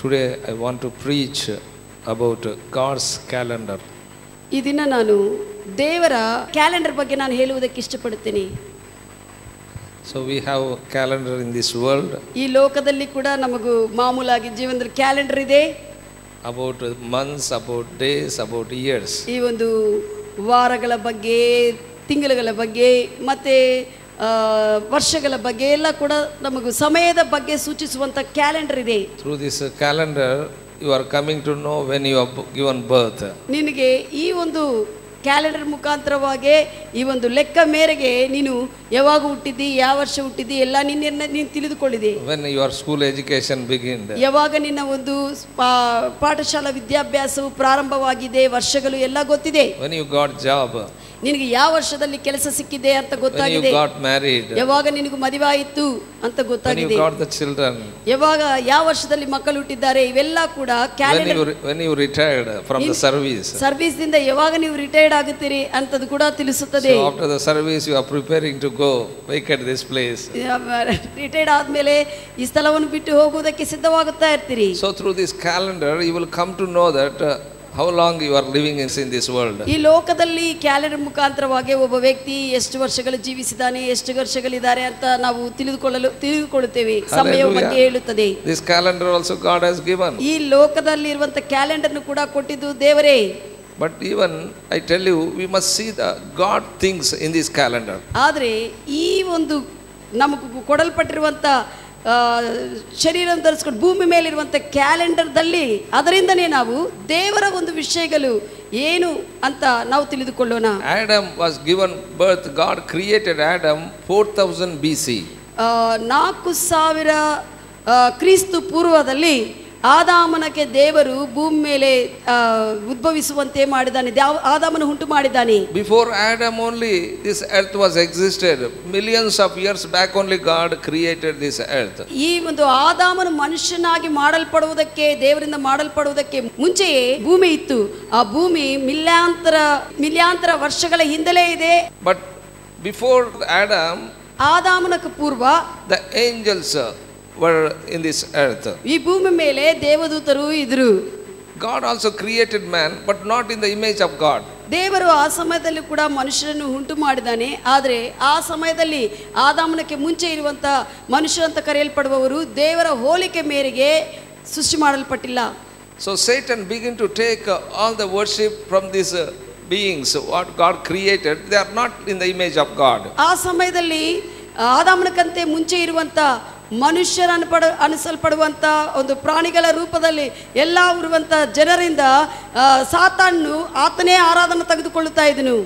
Today I want to preach about God's calendar. ಈ ದಿನ ನಾನು ದೇವರ ಕ್ಯಾಲೆಂಡರ್ ಬಗ್ಗೆ ನಾನು ಹೇಳುವುದಕ್ಕೆ ಇಷ್ಟಪಡುತ್ತೇನೆ. So we have calendar in this world. ಈ ಲೋಕದಲ್ಲಿ ಕೂಡ ನಮಗೂ ಮಾಮೂಲಾಗಿ ಜೀವನದಲ್ಲಿ ಕ್ಯಾಲೆಂಡರ್ ಇದೆ. About months, about days, about years. ಈ ಒಂದು ವಾರಗಳ ಬಗ್ಗೆ, ತಿಂಗಳುಗಳ ಬಗ್ಗೆ ಮತ್ತೆ ವರ್ಷಗಳ ಬಗ್ಗೆ ಎಲ್ಲ ಕೂಡ ನಮಗೂ ಸಮಯದ ಬಗ್ಗೆ ಸೂಚಿಸುವಂತ ಕ್ಯಾಲೆಂಡರ್ ಇದೆ. Through this calendar you are coming to know when you are given birth. ನಿನಗೆ ಈ ಒಂದು ಕ್ಯಾಲೆಂಡರ್ ಮುಖಾಂತರವಾಗಿ ಈ ಒಂದು ಲೆಕ್ಕ ಮೇರೆಗೆ ನೀನು ಯಾವಾಗ ಹುಟ್ಟಿದ್ದಿ, ಯಾವ ವರ್ಷ ಹುಟ್ಟಿದ್ದಿ ಎಲ್ಲ ನೀನು ತಿಳಿದುಕೊಳ್ಳಿದೆ. When your school education began. ಯಾವಾಗ ನಿನ್ನ ಒಂದು ಪಾಠಶಾಲಾ ವಿದ್ಯಾಭ್ಯಾಸವು ಪ್ರಾರಂಭವಾಗಿದೆ, ವರ್ಷಗಳು ಎಲ್ಲ ಗೊತ್ತಿದೆ. When you got job. ನಿನಗೆ ಯಾವ ವರ್ಷದಲ್ಲಿ ಕೆಲಸ ಸಿಕ್ಕಿದೆ ಅಂತ ಗೊತ್ತಾಗಿದೆ. When you got married. ಯಾವಾಗ ನಿನಗೆ ಮದುವೆ ಆಯಿತು ಅಂತ ಗೊತ್ತಾಗಿದೆ. When you got the children. ಯಾವಾಗ ಯಾವ ವರ್ಷದಲ್ಲಿ ಮಕ್ಕಳು ಹುಟ್ಟಿದ್ದಾರೆ ಇವೆಲ್ಲ ಕೂಡ calendar. When you retired from the service. Service ದಿಂದ ಯಾವಾಗ ನೀವು ರಿಟೈರ್ಡ್ ಆಗುತ್ತೀರಿ ಅಂತದು ಕೂಡ ತಿಳಿಸುತ್ತದೆ. So after the service you are preparing to go vacate this place. Retired ಆದ್ಮೇಲೆ ಈ ಸ್ಥಳವನ್ನು ಬಿಟ್ಟು ಹೋಗುವುದಕ್ಕೆ ಸಿದ್ಧವಾಗುತ್ತಾ ಇರ್ತೀರಿ. So through this calendar you will come to know that how long you are living in this world. ಈ ಲೋಕದಲ್ಲಿ calendar ಮುಖಾಂತರವಾಗಿ ಒಬ್ಬ ವ್ಯಕ್ತಿ ಎಷ್ಟು ವರ್ಷಗಳು ಜೀವಿಸಿದಾನೆ, ಎಷ್ಟು ವರ್ಷಗಳಿದ್ದಾರೆ ಅಂತ ನಾವು ತಿಳಿದುಕೊಳ್ಳುತ್ತೇವೆ. ಸಮಯ ಬಗ್ಗೆ ಹೇಳುತ್ತದೆ. This calendar also God has given. ಈ ಲೋಕದಲ್ಲಿ ಇರುವಂತ ಕ್ಯಾಲೆಂಡರ್ ನು ಕೂಡ ಕೊಟ್ಟಿದ್ದು ದೇವರೇ. But even I tell you, we must see the God things in this calendar. ಆದರೆ ಈ ಒಂದು ನಮಗೆ ಕೊಡಲ್ಪಟ್ಟಿರುವಂತ ಶರೀರವನ್ನು ಧರಿಸಿಕೊಂಡು ಭೂಮಿ ಮೇಲಿರುವಂಥ ಕ್ಯಾಲೆಂಡರ್ದಲ್ಲಿ ಅದರಿಂದನೇ ನಾವು ದೇವರ ಒಂದು ವಿಷಯಗಳು ಏನು ಅಂತ ನಾವು ತಿಳಿದುಕೊಳ್ಳೋಣ. Adam was given birth. God created Adam 4000 BC. 4000 ಕ್ರಿಸ್ತು ಪೂರ್ವದಲ್ಲಿ ಆದಾಮನಕ್ಕೆ ದೇವರು ಭೂಮಿ ಮೇಲೆ ಉದ್ಭವಿಸುವಂತೆ ಮಾಡಿದ್ದಾನೆ, ಆದಾಮನ ಉಂಟು ಮಾಡಿದ್ದಾನೆ. Before Adam only this earth was existed. Millions of years back only God created this earth. ಈ ಒಂದು ಆದಾಮನ ಮನುಷ್ಯನಾಗಿ ಮಾಡಲ್ಪಡುವುದಕ್ಕೆ, ದೇವರಿಂದ ಮಾಡಲ್ಪಡುವುದಕ್ಕೆ ಮುಂಚೆಯೇ ಭೂಮಿ ಇತ್ತು. ಆ ಭೂಮಿ ಮಿಲಿಯಾಂತರ ವರ್ಷಗಳ ಹಿಂದಲೇ ಇದೆ. But before Adam, ಆದಾಮನಕ್ಕೆ ಪೂರ್ವ the angels were in this earth. ಈ ಭೂಮಿ ಮೇಲೆ ದೇವದೂತರು ಇದ್ರು. God also created man, but not in the image of God. ದೇವರು ಆ ಸಮಯದಲ್ಲಿ ಕೂಡ ಮನುಷ್ಯರನ್ನು ಉಂಟು ಮಾಡಿದ್ದಾನೆ. ಆದರೆ ಆ ಸಮಯದಲ್ಲಿ ಆದಾಮನಕ್ಕೆ ಮುಂಚೆ ಇರುವಂತ ಮನುಷ್ಯ ಅಂತ ಕರೆಯಲ್ಪಡುವವರು ದೇವರ ಹೋಲಿಕೆ ಮೇರೆಗೆ ಸೃಷ್ಟಿ ಮಾಡಲ್ಪಟ್ಟಿಲ್ಲ. So Satan began to take all the worship from these beings what God created. They are not in the image of God. ಆ ಸಮಯದಲ್ಲಿ ಆದಾಮನಕ್ಕಂತೆ ಮುಂಚೆ ಇರುವಂತ ಅನಿಸಲ್ಪಡುವಂತ ಒಂದು ಪ್ರಾಣಿಗಳ ರೂಪದಲ್ಲಿ ಎಲ್ಲ ಇರುವಂತ ಜನರಿಂದ ಸಾತಾನು ಆತನೇ ಆರಾಧನೆ ತೆಗೆದುಕೊಳ್ಳುತ್ತಾ ಇದ್ದನು.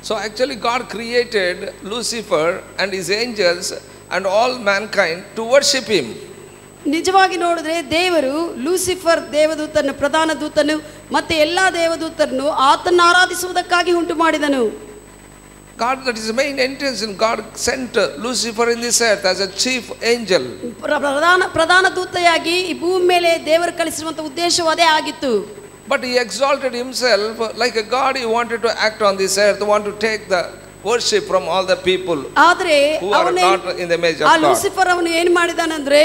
So actually God created Lucifer and his angels and all mankind to worship him. ನಿಜವಾಗಿ ನೋಡಿದ್ರೆ ದೇವರು ಲೂಸಿಫರ್ ದೇವದೂತನು, ಪ್ರಧಾನ ದೂತನು ಮತ್ತೆ ಎಲ್ಲಾ ದೇವದೂತರನ್ನು ಆತನ ಆರಾಧಿಸುವುದಕ್ಕಾಗಿ ಉಂಟು ಮಾಡಿದನು. God, that is the main intention. God sent Lucifer in this earth as a chief angel. ಪ್ರಧಾನ ದೂತಯಾಗಿ ಈ ಭೂಮಿ ಮೇಲೆ ದೇವರು ಕಳಿಸಿರುವಂತ ಉದ್ದೇಶವು ಅದೇ ಆಗಿತ್ತು. But he exalted himself like a god. He wanted to act on this earth, want to take the worship from all the people who are not in the image of God. Lucifer ಅವನು ಏನು ಮಾಡಿದಾನಂದ್ರೆ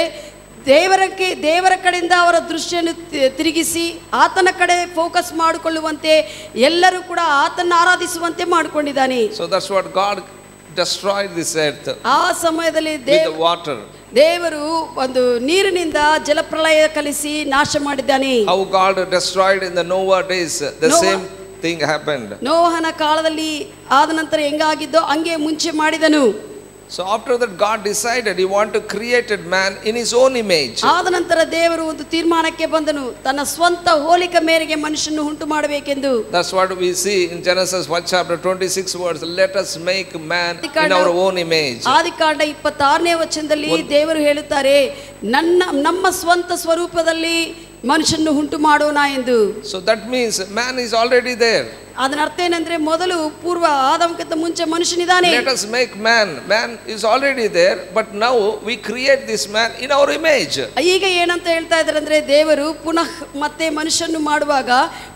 ದೇವರ ಕಡೆಯಿಂದ ಅವರ ದೃಷ್ಟಿಯನ್ನು ತಿರುಗಿಸಿ ಆತನ ಕಡೆ focus ಮಾಡಿಕೊಳ್ಳುವಂತೆ ಎಲ್ಲರೂ ಕೂಡ ಆತನ ಆರಾಧಿಸುವಂತೆ ಮಾಡಿಕೊಂಡಿದ್ದಾನೆ. So that's what God destroyed this earth. ಆ ಸಮಯದಲ್ಲಿ with the water. ದೇವರು ಒಂದು ನೀರಿನಿಂದ ಜಲಪ್ರಳಯ ಕಲಿಸಿ ನಾಶ ಮಾಡಿದ್ದಾನೆ. How God destroyed in the Noah days, the same thing happened. ನೋಹನ ಕಾಲದಲ್ಲಿ ಆದ ನಂತರ ಹೆಂಗಾಗಿದ್ದೋ ಹಂಗೆ ಮುಂಚೆ ಮಾಡಿದನು. So after that God decided he wanted to create man in his own image. ಆದ ನಂತರ ದೇವರು ಒಂದು ತೀರ್ಮಾನಕ್ಕೆ ಬಂದನು, ತನ್ನ ಸ್ವಂತ ಹೋಲಿಕೆ ಮೇರೆಗೆ ಮನುಷ್ಯನನ್ನು ಉಂಟು ಮಾಡಬೇಕೆಂದು. That's what we see in Genesis 1 chapter 26 words. Let us make man in our own image. ಆದಿಕಾಂಡ 26ನೇ ವಚನದಲ್ಲಿ ದೇವರು ಹೇಳುತ್ತಾರೆ, ನಮ್ಮ ಸ್ವಂತ ಸ್ವರೂಪದಲ್ಲಿ ಮನುಷ್ಯನನ್ನು ಉಂಟು ಮಾಡೋಣ ಎಂದು. So that means man is already there. ಅದರ ಅರ್ಥ ಏನಂದ್ರೆ ಮೊದಲು ಪೂರ್ವ ಆದಾಮಕ್ಕಿಂತ ಮುಂಚೆ ಮನುಷ್ಯನಿದ್ದಾನೆ. Let us make man. Man is already there, but now we create this man in our image. ಈಗ ಏನಂತ ಹೇಳ್ತಾ ಇದ್ದಾರೆ ಅಂದ್ರೆ ದೇವರು ಪುನಃ ಮತ್ತೆ ಮನುಷ್ಯನನ್ನು ಮಾಡುವಾಗ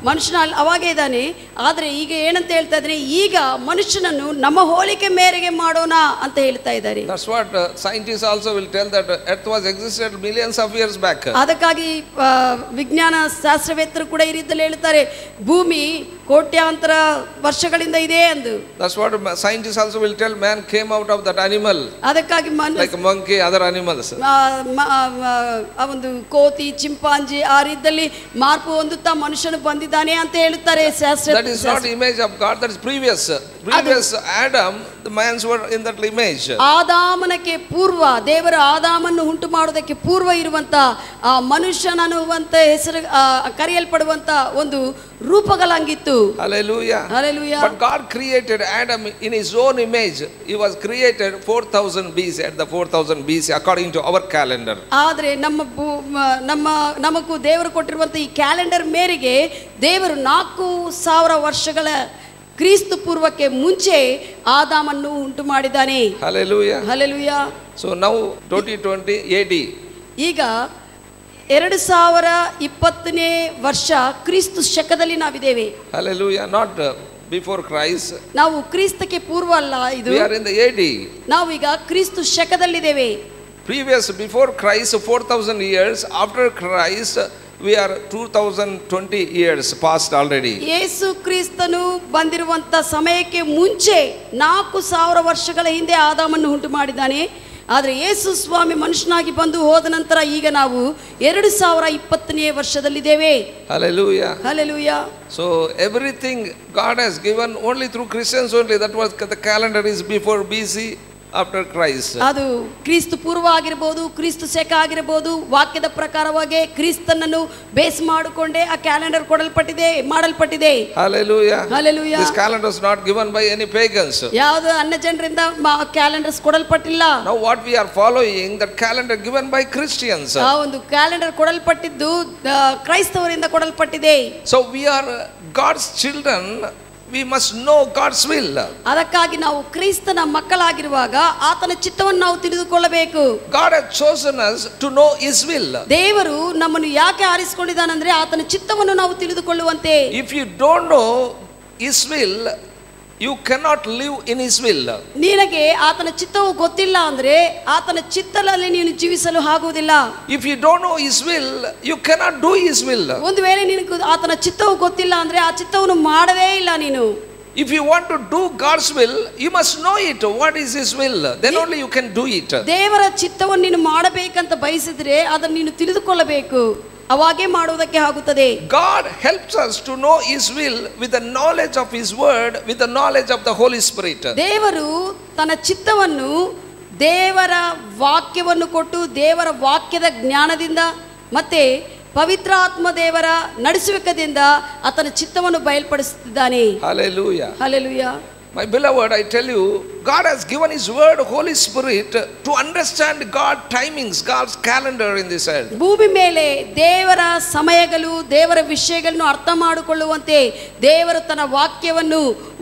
ಮನುಷ್ಯನ ಅವಾಗೇ ಇದ್ದಾನೆ, ಆದ್ರೆ ಈಗ ಏನಂತ ಹೇಳ್ತಾ ಇದ್ದಾರೆ, ಈಗ ಮನುಷ್ಯನನ್ನು ನಮ್ಮ ಹೋಲಿಕೆ ಮೇರೆಗೆ ಮಾಡೋಣ ಅಂತ ಹೇಳ್ತಾ ಇದ್ದಾರೆ. That's what scientists also will tell, that earth was existed millions of years back. ಅದಕ್ಕಾಗಿ ವಿಜ್ಞಾನ ಶಾಸ್ತ್ರವೇತ್ತರು ಕೂಡ ಈ ರೀತಿಯಲ್ಲಿ ಹೇಳ್ತಾರೆ, ಭೂಮಿ ಕೋಟ್ಯಾಂತರ ವರ್ಷಗಳಿಂದ ಇದೆ ಎಂದು. That's what scientists also will tell, man came out of that animal. ಅದಕ್ಕಾಗಿ like monkey, other animals. ಒಂದು ಕೋತಿ, ಚಿಂಪಾಂಜಿ ಆ ರೀತಿಯಲ್ಲಿ ಮಾರ್ಪು ಹೊಂದುತ್ತಾ ಮನುಷ್ಯನು ಬಂದಿದ್ದಾನೆ ಅಂತ ಹೇಳುತ್ತಾರೆ ಶಾಸ್ತ್ರ. That is not image of God, that is previous Adam, the mans were in that image. ಆದಾಮನಕ್ಕೆ ಪೂರ್ವ, ದೇವರ ಆದಾಮನ್ನು ಉಂಟು ಮಾಡೋದಕ್ಕೆ ಪೂರ್ವ ಇರುವಂತ ಆ ಮನುಷ್ಯನನ್ನುವಂತ ಹೆಸರು ಕರೆಯಲ್ಪಡುವಂತ ಒಂದು ರೂಪಗಳಂಗಿತ್ತು. Hallelujah. Hallelujah. But God created Adam in his own image. He was created 4000 BC, at the 4000 BC according to our calendar. ಆದ್ರೆ ನಮಗೂ ದೇವರು ಕೊಟ್ಟಿರುವಂತ ಈ ಕ್ಯಾಲೆಂಡರ್ ಮೇರೆಗೆ ದೇವರು 4000 ವರ್ಷಗಳ ಕ್ರಿಸ್ತ ಪೂರ್ವಕ್ಕೆ ಮುಂಚೆ ಆದಾಮನ್ನು ಉಂಟು ಮಾಡಿದ್ದಾನೆ. Hallelujah. Hallelujah. So now 2020 AD. ಈಗ 2020ನೇ ವರ್ಷ ಕ್ರಿಸ್ತ ಶಕದಲ್ಲಿ ನಾವಿದ್ದೇವೆ. Hallelujah. Not before Christ. ನಾವು ಕ್ರಿಸ್ತಕ್ಕೆ ಪೂರ್ವ ಅಲ್ಲ ಇದು. We are in the AD. ನಾವು ಈಗ ಕ್ರಿಸ್ತ ಶಕದಲ್ಲಿದ್ದೇವೆ. Previous, before Christ 4000 years, after Christ we are 2020 years past already. ಯೇಸು ಕ್ರಿಸ್ತನು ಬಂದಿರುವಂತ ಸಮಯಕ್ಕೆ ಮುಂಚೆ 4000 ವರ್ಷಗಳ ಹಿಂದೆ ಆದಾಮನ್ನು ಉಂಟು ಮಾಡಿದ್ದಾನೆ. ಆದರೆ ಯೇಸು ಸ್ವಾಮಿ ಮನುಷ್ಯನಾಗಿ ಬಂದು ಹೋದ ನಂತರ ಈಗ ನಾವು 2020ನೇ ವರ್ಷದಲ್ಲಿದ್ದೇವೆ. Hallelujah. Hallelujah. So everything God has given only through Christians only. That was the calendar is before BC, after Christ. ಅದು ಕ್ರಿಸ್ತ ಪೂರ್ವ ಆಗಿರಬಹುದು, ಕ್ರಿಸ್ತ ಶಕ ಆಗಿರಬಹುದು, ವಾಕ್ಯದ ಪ್ರಕಾರವಾಗಿ ಕ್ರಿಸ್ತನನ್ನು ಬೇಸ್ ಮಾಡಿಕೊಂಡೇ ಆ ಕ್ಯಾಲೆಂಡರ್ ಮಾಡಲ್ಪಟ್ಟಿದೆ. Hallelujah. Hallelujah. This calendar is not given by any pagans. ಯಾವುದು ಅನ್ಯ ಜನರಿಂದ calendars ಕೊಡಲ್ಪಟ್ಟಿಲ್ಲ. Now what we are following, that calendar given by Christians. ಆ ಒಂದು calendar ಕೊಡಲ್ಪಟ್ಟಿದ್ದು ಕ್ರೈಸ್ತವರಿಂದ ಕೊಡಲ್ಪಟ್ಟಿದೆ. So we are God's children. We must know God's will. ಅದಕ್ಕಾಗಿ ನಾವು ಕ್ರಿಸ್ತನ ಮಕ್ಕಳಾಗಿರುವಾಗ ಆತನ ಚಿತ್ತವನ್ನು ನಾವು ತಿಳಿದುಕೊಳ್ಳಬೇಕು. God has chosen us to know His will. ದೇವರು ನಮ್ಮನ್ನು ಯಾಕೆ ಆರಿಸಿಕೊಂಡಿದ್ದಾನೆಂದ್ರೆ ಆತನ ಚಿತ್ತವನ್ನು ನಾವು ತಿಳಿದುಕೊಳ್ಳುವಂತೆ. If you don't know His will, you cannot live in His will. ನಿನಗೆ ಆತನ ಚಿತ್ತವು ಗೊತ್ತಿಲ್ಲ ಅಂದ್ರೆ ಆತನ ಚಿತ್ತದಲ್ಲಿ ನೀನು ಜೀವಿಸಲು ಆಗುವುದಿಲ್ಲ. If you don't know His will, you cannot do His will. ಒಂದು ವೇಳೆ ನಿನಗೆ ಆತನ ಚಿತ್ತವು ಗೊತ್ತಿಲ್ಲ ಅಂದ್ರೆ ಆ ಚಿತ್ತವನ್ನು ಮಾಡದೇ ಇಲ್ಲ ನೀನು. If you want to do God's will, you must know it. What is His will? Then only you can do it. ದೇವರ ಚಿತ್ತವನ್ನು ನೀನು ಮಾಡಬೇಕಂತ ಬಯಸಿದ್ರೆ ಅದನ್ನು ನೀನು ತಿಳಿದುಕೊಳ್ಳಬೇಕು, ಅವಾಗೇ ಮಾಡುವುದಕ್ಕೆ ಆಗುತ್ತದೆ. God helps us to know His will with the knowledge of His word, with the knowledge of the Holy Spirit. ದೇವರು ತನ್ನ ಚಿತ್ತವನ್ನು ದೇವರ ವಾಕ್ಯವನ್ನು ಕೊಟ್ಟು ದೇವರ ವಾಕ್ಯದ ಜ್ಞಾನದಿಂದ ಮತ್ತೆ ಪವಿತ್ರ ಆತ್ಮ ದೇವರ ನಡೆಸುವಿಕೆಯಿಂದ ಆತನ ಚಿತ್ತವನ್ನು ಬಯಲ್ಪಡಿಸುತ್ತಿದ್ದಾನೆ. Hallelujah. Hallelujah. My beloved, I tell you, God has given His word, Holy Spirit, to understand God's timings, God's calendar in this earth. ಭೂಮಿ ಮೇಲೆ ದೇವರ ಸಮಯಗಳು, ದೇವರ ವಿಷಯಗಳನ್ನು ಅರ್ಥ ಮಾಡಿಕೊಳ್ಳುವಂತೆ ದೇವರು ತನ್ನ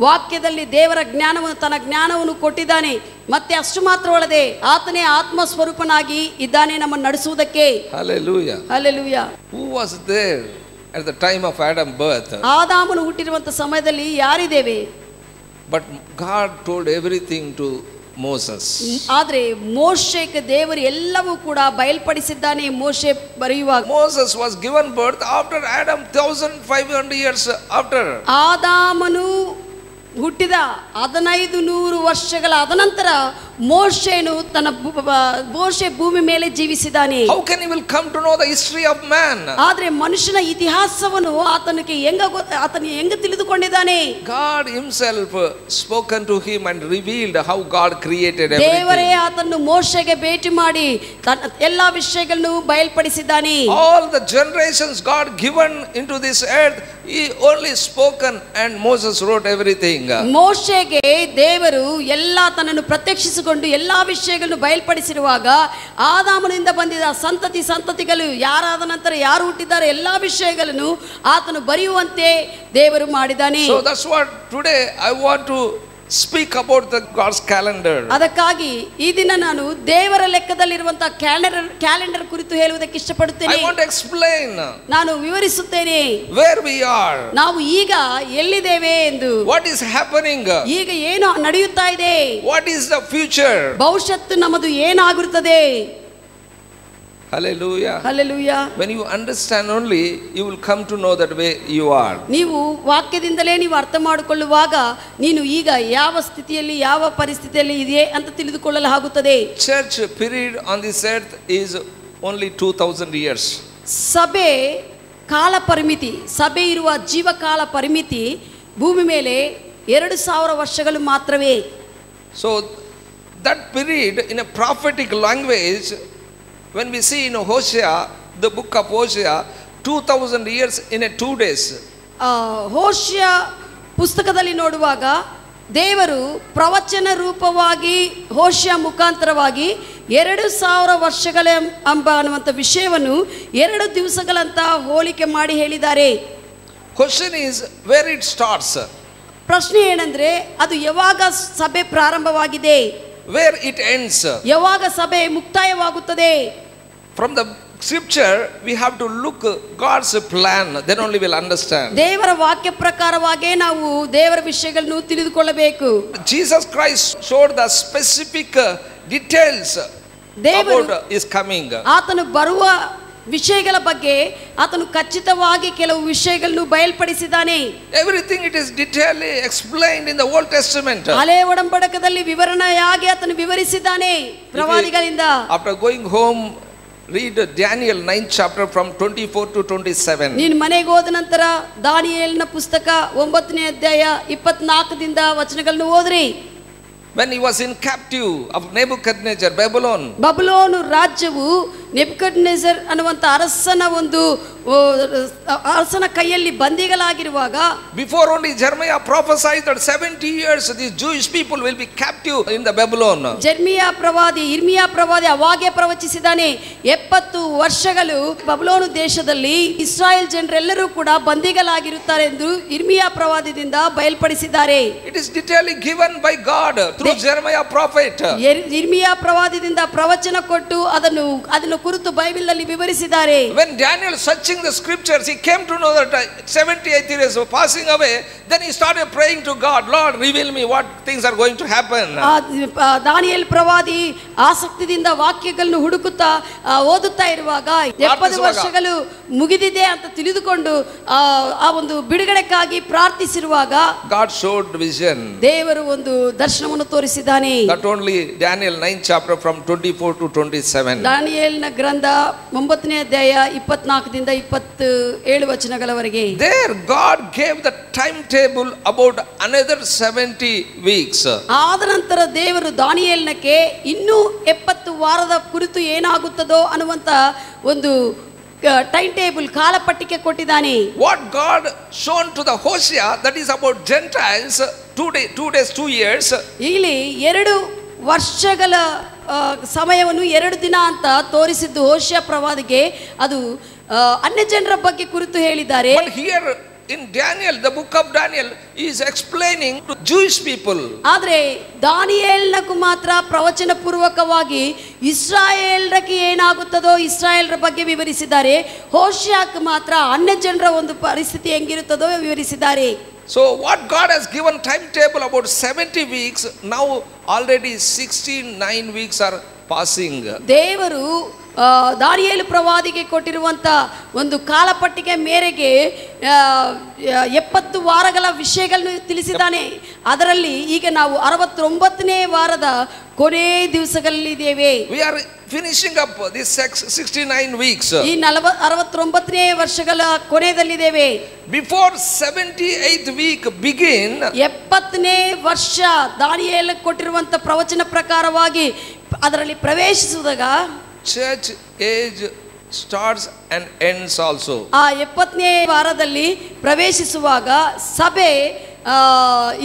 ವಾಕ್ಯದಲ್ಲಿ ದೇವರ ಜ್ಞಾನವನ್ನು, ತನ್ನ ಜ್ಞಾನವನ್ನು ಕೊಟ್ಟಿದ್ದಾನೆ. ಮತ್ತೆ ಅಷ್ಟು ಮಾತ್ರವಲ್ಲದೆ ಆತನೇ ಆತ್ಮ ಸ್ವರೂಪನಾಗಿ ಇದ್ದಾನೆ ನಮ್ಮನ್ನು ನಡೆಸುವುದಕ್ಕೆ. Hallelujah. Hallelujah. Who was there at the time of Adam's birth? ಆದಾಮನು ಹುಟ್ಟಿರುವಂತ ಸಮಯದಲ್ಲಿ ಯಾರಿದ್ದೇವೆ? But God told everything to Moses. ಆದರೆ ಮೋಶೆಗೆ ದೇವರು ಎಲ್ಲವೂ ಕೂಡ ಬಯಲ್ಪಡಿಸಿದ್ದಾನೆ. ಮೋಶೆ ಬರೆಯುವಾಗ Moses was given birth after Adam 1500 years after. ಆದಾಮನು ಹುಟ್ಟಿದ 1500 ವರ್ಷಗಳ ಅನಂತರ ಮೋಶೆ ಭೂಮಿ ಮೇಲೆ ಜೀವಿಸಿದ್ದಾನೆ. How can he will come to know the history of man? ಆದರೆ ಮನುಷ್ಯನ ಇತಿಹಾಸವನ್ನು ಆತನಿಗೆ ಹೆಂಗ ತಿಳಿದುಕೊಂಡಿದ್ದಾನೆ? God himself spoken to him and revealed how God created everything. ದೇವರೇ ಆತನ್ನು ಮೋಶೆಗೆ ಭೇಟಿ ಮಾಡಿ ಎಲ್ಲಾ ವಿಷಯಗಳನ್ನು ಬಯಲ್ಪಡಿಸಿದ್ದಾನೆ. All the generations God given into this earth, he only spoken and Moses wrote everything. ಮೋಶೆಗೆ ದೇವರು ಎಲ್ಲ ತನ್ನನ್ನು ಪ್ರತ್ಯಕ್ಷಿಸಿಕೊಂಡು ವಶಪಡಿಸಿಕೊಂಡು ಎಲ್ಲಾ ವಿಷಯಗಳನ್ನು ಬಯಲ್ಪಡಿಸಿರುವಾಗ ಆದಾಮನಿಂದ ಬಂದಿದ್ದ ಸಂತತಿಗಳು ಯಾರಾದ ನಂತರ ಯಾರು ಹುಟ್ಟಿದ್ದಾರೆ ಎಲ್ಲಾ ವಿಷಯಗಳನ್ನು ಆತನು ಬರೆಯುವಂತೆ ದೇವರು ಮಾಡಿದ್ದಾನೆ. So that's what today I want to speak about the God's calendar. ಅದಕ್ಕಾಗಿ ಈ ದಿನ ನಾನು ದೇವರ ಲೆಕ್ಕದಲ್ಲಿರುವಂತಹ ಕ್ಯಾಲೆಂಡರ್ ಕುರಿತು ಹೇಳುವುದಕ್ಕೆ ಇಷ್ಟಪಡುತ್ತೇನೆ. I want to explain. ನಾನು ವಿವರಿಸುತ್ತೇನೆ where we are. ನಾವು ಈಗ ಎಲ್ಲಿದ್ದೇವೆ ಎಂದು. What is happening? ಈಗ ಏನು ನಡೆಯುತ್ತಾ ಇದೆ. What is the future? ಭವಿಷ್ಯತ್ತು ನಮ್ಮದು ಏನಾಗಿರುತ್ತದೆ. Hallelujah. Hallelujah. When you understand only, you will come to know that way you are. ನೀವು ವಾಕ್ಯದಿಂದಲೇ ನೀವು ಅರ್ಥ ಮಾಡಿಕೊಳ್ಳುವಾಗ ನೀನು ಈಗ ಯಾವ ಸ್ಥಿತಿಯಲ್ಲಿ ಯಾವ ಪರಿಸ್ಥಿತಿಯಲ್ಲಿ ಇದೆ ಅಂತ ತಿಳಿದುಕೊಳ್ಳಲು ಆಗುತ್ತದೆ. Church period on this earth is only 2000 years. ಸಭೆ ಕಾಲ ಪರಿಮಿತಿ, ಸಭೆ ಇರುವ ಜೀವಕಾಲ ಪರಿಮಿತಿ ಭೂಮಿ ಮೇಲೆ 2000 ವರ್ಷಗಳು ಮಾತ್ರವೇ. So that period in a prophetic language, when we see in Hosea, the book of Hosea, 2000 years in a 2 days. ಹೋಶಿಯ ಪುಸ್ತಕದಲ್ಲಿ ನೋಡುವಾಗ ದೇವರು ಪ್ರವಚನ ರೂಪವಾಗಿ ಹೋಶಿಯ ಮುಖಾಂತರವಾಗಿ 2000 ವರ್ಷಗಳ ಅನ್ನುವಂಥ ವಿಷಯವನ್ನು 2 ದಿವಸಗಳಂತ ಹೋಲಿಕೆ ಮಾಡಿ ಹೇಳಿದ್ದಾರೆ. Question is where it starts. ಪ್ರಶ್ನೆ ಏನಂದ್ರೆ ಅದು ಯಾವಾಗ ಸಭೆ ಪ್ರಾರಂಭವಾಗಿದೆ, where it ends, ಯಾವಾಗ ಸಭೆ ಮುಕ್ತಾಯವಾಗುತ್ತದೆ. From the scripture we have to look God's plan, then only we'll understand. ದೇವರ ವಾಕ್ಯ ಪ್ರಕಾರವಾಗಿ ನಾವು ದೇವರ ವಿಷಯಗಳನ್ನು ತಿಳಿದುಕೊಳ್ಳಬೇಕು. Jesus Christ showed the specific details about his coming. ಆತನು ಬರುವ ವಿಷಯಗಳ ಬಗ್ಗೆ ಆತನು ಖಚಿತವಾಗಿ ಕೆಲವು ವಿಷಯಗಳನ್ನು ಬಯಲ್ಪಡಿಸಿದ್ದಾನೆ. Everything it is detailedly explained in the Old Testament. ಹಳೆಯ ಒಡಂಬಡಿಕೆಯಲ್ಲಿ ವಿವರಣೆಯಾಗಿ ಆತನು ವಿವರಿಸಿದ್ದಾನೆ ಪ್ರವಾದಿಗಳಿಂದ. After going home, read Daniel 9th chapter from 24 to 27. ನೀನು ಮನೆಗೆ ಹೋದ ನಂತರ ದಾನಿಯೇಲನ ಪುಸ್ತಕ 9ನೇ ಅಧ್ಯಾಯ 24ದಿಂದ ವಚನಗಳನ್ನು ಓದ್ರಿ. When he was in captive of Nebuchadnezzar, Babylon. ಬಬುಲೋನು ರಾಜ್ಯವು ನೆಬುಕದ್ನೆಜರ್ ಅನ್ನುವಂತ ಅರಸನ ಕೈಯಲ್ಲಿ ಬಂದಿಗಳಾಗಿರುವಾಗ, before only Jeremiah prophesied that 70 years these Jewish people will be captive in the Babylon. ಇರ್ಮಿಯಾ ಪ್ರವಾದಿ ಅವಾಗೇ ಪ್ರವಚಿಸಿದ್ದಾನೆ, 70 ವರ್ಷಗಳು ಬಬುಲೋನು ದೇಶದಲ್ಲಿ ಇಸ್ರಾಯೇಲ್ ಜನರೆಲ್ಲರೂ ಕೂಡ ಬಂದಿಗಳಾಗಿರುತ್ತಾರೆ ಎಂದು ಇರ್ಮಿಯಾ ಪ್ರವಾದಿಯಿಂದ ಬಯಲ್ಪಡಿಸಿದ್ದಾರೆ. It is detailedly given by God through Jeremiah prophet. ಇರ್ಮಿಯಾ ಪ್ರವಾದಿಯಿಂದ ಪ್ರವಚನ ಕೊಟ್ಟು ಅದನ್ನು ಕುರಿತು ಬೈಬಲ್ ಅಲ್ಲಿ ವಿವರಿಸಿದ್ದಾರೆ. When Daniel searching the scriptures, he came to know that 78 years were passing away. Then he started praying to God, Lord, reveal me what things are going to happen. Daniel ಪ್ರವಾದಿ ಆಸಕ್ತಿಯಿಂದ ವಾಕ್ಯಗಳನ್ನು ಹುಡುಕುತ್ತಾ ಓದುತ್ತಾ ಇರುವಾಗ 70 ವರ್ಷಗಳು ಮುಗಿದಿದೆ ಅಂತ ತಿಳಿದುಕೊಂಡು ಆ ಒಂದು ಬಿಡುಗಡೆಗಾಗಿ ಪ್ರಾರ್ಥಿಸಿರುವಾಗ God showed vision. ದೇವರು ಒಂದು ದರ್ಶನವನ್ನು ತೋರಿಸಿದ್ದಾನೆ. Not only Daniel 9th chapter from 24 to 27. ದಾನಿಯೇಲನ ಗ್ರಂಥ 9ನೇ ಅಧ್ಯಾಯ 24ದಿಂದ 27 ವಚನಗಳವರೆಗೆ. There God gave the timetable about another 70 weeks. ಆದ ನಂತರ ದೇವರು ದಾನಿಯೇಲನಕ್ಕೆ ಇನ್ನೂ 70 ವಾರದ ಕುರಿತು ಏನಾಗುತ್ತದೋ ಅನ್ನುವಂತ ಒಂದು ಟೈಮ್ ಟೇಬಲ್ ಕಾಲಪಟ್ಟಿಕೆ ಕೊಟ್ಟಿದ್ದಾನೆ. What God shown to the Hosea, that is about Gentiles, 2 days 2 years. ಇಲ್ಲಿ 2 ವರ್ಷಗಳ ಸಮಯವನ್ನು 2 ದಿನ ಅಂತ ತೋರಿಸಿದ್ದು ಹೋಶಿಯ ಪ್ರವಾದಿಗೆ ಅದು ಅನ್ಯ ಜನರ ಬಗ್ಗೆ ಕುರಿತು ಹೇಳಿದ್ದಾರೆ. But here in Daniel, the book of Daniel is explaining to Jewish people. ಆದರೆ ದಾನಿಯೇಲನಗೂ ಮಾತ್ರ ಪ್ರವಚನ ಪೂರ್ವಕವಾಗಿ ಇಸ್ರಾಯೇಲ್ರಿಗೆ ಏನಾಗುತ್ತದೋ ಇಸ್ರಾಯೇಲ್ರ ಬಗ್ಗೆ ವಿವರಿಸಿದ್ದಾರೆ. ಹೋಶಿಯಾಕ್ಕೆ ಮಾತ್ರ ಅನ್ಯ ಜನರ ಒಂದು ಪರಿಸ್ಥಿತಿ ಹೆಂಗಿರುತ್ತದೋ ವಿವರಿಸಿದ್ದಾರೆ. So what God has given timetable about 70 weeks, now already 69 weeks are passing. ದೇವರು ದಾನಿಯೇಲ ಪ್ರವಾದಿಗೆ ಕೊಟ್ಟಿರುವಂತ ಒಂದು ಕಾಲಪಟ್ಟಿಗೆ ಮೇರೆಗೆ 70 ವಾರಗಳ ವಿಷಯಗಳನ್ನು ತಿಳಿಸಿದ್ದಾನೆ. ಅದರಲ್ಲಿ ಈಗ ನಾವು 69ನೇ ವಾರದ ಕೊನೆ ದಿವಸಗಳಲ್ಲಿದ್ದೇವೆ. We are finishing up this 69 weeks. ಈ 69ನೇ ವರ್ಷಗಳ ಕೊನೆಯಲ್ಲಿದ್ದೇವೆ. Before 78th week begin, 70ನೇ ವರ್ಷ ದಾನಿಯೇಲ ಕೊಟ್ಟಿರುವಂತ ಪ್ರವಚನ ಪ್ರಕಾರವಾಗಿ ಅದರಲ್ಲಿ ಪ್ರವೇಶಿಸುವಾಗ church age starts and ends also. ಆ 70ನೇ ವಾರದಲ್ಲಿ ಪ್ರವೇಶಿಸುವಾಗ ಸಭೆ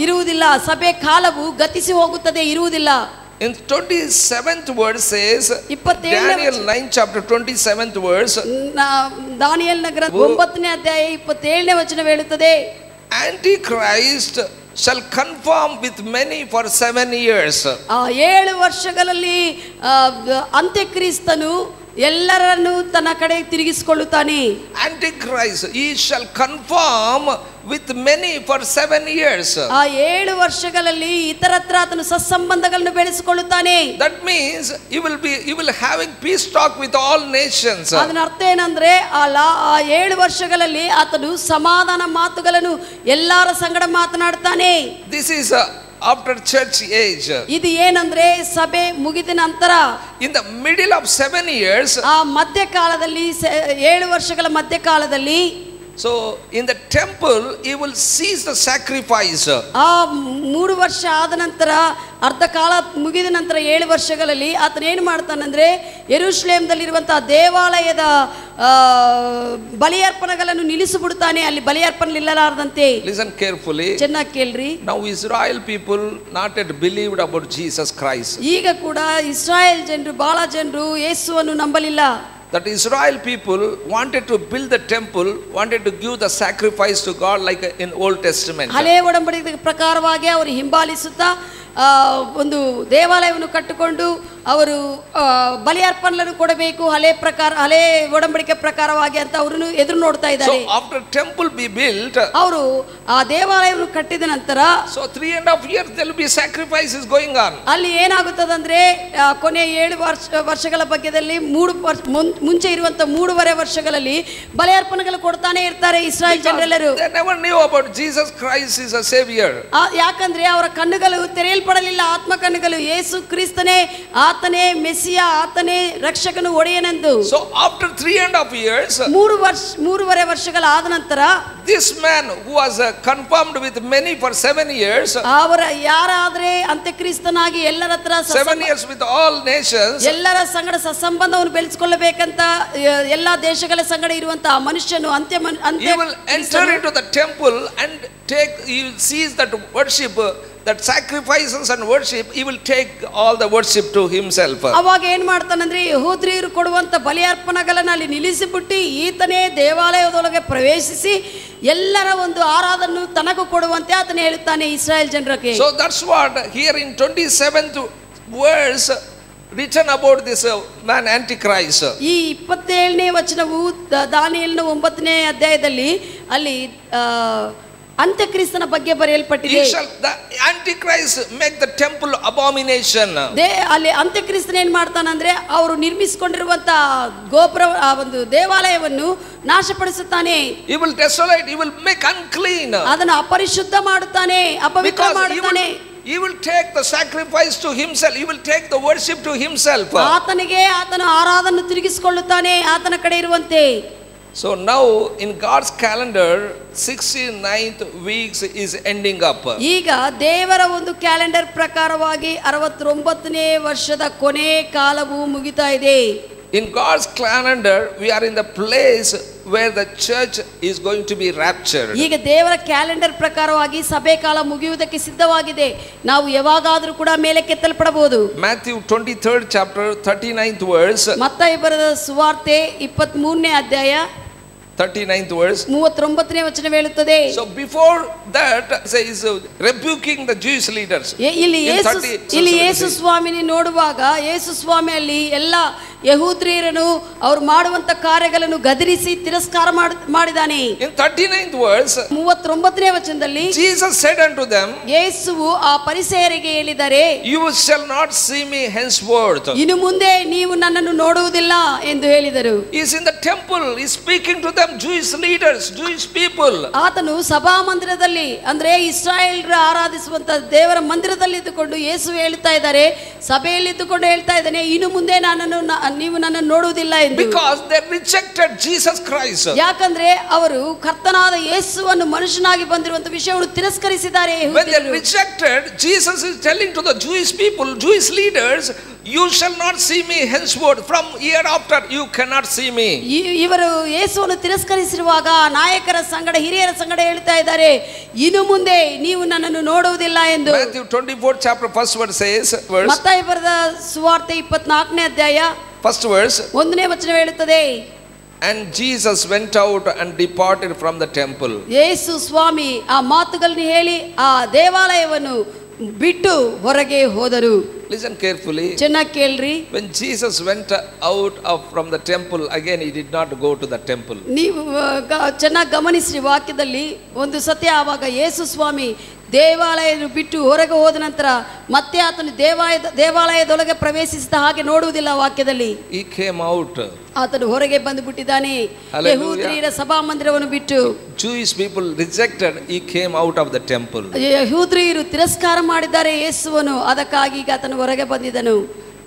ಇರುವುದಿಲ್ಲ, ಸಭೆ ಕಾಲವು ಗತಿಸಿ ಹೋಗುತ್ತದೆ, ಇರುವುದಿಲ್ಲ. In 27th verse says, 27ನೇ Daniel 9 chapter 27th verse, ದಾನಿಯೇಲನ ಗ್ರಂಥ 9ನೇ ಅಧ್ಯಾಯ 27ನೇ ವಚನ ಹೇಳುತ್ತದೆ, Antichrist shall conform with many for 7 years. 7 ವರ್ಷಗಳಲ್ಲಿ ಅಂತ್ಯಕ್ರಿಸ್ತನು ಎಲ್ಲರನ್ನು ತನ್ನ ಕಡೆ ತಿರುಗಿಸಿಕೊಳ್ಳುತ್ತಾನೆ. Antichrist, he shall conform with many for 7 years. 7 ವರ್ಷಗಳಲ್ಲಿ ಇತರತ್ರ ಆತನು ಸತ್ಸಂಬಂಧಗಳನ್ನು ಬೆಳೆಸಿಕೊಳ್ಳುತ್ತಾನೆ. That means he will having peace talk with all nations. ಅದರ ಅರ್ಥ ಏನಂದ್ರೆ ಆ 7 ವರ್ಷಗಳಲ್ಲಿ ಆತನು ಸಮಾಧಾನ ಮಾತುಗಳನ್ನು ಎಲ್ಲರ ಸಂಗಡ ಮಾತನಾಡ್ತಾನೆ. This is after church age. ಇದು ಏನಂದ್ರೆ ಸಭೆ ಮುಗಿದ ನಂತರ, in the middle of 7 years, ಆ ಮಧ್ಯಕಾಲದಲ್ಲಿ 7 ವರ್ಷಗಳ ಮಧ್ಯಕಾಲದಲ್ಲಿ, so in the temple he will cease the sacrifice. ಆ 3 ವರ್ಷ ಆದ ನಂತರ, ಅರ್ಧ ಕಾಲ ಮುಗಿದ ನಂತರ 7 ವರ್ಷಗಳಲ್ಲಿ ಆತನ ಏನು ಮಾಡ್ತಾನಂದ್ರೆ ಯೆರೂಸಲೇಮದಲ್ಲಿರುವಂತಹ ದೇವಾಲಯದ ಬಲಿಯರ್ಪಣೆಗಳನ್ನು ನಿಲ್ಲಿಸಿಬಿಡುತ್ತಾನೆ. ಅಲ್ಲಿ ಬಲಿಯರ್ಪಣೆ ಇಲ್ಲಲಾರದಂತೆ. Listen carefully. ಚೆನ್ನಾಗಿ ಕೇಳ್ರಿ. Now Israel people not yet believed about Jesus Christ. ಈಗ ಕೂಡ ಇಸ್ರಾಯೇಲ್ ಜನರು, ಬಹಳ ಜನರು ಯೇಸುವನ್ನು ನಂಬಲಿಲ್ಲ. That Israel people wanted to build the temple, wanted to give the sacrifice to God like in Old Testament. ಹಳೆ ಒಡಂಬಡಿಕೆ ಪ್ರಕಾರವಾಗಿ ಅವರು ಹಿಂಬಾಲಿಸುತ್ತಾ ಒಂದು ದೇವಾಲಯವನ್ನು ಕಟ್ಟಿಕೊಂಡು ಅವರು ಬಲಿಯರ್ಪಣೆಯನ್ನು ಕೊಡಬೇಕು, ಹಳೆ ಒಡಂಬಡಿಕೆ ಪ್ರಕಾರವಾಗಿ ಅಂತ ಅವರನ್ನು ಎದುರು ನೋಡ್ತಾ ಇದ್ದಾರೆ. So after temple be built, ಅವರು ಆ ದೇವಾಲಯವನ್ನು ಕಟ್ಟಿದ ನಂತರ, so 3.5 years there will be sacrifices going on. ಅಲ್ಲಿ ಏನಾಗುತ್ತದಂದ್ರೆ ಕೊನೆ 7 ವರ್ಷಗಳ ಬಗ್ಗೆದಲ್ಲಿ ಮುಂಚೆ ಇರುವಂತ 3.5 ವರ್ಷಗಳಲ್ಲಿ ಬಲಿಯರ್ಪಣೆಗಳು ಕೊಡ್ತಾನೆ ಇರ್ತಾರೆ ಇಸ್ರಾಯೇಲ್ ಜನರೆಲ್ಲರೂ. They never knew about Jesus Christ is a savior. ಯಾಕಂದ್ರೆ ಅವರ ಕಣ್ಣುಗಳು ತೆರೆಯಲ್ಪಡಲಿಲ್ಲ, ಆತ್ಮ ಕಣ್ಣುಗಳು. ಯೇಸು ಕ್ರಿಸ್ತನೇ, ಆತನೇ ಮೆಸ್ಸಿಯ, ಆತನೇ ರಕ್ಷಕನು, ಒಡೆಯನೆಂದು. So after 3.5 years, 3.5 ವರ್ಷಗಳಾದ ನಂತರ, this man who was confirmed with many for 7 years, ಅವರ ಯಾರಾದ್ರೆ ಅಂತ್ಯಕ್ರಿಸ್ತನಾಗಿ ಎಲ್ಲರ ಹತ್ರ 7 years with all nations, ಎಲ್ಲರ ಸಂಗಡ ಸಂಬಂಧವನ್ನು ಬೆಳೆಸಿಕೊಳ್ಳಬೇಕಂತ ಎಲ್ಲಾ ದೇಶಗಳ ಸಂಗಡ ಇರುವಂತಹ ಮನುಷ್ಯನು he will enter into the temple and he will seize that worship, that sacrifices and worship, he will take all the worship to himself. ಅವಾಗ ಏನು ಮಾಡ್ತಾನಂದ್ರೆ ಯಹೂದ್ಯರು ಕೊಡುವಂತ ಬಲಿಯರ್ಪಣೆಗಳನ್ನು ಅಲ್ಲಿ ನಿಲ್ಲಿಸಿಬಿಟ್ಟು ಈತನೇ ದೇವಾಲಯದೊಳಗೆ ಪ್ರವೇಶಿಸಿ ಎಲ್ಲರ ಒಂದು ಆರಾಧನೆ ತನಗೂ ಕೊಡುವಂತೆ ಆತನೇ ಹೇಳುತ್ತಾನೆ ಇಸ್ರಾಯೇಲ್ ಜನರಿಗೆ. So that's what here in 27th verse written about this man Antichrist. ಈ 27ನೇ ವಚನವು ದಾನಿಯೇಲನ 9ನೇ ಅಧ್ಯಾಯದಲ್ಲಿ ಅಲ್ಲಿ ಅಂತ್ಯಕ್ರಿಸ್ತನ ಬಗ್ಗೆ ಬರೆಯಲ್ಪಟ್ಟಿದೆ. The Antichrist make the temple abomination. ಅಲ್ಲಿ ಅಂತ್ಯಕ್ರಿಸ್ತನ ಏನ್ ಮಾಡ್ತಾನಂದ್ರೆ ಅವರು ನಿರ್ಮಿಸಿಕೊಂಡಿರುವಂತ ಗೋಪುರ, ಒಂದು ದೇವಾಲಯವನ್ನು ನಾಶಪಡಿಸುತ್ತಾನೆ. He will desolate, he will make unclean. ಅದನ್ನು ಅಪರಿಶುದ್ಧ ಮಾಡುತ್ತಾನೆ, ಅಪವಿತ್ರ ಮಾಡುತ್ತಾನೆ. He will take the sacrifice to himself, he will take the worship to himself. ಆತನಿಗೆ ಆತನ ಆರಾಧನೆ ತಿರುಗಿಸಿಕೊಳ್ಳುತ್ತಾನೆ, ಆತನ ಕಡೆ ಇರುವಂತೆ. So now in God's calendar 69th weeks is ending up. ಈಗ ದೇವರ ಒಂದು ಕ್ಯಾಲೆಂಡರ್ ಪ್ರಕಾರವಾಗಿ 69ನೇ ವರ್ಷದ ಕೊನೆ ಕಾಲವು ಮುಗಿತಾ ಇದೆ. In God's calendar we are in the place where the church is going to be raptured. ಈಗ ದೇವರ ಕ್ಯಾಲೆಂಡರ್ ಪ್ರಕಾರವಾಗಿ ಸಭೆ ಕಾಲ ಮುಗಿಯುವುದಕ್ಕೆ ಸಿದ್ಧವಾಗಿದೆ. ನಾವು ಯಾವಾಗಾದರೂ ಕೂಡ ಮೇಲೆ ಕೆತ್ತಲ್ಪಡಬಹುದು. Matthew 23rd chapter 39th verse. ಮತ್ತಾಯ ಬರೆದ ಸುವಾರ್ತೆ 23ನೇ ಅಧ್ಯಾಯ 39th verse. 39ನೇ ವಚನ ಹೇಳುತ್ತದೆ. So before that says rebuking the Jewish leaders. ಇಲ್ಲಿ ಯೇಸು ಸ್ವಾಮಿನಿ ನೋಡುವಾಗ ಯೇಸು ಸ್ವಾಮಿ ಅಲ್ಲಿ ಎಲ್ಲ ಯಹೂದ್ಯರನ್ನು ಅವರು ಮಾಡುವಂತ ಕಾರ್ಯಗಳನ್ನು ಗದರಿಸಿ ತಿರಸ್ಕಾರ ಮಾಡಿದಾನೆ. In 39th verse, 39ನೇ ವಚನದಲ್ಲಿ Jesus said unto them, ಯೇಸುವು ಆ ಪರಿಸೇಯರಿಗೆ ಹೇಳಿದರೆ, you shall not see me henceforth. ಇನ್ನು ಮುಂದೆ ನೀವು ನನ್ನನ್ನು ನೋಡುವುದಿಲ್ಲ ಎಂದು ಹೇಳಿದರು. He is in the temple, he is speaking to them, Jewish leaders, Jewish people. ಆತನು ಸಭಾ ಮಂದಿರದಲ್ಲಿ, ಅಂದ್ರೆ ಇಸ್ರಾಯೇಲ್ರು ಆರಾಧಿಸುವಂತ ದೇವರ ಮಂದಿರದಲ್ಲಿ ಇದ್ದುಕೊಂಡು ಯೇಸು ಹೇಳ್ತಾ ಇದ್ದಾರೆ, ಸಭೆಯಲ್ಲಿ ಇದ್ದುಕೊಂಡು ಹೇಳ್ತಾ ಇದ್ದಾನೆ, ಇನ್ನು ಮುಂದೆ ನೀವು ನನ್ನನ್ನು ನೋಡುವುದಿಲ್ಲ ಎಂದು. Because they rejected Jesus Christ. ಯಾಕಂದ್ರೆ ಅವರು ಕರ್ತನಾದ ಯೇಸುವನ್ನು ಮನುಷ್ಯನಾಗಿ ಬಂದಿರುವಂತ ವಿಷಯವನ್ನು ತಿರಸ್ಕರಿಸಿದ್ದಾರೆ. When they rejected, Jesus is telling to the Jewish people, Jewish leaders, You shall not see me henceforth. From hereafter you cannot see me. ಇವರು ಯೇಸುವನ್ನು ತಿರಸ್ಕರಿಸಿರುವಾಗ ನಾಯಕರ ಸಂಗಡ ಹಿರಿಯರ ಸಂಗಡ ಹೇಳ್ತಾ ಇದ್ದಾರೆ, ಇನ್ನು ಮುಂದೆ ನೀವು ನನ್ನನ್ನು ನೋಡುವುದಿಲ್ಲ ಎಂದು. Matthew 24 chapter first verse says, ಮತ್ತಾಯ ಬರೆದ ಸುವಾರ್ತೆ 24ನೇ ಅಧ್ಯಾಯ first verse, 1ನೇ ವಚನ ಹೇಳುತ್ತದೆ, and Jesus went out and departed from the temple. ಯೇಸು ಸ್ವಾಮಿ ಆ ಮಾತುಗಳನ್ನು ಹೇಳಿ ಆ ದೇವಾಲಯವನ್ನು ಬಿಟ್ಟು ಹೊರಗೆ ಹೋದರು. Listen carefully. ಚೆನ್ನಾಗಿ ಕೇಳ್ರಿ. When Jesus went out from the temple, again he did not go to the temple. ನೀವು ಚೆನ್ನಾಗಿ ಗಮನಿಸಿ ವಾಕ್ಯದಲ್ಲಿ ಒಂದು ಸತ್ಯ, ಆವಾಗ ಯೇಸು ಸ್ವಾಮಿ ದೇವಾಲಯ ಬಿಟ್ಟು ಹೊರಗೆ ಹೋದ ನಂತರ ಮತ್ತೆ ಆತನು ದೇವಾಲಯದೊಳಗೆ ಪ್ರವೇಶಿಸಿದ ಹಾಗೆ ನೋಡುವುದಿಲ್ಲ ವಾಕ್ಯದಲ್ಲಿ. He came out. ಆತನು ಹೊರಗೆ ಬಂದು ಬಿಟ್ಟಿದ್ದಾನೆ. ಯಹೂದ್ಯರ ಸಭಾ ಮಂದಿರವನ್ನು ಬಿಟ್ಟು Jewish people rejected, he came out of the temple. ಯಹೂದ್ಯರು ತಿರಸ್ಕಾರ ಮಾಡಿದ್ದಾರೆ ಯೇಸುವನ್ನು, ಅದಕ್ಕಾಗಿ ಈಗ ಆತನು ಹೊರಗೆ ಬಂದಿದ್ದನು.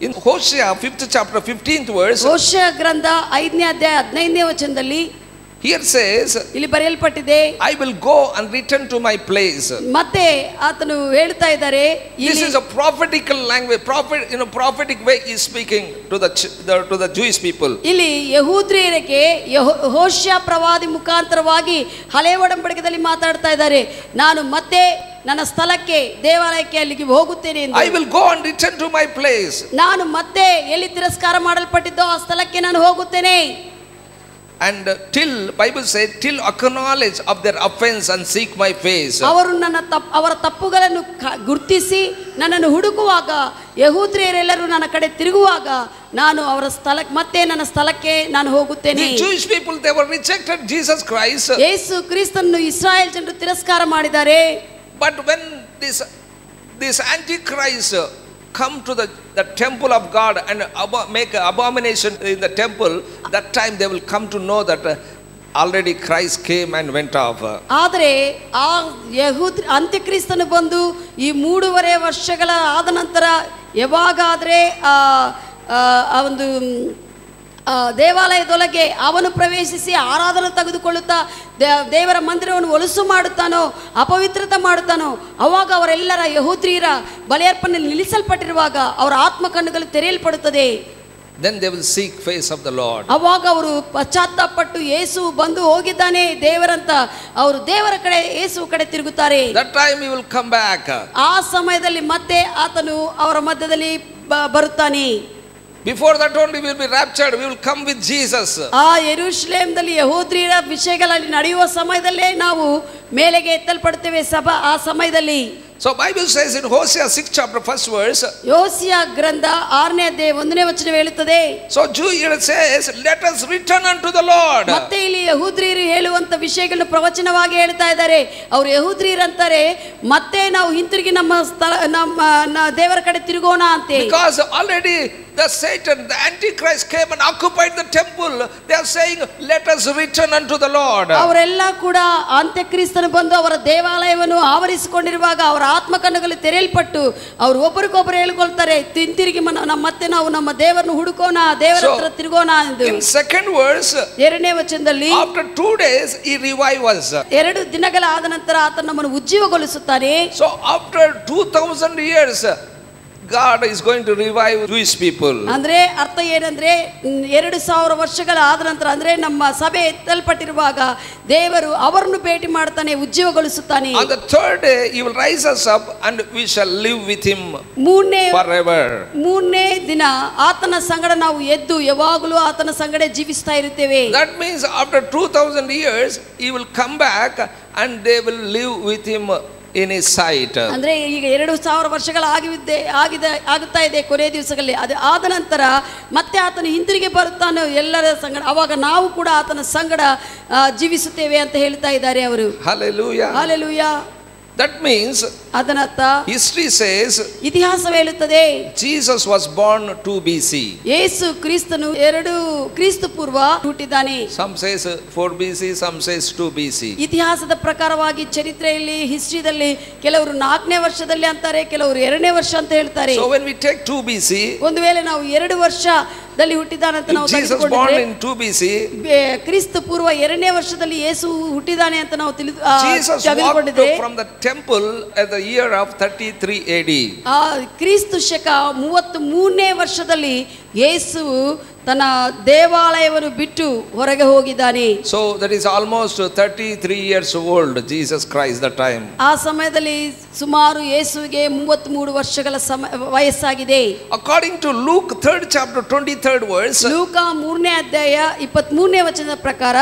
In Hosea 5th chapter 15th verse, Hoshea ಗ್ರಂಥ 5ನೇ ಅಧ್ಯಾಯ 15ನೇ ವಚನದಲ್ಲಿ here says, ಇಲ್ಲಿ ಬರೆಯಲ್ಪಟ್ಟಿದೆ, I will go and return to my place. ಮತ್ತೆ ಆತನು ಹೇಳ್ತಾ ಇದ್ದಾರೆ, This is a prophetical language, prophetic way he is speaking to the Jewish people. ಇಲ್ಲಿ ಯಹೂದ್ಯರಿಗೆ ಹೋಶೇಯ ಪ್ರವಾದಿ ಮುಖಾಂತರವಾಗಿ ಹಳೆ ಒಡಂಬಡಿಕೆಯಲ್ಲಿ ಮಾತಾಡ್ತಾ ಇದ್ದಾರೆ, ನಾನು ಮತ್ತೆ ನನ್ನ ಸ್ಥಳಕ್ಕೆ ದೇವಾಲಯಕ್ಕೆ ಅಲ್ಲಿಗೆ ಹೋಗುತ್ತೇನೆ ಎಂದು. I will go and return to my place. ನಾನು ಮತ್ತೆ ಎಲ್ಲಿ ತಿರಸ್ಕಾರ ಮಾಡಲ್ಪಟ್ಟಿದ್ದೋ ಆ ಸ್ಥಳಕ್ಕೆ ನಾನು ಹೋಗುತ್ತೇನೆ. And till Bible said, till acknowledge of their offense and seek my face. ಅವರು ಅವರ ತಪ್ಪುಗಳನ್ನು ಗುರುತಿಸಿ ನನ್ನನ್ನು ಹುಡುಕುವಾಗ, ಯಹೂದ್ಯರೆಲ್ಲರೂ ನನ್ನ ಕಡೆ ತಿರುಗುವಾಗ ನಾನು ಅವರ ಸ್ಥಳಕ್ಕೆ ಮತ್ತೆ ನನ್ನ ಸ್ಥಳಕ್ಕೆ ನಾನು ಹೋಗುತ್ತೇನೆ. The Jewish people, they were rejected Jesus Christ. ಯೇಸು ಕ್ರಿಸ್ತನನ್ನು ಇಸ್ರಾಯೇಲ್ ಜನರು ತಿರಸ್ಕಾರ ಮಾಡಿದ್ದಾರೆ. But when this antichrist come to the temple of God and make abomination in the temple, that time they will come to know that already Christ came and went off. ಆದರೆ ಆ ಅಂತ್ಯಕ್ರಿಸ್ತನು ಬಂದು ಈ 3.5 ವರ್ಷಗಳ ಆದ ನಂತರ ಯಾವಾಗಾದರೆ ಆ ಒಂದು ದೇವಾಲಯದೊಳಗೆ ಅವನು ಪ್ರವೇಶಿಸಿ ಆರಾಧನೆ ತೆಗೆದುಕೊಳ್ಳುತ್ತಾ ದೇವರ ಮಂದಿರವನ್ನು ಹೊಲಸು ಮಾಡುತ್ತಾನೋ, ಅಪವಿತ್ರತೆ ಮಾಡುತ್ತಾನೋ, ಅವಾಗ ಅವರೆಲ್ಲರ ಯಹೂದ್ಯರ ಬಲಿಯರ್ಪಣೆ ನಿಲ್ಲಿಸಲ್ಪಟ್ಟಿರುವಾಗ ಅವರ ಆತ್ಮ ಕಣ್ಣುಗಳು ತೆರೆಯಲ್ಪಡುತ್ತದೆ. Then they will seek face of the Lord. ಅವಾಗ ಅವರು ಪಶ್ಚಾತ್ತಾಪಪಟ್ಟು ಯೇಸು ಬಂದು ಹೋಗಿದ್ದಾನೆ ದೇವರಂತ ಅವರು ದೇವರ ಕಡೆ ಯೇಸು ಕಡೆ ತಿರುಗುತ್ತಾರೆ. That time he will come back. ಆ ಸಮಯದಲ್ಲಿ ಮತ್ತೆ ಆತನು ಅವರ ಮಧ್ಯದಲ್ಲಿ ಬರುತ್ತಾನೆ. Before that only we will be raptured, we will come with Jesus. ಆ ಯೆರೂಸಲೇಮದಲ್ಲಿ ಯಹೂದ್ಯರ ವಿಷಯಗಳಲ್ಲಿ ನಡೆಯುವ ಸಮಯದಲ್ಲೇ ನಾವು ಮೇಲೆಗೆ ಎತ್ತಲ್ಪಡುತ್ತೇವೆ ಆ ಸಮಯದಲ್ಲಿ. So Bible says in Hosea 6 chapter 1st verse, ಯೋಸಿಯ ಗ್ರಂಥ 6ನೇ ಅಧ್ಯಾಯ 1ನೇ ವಚನ ಹೇಳುತ್ತದೆ, so Jew here says, let us return unto the Lord. ಮತ್ತೆ ಇಲ್ಲಿ ಯಹೂದ್ಯರು ಹೇಳುವಂತ ವಿಷಯಗಳನ್ನು ಪ್ರವಚನವಾಗಿ ಹೇಳ್ತಾ ಇದ್ದಾರೆ. ಅವರು ಯಹೂದ್ಯರು ಅಂತಾರೆ, ಮತ್ತೆ ನಾವು ಹಿಂತಿರುಗಿ ನಮ್ಮ ದೇವರ ಕಡೆ ತಿರುಗೋಣ ಅಂತೆ. Because already the Satan, the Antichrist came and occupied the temple. They are saying, let us return unto the Lord. ಅವರೆಲ್ಲ ಕೂಡ ಅಂತ್ಯಕ್ರಿಸ್ತನು ಬಂದು ಅವರ ದೇವಾಲಯವನ್ನು ಆವರಿಸಿಕೊಂಡಿರುವಾಗ ಅವರ ಆತ್ಮ ಕಣ್ಣುಗಳು ತೆರೆಯಲ್ಪಟ್ಟು ಅವರು ಒಬ್ಬರಿಗೊಬ್ಬರು ಹೇಳ್ಕೊಳ್ತಾರೆ, ತಿರುಗಿ ಮತ್ತೆ ನಾವು ನಮ್ಮ ದೇವರನ್ನು ಹುಡುಕೋಣ, ದೇವರ ಹತ್ರ ತಿರುಗೋಣ ಎಂದು. In second verse, 2ನೇ ವಚನದಲ್ಲಿ, after 2 days he revives us. 2 ದಿನಗಳಾದ ನಂತರ ಆತನು ನಮ್ಮನ್ನು ಉಜ್ಜೀವಗೊಳಿಸುತ್ತಾನೆ. So after 2000 years God is going to revive Jewish people. ಅಂದ್ರೆ ಅರ್ಥ ಏನಂದ್ರೆ 2000 ವರ್ಷಗಳ ಆದ ನಂತರ ಅಂದ್ರೆ ನಮ್ಮ ಸಭೆ ಎತ್ತಲ್ಪಟ್ಟಿರುವಾಗ ದೇವರು ಅವರನ್ನು ಭೇಟಿ ಮಾಡ್ತಾನೆ, ಉಜ್ಜೀವಗೊಳಿಸುತ್ತಾನೆ. On the third day he will rise us up and we shall live with him forever. 3ನೇ ದಿನ ಆತನ ಸಂಗಡ ನಾವು ಎದ್ದು ಯಾವಾಗಲೂ ಆತನ ಸಂಗಡ ಜೀವಿಸ್ತಾ ಇರುತ್ತೇವೆ. That means after 2000 years he will come back and they will live with him in his sight. ಅಂದ್ರೆ ಈಗ 2000 ವರ್ಷಗಳ ಆಗುತ್ತಾ ಇದೆ ಕೊನೆಯ ದಿವಸಗಳಲ್ಲಿ. ಅದು ಆದ ನಂತರ ಮತ್ತೆ ಆತನು ಹಿಂದಿರುಗಿ ಬರುತ್ತಾನೆ ಎಲ್ಲರ ಸಂಗಡ, ಅವಾಗ ನಾವು ಕೂಡ ಆತನ ಸಂಗಡ ಜೀವಿಸುತ್ತೇವೆ ಅಂತ ಹೇಳ್ತಾ ಇದ್ದಾರೆ ಅವರು. Hallelujah. Hallelujah. That means ಅದನರ್ಥ history says ಇತಿಹಾಸ ಹೇಳುತ್ತದೆ Jesus was born 2 BC. ಯೇಸು ಕ್ರಿಸ್ತನು 2 ಕ್ರಿಸ್ತ ಪೂರ್ವ ಹುಟ್ಟಿದ್ದಾನೆ. Some says 4 BC, some says 2 BC. ಇತಿಹಾಸದ ಪ್ರಕಾರವಾಗಿ ಚರಿತ್ರೆಯಲ್ಲಿ ಹಿಸ್ಟ್ರಿದಲ್ಲಿ ಕೆಲವರು 4ನೇ ವರ್ಷದಲ್ಲಿ ಅಂತಾರೆ, ಕೆಲವರು 2ನೇ ವರ್ಷ ಅಂತ ಹೇಳ್ತಾರೆ. So when we take 2 BC, ಒಂದು ವೇಳೆ ನಾವು 2 ವರ್ಷ ದಲ್ಲಿ ಹುಟ್ಟಿದಾನಂತ ನಾವು Jesus born ತೆಗೆದುಕೊಂಡಿದ್ರೆ in 2 BC. ಕ್ರಿಸ್ತ ಪೂರ್ವ 2ನೇ ವರ್ಷದಲ್ಲಿ ಯೇಸು ಹುಟ್ಟಿದಾನೆ ಅಂತ ನಾವು Jesus walked ತೆಗೆದುಕೊಂಡಿದ್ರೆ from the temple at the year of 33 AD. ಕ್ರಿಸ್ತ ಶಕ 33ನೇ ವರ್ಷದಲ್ಲಿ ಯೇಸು ತನ್ನ ದೇವಾಲಯವನ್ನು ಬಿಟ್ಟು ಹೊರಗೆ ಹೋಗಿದ್ದಾನೆ. So that is almost 33 years old Jesus Christ that time. ಆ ಸಮಯದಲ್ಲಿ ಸುಮಾರು ಯೇಸುವಿಗೆ 33 ವರ್ಷಗಳ ವಯಸ್ಸಾಗಿದೆ. According to Luke 3rd chapter 23rd verse, ಲೂಕ 3ನೇ ಅಧ್ಯಾಯ 23ನೇ ವಚನದ ಪ್ರಕಾರ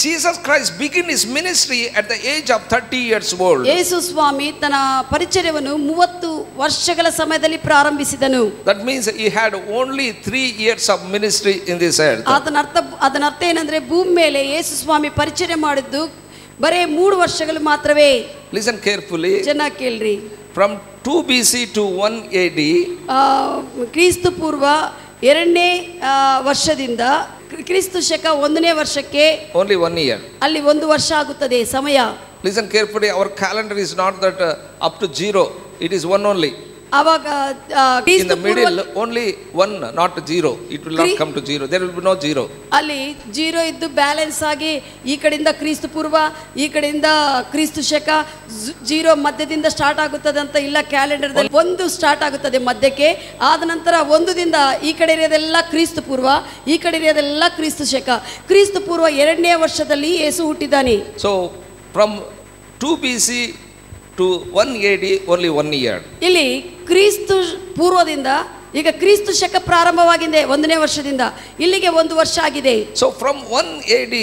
Jesus Christ began his ministry at the age of 30 years old. ಯೇಸು ಸ್ವಾಮಿ ತನ್ನ ಪರಿಚರ್ಯವನ್ನು 30 ವರ್ಷಗಳ ಸಮಯದಲ್ಲಿ ಪ್ರಾರಂಭಿಸಿದನು. That means he had only 3 years of ministry in this earth. ಅದರ ಅರ್ಥ ಏನಂದ್ರೆ ಭೂಮಿ ಮೇಲೆ ಯೇಸು ಸ್ವಾಮಿ ಪರಿಚರ್ಯ ಮಾಡಿದ್ದು ಬರೇ 3 ವರ್ಷಗಳು ಮಾತ್ರವೇ. Listen carefully. ಚೆನ್ನಾಗಿ ಕೇಳ್ರಿ. From 2 BC to 1 AD, ಕ್ರಿಸ್ತ ಪೂರ್ವ 2ನೇ ವರ್ಷದಿಂದ ಕ್ರಿಸ್ತ ಶಕ 1ನೇ ವರ್ಷಕ್ಕೆ only 1 year. ಅಲ್ಲಿ 1 ವರ್ಷ ಆಗುತ್ತದೆ ಸಮಯ. Listen carefully, our calendar is not that up to 0, it is 1 only. ಆವಾಗ in the middle only 1, not 0. It will not come to 0. There will be no 0. ಅಲ್ಲಿ 0 ಇದ್ದು ಬ್ಯಾಲೆನ್ಸ್ ಆಗಿ ಈ ಕಡೆಯಿಂದ ಕ್ರಿಸ್ತ ಪೂರ್ವ ಈ ಕಡೆಯಿಂದ ಕ್ರಿಸ್ತ ಶಕ 0 ಮಧ್ಯದಿಂದ ಸ್ಟಾರ್ಟ್ ಆಗುತ್ತದೆ ಅಂತ ಇಲ್ಲ. ಕ್ಯಾಲೆಂಡರ್ದಲ್ಲಿ 1 ಸ್ಟಾರ್ಟ್ ಆಗುತ್ತದೆ ಮಧ್ಯಕ್ಕೆ. ಆದ ನಂತರ 1ದಿಂದ ಈ ಕಡೆ ಇರೋದೆಲ್ಲ ಕ್ರಿಸ್ತ ಪೂರ್ವ, ಈ ಕಡೆ ಇರೋದೆಲ್ಲ ಕ್ರಿಸ್ತ ಶಕ. ಕ್ರಿಸ್ತ ಪೂರ್ವ 2ನೇ ವರ್ಷದಲ್ಲಿ ಯೇಸು ಹುಟ್ಟಿದ್ದಾನೆ. So from 2 BC to 1 AD only 1 year. ಇಲ್ಲಿ ಕ್ರಿಸ್ತ ಪೂರ್ವದಿಂದ ಈಗ ಕ್ರಿಸ್ತ ಶಕ ಪ್ರಾರಂಭವಾಗಿದೆ 1ನೇ ವರ್ಷದಿಂದ ಇಲ್ಲಿಗೆ 1 ವರ್ಷ ಆಗಿದೆ. So from 1 AD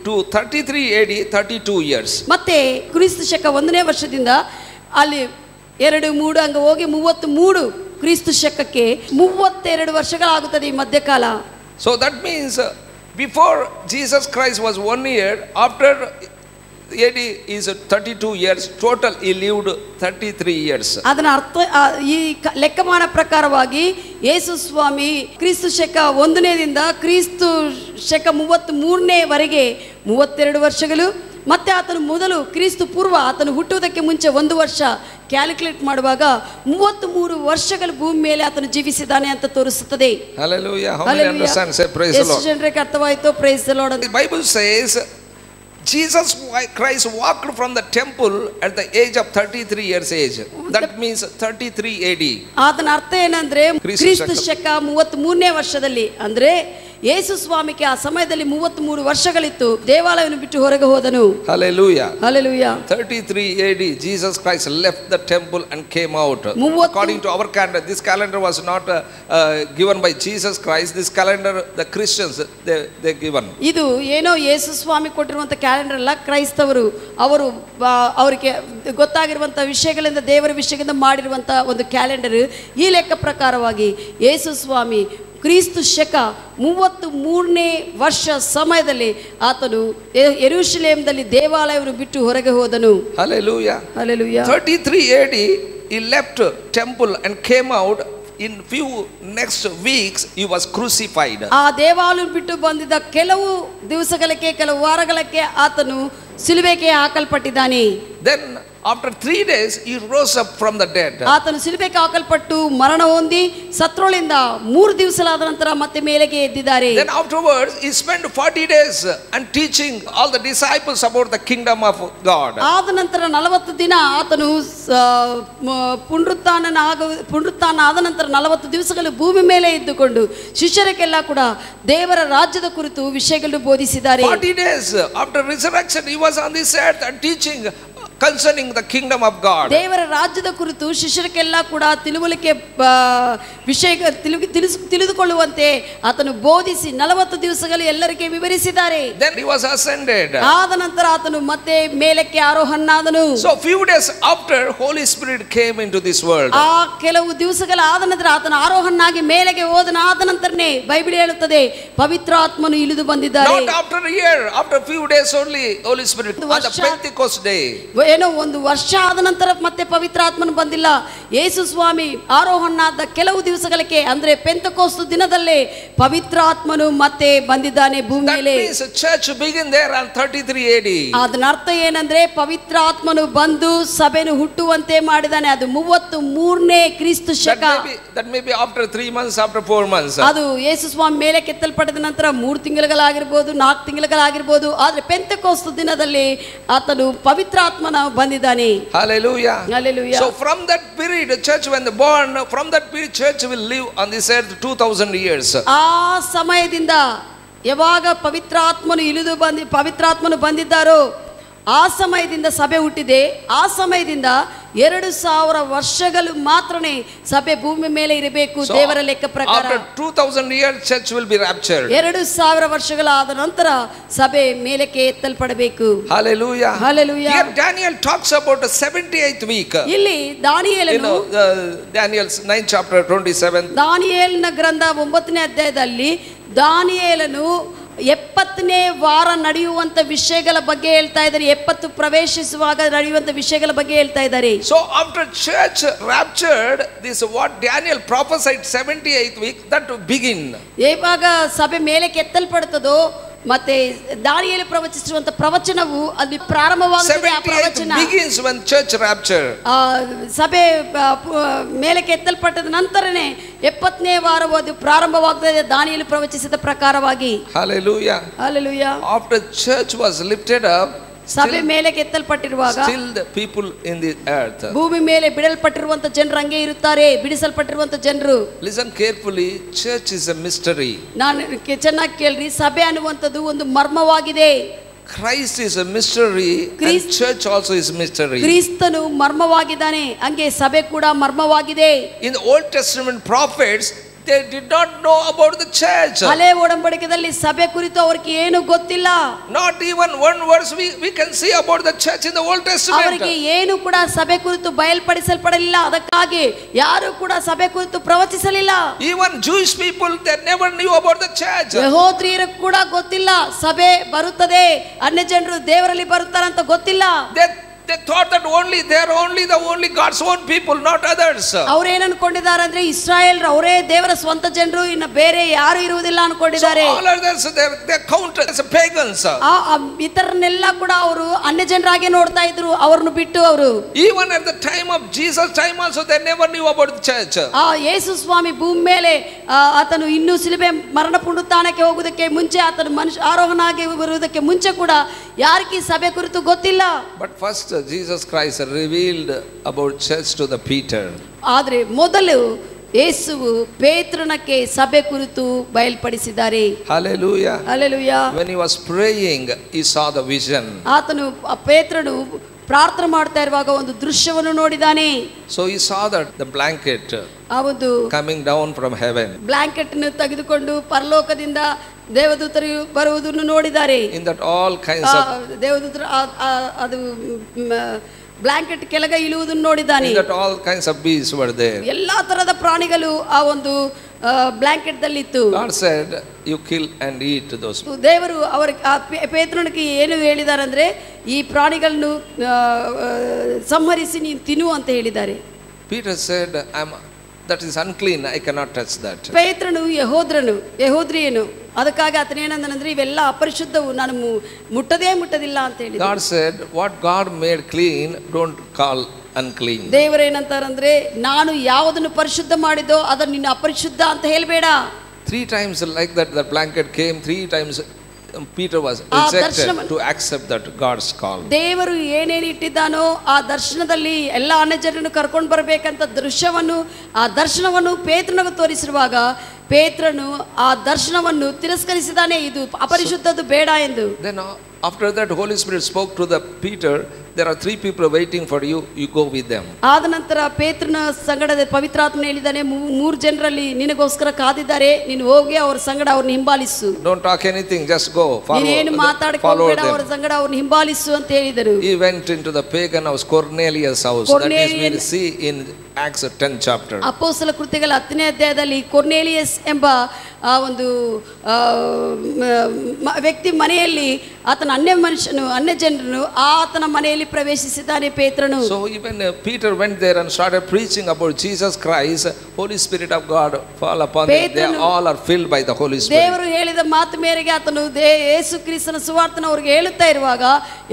to 33 AD 32 years. ಮತ್ತೆ ಕ್ರಿಸ್ತ ಶಕ 1ನೇ ವರ್ಷದಿಂದ ಅಲ್ಲಿ 2 3 ಹಂಗ ಹೋಗಿ 33 ಕ್ರಿಸ್ತ ಶಕಕ್ಕೆ 32 ವರ್ಷಗಳಾಗುತ್ತದೆ ಈ ಮಧ್ಯಕಾಲ. So that means before Jesus Christ was 1 year, after AD is 32 years, total he lived 33 years. ಅದರ ಅರ್ಥ ಈ ಲೆಕ್ಕಮಾನ ಪ್ರಕಾರವಾಗಿ ಯೇಸು ಸ್ವಾಮಿ ಕ್ರಿಸ್ತ ಶಕ 1ನೇದಿಂದ ಕ್ರಿಸ್ತ ಶಕ 33ನೇ ವರೆಗೆ 32 ವರ್ಷಗಳು. ಮತ್ತೆ ಆತನು ಮೊದಲು ಕ್ರಿಸ್ತ ಪೂರ್ವ ಆತನು ಹುಟ್ಟುವುದಕ್ಕೆ ಮುಂಚೆ 1 ವರ್ಷ ಕ್ಯಾಲ್ಕುಲೇಟ್ ಮಾಡುವಾಗ 33 ವರ್ಷಗಳ ಭೂಮಿ ಮೇಲೆ ಆತನು ಜೀವಿಸಿದ್ದಾನೆ ಅಂತ ತೋರಿಸುತ್ತದೆ. Hallelujah. How many understand? Say praise the Lord. ಎಷ್ಟು ಜನರಿಗೆ ಅರ್ಥವಾಯಿತು? Praise the Lord. The Bible says Jesus Christ walked from the temple at the age of 33 years age. That means 33 AD. ಅದರ ಅರ್ಥ ಏನಂದ್ರೆ ಕ್ರಿಸ್ತ ಶಕ 33ನೇ ವರ್ಷದಲ್ಲಿ ಅಂದ್ರೆ ಯೇಸು ಸ್ವಾಮಿಗೆ ಆ ಸಮಯದಲ್ಲಿ 33 ವರ್ಷಗಳಿತ್ತು. ದೇವಾಲಯವನ್ನು ಬಿಟ್ಟು ಹೊರಗೆ ಹೋದನು. Hallelujah. Hallelujah. 33 AD Jesus Christ left the temple and came out. According to our calendar, this calendar was not given by Jesus Christ. This calendar the Christians they given. ಇದು ಏನೋ ಯೇಸು ಸ್ವಾಮಿ ಕೊಟ್ಟಿರುವಂತ ಕ್ಯಾಲೆಂಡರ್ ಅಲ್ಲ, ಕ್ರೈಸ್ತವರು ಅವರಿಗೆ ಗೊತ್ತಾಗಿರುವಂತ ವಿಷಯಗಳಿಂದ ದೇವರ ವಿಷಯದಿಂದ ಮಾಡಿರುವಂತ ಒಂದು ಕ್ಯಾಲೆಂಡರ್. ಈ ಲೆಕ್ಕ ಪ್ರಕಾರವಾಗಿ ಯೇಸು ಸ್ವಾಮಿ ಕ್ರಿಸ್ತ ಶಕ 33ನೇ ವರ್ಷ ಸಮಯದಲ್ಲಿ ಆತನು ಯೆರೂಸಲೇಮದಲ್ಲಿ ದೇವಾಲಯವನ್ನು ಬಿಟ್ಟು ಹೊರಗೆ ಹೋದನು. Hallelujah. Hallelujah. 33 AD he left temple and came out. In few next weeks he was crucified. ಆ ದೇವಾಲಯವನ್ನು ಬಿಟ್ಟು ಬಂದಿದ್ದ ಕೆಲವು ದಿವಸಗಳಿಗೆ ಕೆಲವು ವಾರಗಳಿಗೆ ಆತನು ಸಿಲುಬೆಗೆ ಹಾಕಲ್ಪಟ್ಟಿದ್ದಾನೆ. Then after 3 days he rose up from the dead. ಆತನು ಸಿಲುಬೆಗೆ ಹಾಕಲ್ಪಟ್ಟು ಮರಣ ಹೊಂದಿ ಸತ್ರೋಳಿಂದ 3 ದಿವಸಗಳಾದ ನಂತರ ಮತ್ತೆ ಮೇಲೆಗೆ ಎದ್ದಿದ್ದಾರೆ. Then afterwards he spent 40 days and teaching all the disciples about the kingdom of God. ಆದ ನಂತರ 40 ದಿನ ಆತನು ಪುನರುತ್ಥಾನ ಆದ ನಂತರ 40 ದಿವಸಗಳು ಭೂಮಿ ಮೇಲೆ ಇದ್ದುಕೊಂಡು ಶಿಷ್ಯರಿಗೆಲ್ಲ ಕೂಡ ದೇವರ ರಾಜ್ಯದ ಕುರಿತು ವಿಷಯಗಳನ್ನು ಬೋಧಿಸಿದ್ದಾರೆ. 40 days after resurrection he was on this earth and teaching concerning the kingdom of God. ದೇವರ ರಾಜ್ಯದ ಕುರಿತು ಶಿಷ್ಯರಿಗೆಲ್ಲ ಕೂಡ ತಿಳುವಳಿಕೆ ವಿಷಯ ತಿಳಿದುಕೊಳ್ಳುವಂತೆ ಆತನು ಬೋಧಿಸಿ 40 ದಿವಸಗಳು ಎಲ್ಲರಿಗೆ ವಿವರಿಸಿದ್ದಾರೆ. Then he was ascended. ಆದ ನಂತರ ಆತನು ಮತ್ತೆ ಮೇಲಕ್ಕೆ ಆರೋಹಣನಾದನು. So few days after Holy Spirit came into this world. ಆ ಕೆಲವು ದಿವಸಗಳ ಆದ ನಂತರ ಆತನು ಆರೋಹಣನಾಗಿ ಮೇಲೆಗೆ ಹೋದನ. ಆದ ನಂತರನೇ ಬೈಬಲ್ ಹೇಳುತ್ತದೆ ಪವಿತ್ರ ಆತ್ಮನು ಇಳಿದು ಬಂದಿದ್ದಾರೆ. Not after a year, after few days only Holy Spirit on the Pentecost day. ಏನೋ ಒಂದು ವರ್ಷ ಆದ ನಂತರ ಮತ್ತೆ ಪವಿತ್ರಾತ್ಮನು ಬಂದಿಲ್ಲ. ಯೇಸು ಸ್ವಾಮಿ ಆರೋಹಣಾದ ಕೆಲವು ದಿವಸಗಳಿಗೆ ಅಂದ್ರೆ ಪೆಂತೆಕೋಸ್ತ ದಿನದಲ್ಲೇ ಪವಿತ್ರಾತ್ಮನು ಮತ್ತೆ ಬಂದಿದ್ದಾನೆ ಭೂಮಿ ಮೇಲೆ. That means church begin there on 33 AD. ಅದರ ಅರ್ಥ ಏನಂದ್ರೆ ಪವಿತ್ರಾತ್ಮನು ಬಂದು ಸಭೆಯನ್ನು ಹುಟ್ಟುವಂತೆ ಮಾಡಿದಾನೆ. ಅದು 33ನೇ ಕ್ರಿಸ್ತ ಶಕ. That may be after 3 months, after 4 months. ಅದು ಯೇಸು ಸ್ವಾಮಿ ಮೇಲೆ ಕೆತ್ತಲ್ಪಟ್ಟ ನಂತರ 3 ತಿಂಗಳುಗಳಾಗಿರ್ಬೋದು, 4 ತಿಂಗಳುಗಳಾಗಿರ್ಬೋದು. ಆದ್ರೆ ಪೆಂತೆಕೋಸ್ತ ದಿನದಲ್ಲಿ ಆತನು ಪವಿತ್ರಾತ್ಮನ ಬಂದಿದ್ದಾನೆ. Hallelujah. Hallelujah. So from that period, the church when born, from that period church will live on this earth 2000 years. ಆ ಸಮಯದಿಂದ ಯಾವಾಗ ಪವಿತ್ರಾತ್ಮನು ಬಂದಿದ್ದಾರೋ ಆ ಸಮಯದಿಂದ ಸಭೆ ಹುಟ್ಟಿದೆ. ಆ ಸಮಯದಿಂದ 2000 ವರ್ಷಗಳು ಮಾತ್ರನೇ ಸಭೆ ಭೂಮಿ ಮೇಲೆ ಇರಬೇಕು ದೇವರ ಲೆಕ್ಕ ಪ್ರಕಾರ. After 2000 years church will be raptured. 2000 ವರ್ಷಗಳಾದ ನಂತರ ಸಭೆ ಮೇಲಕ್ಕೆ ಎತ್ತಲ್ಪಡಬೇಕು. Hallelujah. Hallelujah. Here Daniel talks about the 78th week. ಇಲ್ಲಿ ದಾನಿಯೇಲನು Daniel's 9th chapter 27. ದಾನಿಯೇಲನ ಗ್ರಂಥ 9ನೇ ಅಧ್ಯಾಯದಲ್ಲಿ ದಾನಿಯೇಲನು 70ನೇ ವಾರ ನಡೆಯುವಂತ ವಿಷಯಗಳ ಬಗ್ಗೆ ಹೇಳ್ತಾ ಇದ್ದಾರೆ. 70 ಪ್ರವೇಶಿಸುವಾಗ ನಡೆಯುವಂತ ವಿಷಯಗಳ ಬಗ್ಗೆ ಹೇಳ್ತಾ ಇದ್ದಾರೆ. So after church raptured, this what Daniel prophesied 78th week that to begin. ಯಾವಾಗ ಸಭೆ ಮೇಲೆ ಕೆತ್ತಲ್ಪಡುತ್ತದೋ ಮತ್ತೆ ದಾನಿಯೇಲ ಪ್ರವಚಿಸುವಂತ ಪ್ರವಚನವು ಅಲ್ಲಿ ಪ್ರಾರಂಭವಾಗುತ್ತದೆ. ಆ ಪ್ರವಚನ begins when church rapture. ಸಭೆ ಮೇಲೆ ಕೆತ್ತಲ್ಪಟ್ಟದ ನಂತರನೇ 70ನೇ ವಾರವು ಅದು ಪ್ರಾರಂಭವಾಗುತ್ತದೆ ದಾನಿಯೇಲ ಪ್ರವಚಿಸಿದ ಪ್ರಕಾರವಾಗಿ. Hallelujah. Hallelujah. After church was lifted up, ಸಭೆ ಮೇಲೆ ಕೆತ್ತಲ್ಪಟ್ಟಿರುವಾಗ still the people in the earth. ಭೂಮಿ ಮೇಲೆ ಬಿಡಲ್ಪಟ್ಟಿರುವಂತ ಜನರು ಹಂಗೆ ಇರುತ್ತಾರೆ, ಬಿಡಿಸಲ್ಪಟ್ಟಿರುವಂತ ಜನರು. Listen carefully, church is a mystery. ನಾನು ಚೆನ್ನಾಗಿ ಕೇಳ್ರಿ, ಸಭೆ ಅನ್ನುವಂಥದ್ದು ಒಂದು ಮರ್ಮವಾಗಿದೆ. Christ is a mystery and church also is mystery. ಕ್ರಿಸ್ತನು ಮರ್ಮವಾಗಿದ್ದಾನೆ, ಹಂಗೆ ಸಭೆ ಕೂಡ ಮರ್ಮವಾಗಿದೆ. In the Old Testament prophets they did not know about the church. ಹಳೆ ಒಡಂಬಡಿಕೆಯಲ್ಲಿ ಸಭೆ ಕುರಿತು ಅವರಿಗೆ ಏನು ಗೊತ್ತಿಲ್ಲ. Not even one verse we can see about the church in the Old Testament. ಅವರಿಗೆ ಏನು ಕೂಡ ಸಭೆ ಕುರಿತು ಬಯಲ್ಪಡಿಸಲ್ಪಡಲಿಲ್ಲ. ಅದಕ್ಕಾಗಿ ಯಾರು ಕೂಡ ಸಭೆ ಕುರಿತು ಪ್ರವಚಿಸಲಿಲ್ಲ. Even Jewish people they never knew about the church. ಯೆಹೂದ್ಯರು ಕೂಡ ಗೊತ್ತಿಲ್ಲ ಸಭೆ ಬರುತ್ತದೆ, ಅನ್ಯ ಜನರು ದೇವರಲ್ಲಿ ಬರುತ್ತಾರೆ ಅಂತ ಗೊತ್ತಿಲ್ಲ. They thought that they are only God's own people, not others. ಅವರು ಏನು ಅನ್ಕೊಂಡಿದ್ದಾರೆ ಅಂದ್ರೆ ಇಸ್ರಾಯೇಲ್ ಅವರೇ ದೇವರ ಸ್ವಂತ ಜನರು, ಇನ್ನು ಬೇರೆ ಯಾರು ಇರುವುದಿಲ್ಲ ಅನ್ಕೊಂಡಿದ್ದಾರೆ. So all others they counted as pagans. ಇತರನ್ನೆಲ್ಲ ಕೂಡ ಅವರು ಅನ್ಯ ಜನರಾಗೆ ನೋಡ್ತಾ ಇದ್ರು, ಅವರನ್ನು ಬಿಟ್ಟು ಅವರು. Even at the time of Jesus time also they never knew about the church. ಯೇಸು ಸ್ವಾಮಿ ಭೂಮಿ ಮೇಲೆ ಆತನು ಇನ್ನೂ ಶಿಲುಬೆ ಮರಣ ಪುನರುತ್ಥಾನಕ್ಕೆ ಹೋಗುವುದಕ್ಕೆ ಮುಂಚೆ, ಆತನು ಮನುಷ್ಯ ಆರೋಹಣಾಗಿ ಬರುವುದಕ್ಕೆ ಮುಂಚೆ ಕೂಡ ಯಾರಿಗೆ ಸಭೆ ಕುರಿತು ಗೊತ್ತಿಲ್ಲ. But first Jesus Christ revealed about church to the Peter. ಆದರೆ ಮೊದಲು ಯೇಸುವು ಪೇತ್ರನಕ್ಕೆ ಸಭೆ ಕುರಿತು ಬಯಲ್ಪಡಿಸಿದ್ದಾರೆ. Hallelujah. Hallelujah. When he was praying he saw the vision. ಆತನು ಪೇತ್ರನು ಪ್ರಾರ್ಥನೆ ಮಾಡ್ತಾ ಇರುವಾಗ ಒಂದು ದೃಶ್ಯವನ್ನು ನೋಡಿದಾನೆ. So he saw that the blanket ಒಂದು coming down from heaven. Blanket ಅನ್ನು ತೆಗೆದುಕೊಂಡು ಪರಲೋಕದಿಂದ ದೇವದೂತರು ಬರುವುದನ್ನು ನೋಡಿದ್ದಾರೆ. In that all kinds of ದೇವದೂತರು ಅದು ಬ್ಲಾಂಕೆಟ್ ಕೆಳಗೆ ಇಳುವುದನ್ನು ನೋಡಿದ್ದಾನೆ. In that all kinds of beasts were there. ಎಲ್ಲಾ ತರದ ಪ್ರಾಣಿಗಳು ಆ ಒಂದು blanket ದಲ್ಲಿತ್ತು. God said you kill and eat those. ದೇವರು ಅವರ ಪೇತ್ರನಿಗೆ ಏನು ಹೇಳಿದ್ದಾರೆ ಅಂದ್ರೆ ಈ ಪ್ರಾಣಿಗಳನ್ನು ಸಂಹರಿಸಿ ನೀನು ತಿನ್ನು ಅಂತ ಹೇಳಿದ್ದಾರೆ. Peter said that is unclean, I cannot touch that. ಪೇತ್ರನು ಯೆಹೂದ್ರಿಯನು, ಅದಕ್ಕಾಗಿ ಆತನ ಏನಂದ್ರೆ ಇವೆಲ್ಲ ಅಪರಿಶುದ್ಧವು, ನಾನು ಮುಟ್ಟದಿಲ್ಲ ಅಂತ ಹೇಳಿದ. God said what God made clean don't call unclean. ದೇವರೇನಂತಾರಂದ್ರೆ ನಾನು ಯಾವುದನ್ನು ಪರಿಶುದ್ಧ ಮಾಡಿದೋ ಅದನ್ನು ನೀನು ಅಪರಿಶುದ್ಧ ಅಂತ ಹೇಳಬೇಡ. 3 times like that the blanket came, 3 times Peter was rejected to accept that God's call. ದೇವರು ಏನೇನು ಇಟ್ಟಿದ್ದಾನೋ ಆ ದರ್ಶನದಲ್ಲಿ ಎಲ್ಲ ಅನ್ಯ ಜನರನ್ನು ಕರ್ಕೊಂಡು ಬರಬೇಕಂತ ಆ ದರ್ಶನವನ್ನು ಪೇತ್ರನಿಗೆ ತೋರಿಸಿರುವಾಗ ಪೇತ್ರನು ಆ ದರ್ಶನವನ್ನು ತಿರಸ್ಕರಿಸಿದಾನೆ, ಇದು ಅಪರಿಶುದ್ಧದ್ದು ಬೇಡ ಎಂದು. Then after that Holy Spirit spoke to the Peter, there are 3 people waiting for you, you go with them. ಆದ ನಂತರ ಪೇತ್ರನ ಸಂಗಡದ ಪವಿತ್ರಾತ್ಮನು ಹೇಳಿದಾನೆ, 3 ಜನರಲ್ಲಿ ನಿನಗೋಸ್ಕರ ಕಾದಿದ್ದಾರೆ, ನೀನು ಹೋಗಿ ಅವರ ಸಂಗಡ ಅವರನ್ನು ಹಿಂಬಾಲಿಸು. Don't talk anything, just go, ನೀನೇನು ಮಾತಾಡಕ್ಕೆ ಹೋಗಬೇಡ, ಅವರ ಸಂಗಡ ಅವರನ್ನು ಹಿಂಬಾಲಿಸು ಅಂತ ಹೇಳಿದರು. He went into the pagan house, Cornelius' house. That is we see in Acts 10th chapter. ಅಪೊಸ್ತಲ ಕೃತ್ಯಗಳ 10ನೇ ಅಧ್ಯಾಯದಲ್ಲಿ ಕೊರ್ನೇಲಿಯಸ್ ಎಂಬ ಆ ಒಂದು ವ್ಯಕ್ತಿ ಮನೆಯಲ್ಲಿ ಆತನ ಅನ್ಯ ಜನರನ್ನು ಆತನ ಮನೆಯಲ್ಲಿ ಪ್ರವೇಶಿಸಿದ್ದಾನೆ ಪೇತ್ರನು. So even Peter went there and started preaching about Jesus Christ. Holy Spirit of God fall upon them. They all are filled by the Holy Spirit. ದೇವರು ಹೇಳಿದ ಮಾತು ಮೇರೆಗೆ ಆತನು ಯೇಸು ಕ್ರಿಸ್ತನ ಸುವಾರ್ತೆಯನ್ನು ಅವರಿಗೆ ಹೇಳುತ್ತಾ ಇರುವಾಗ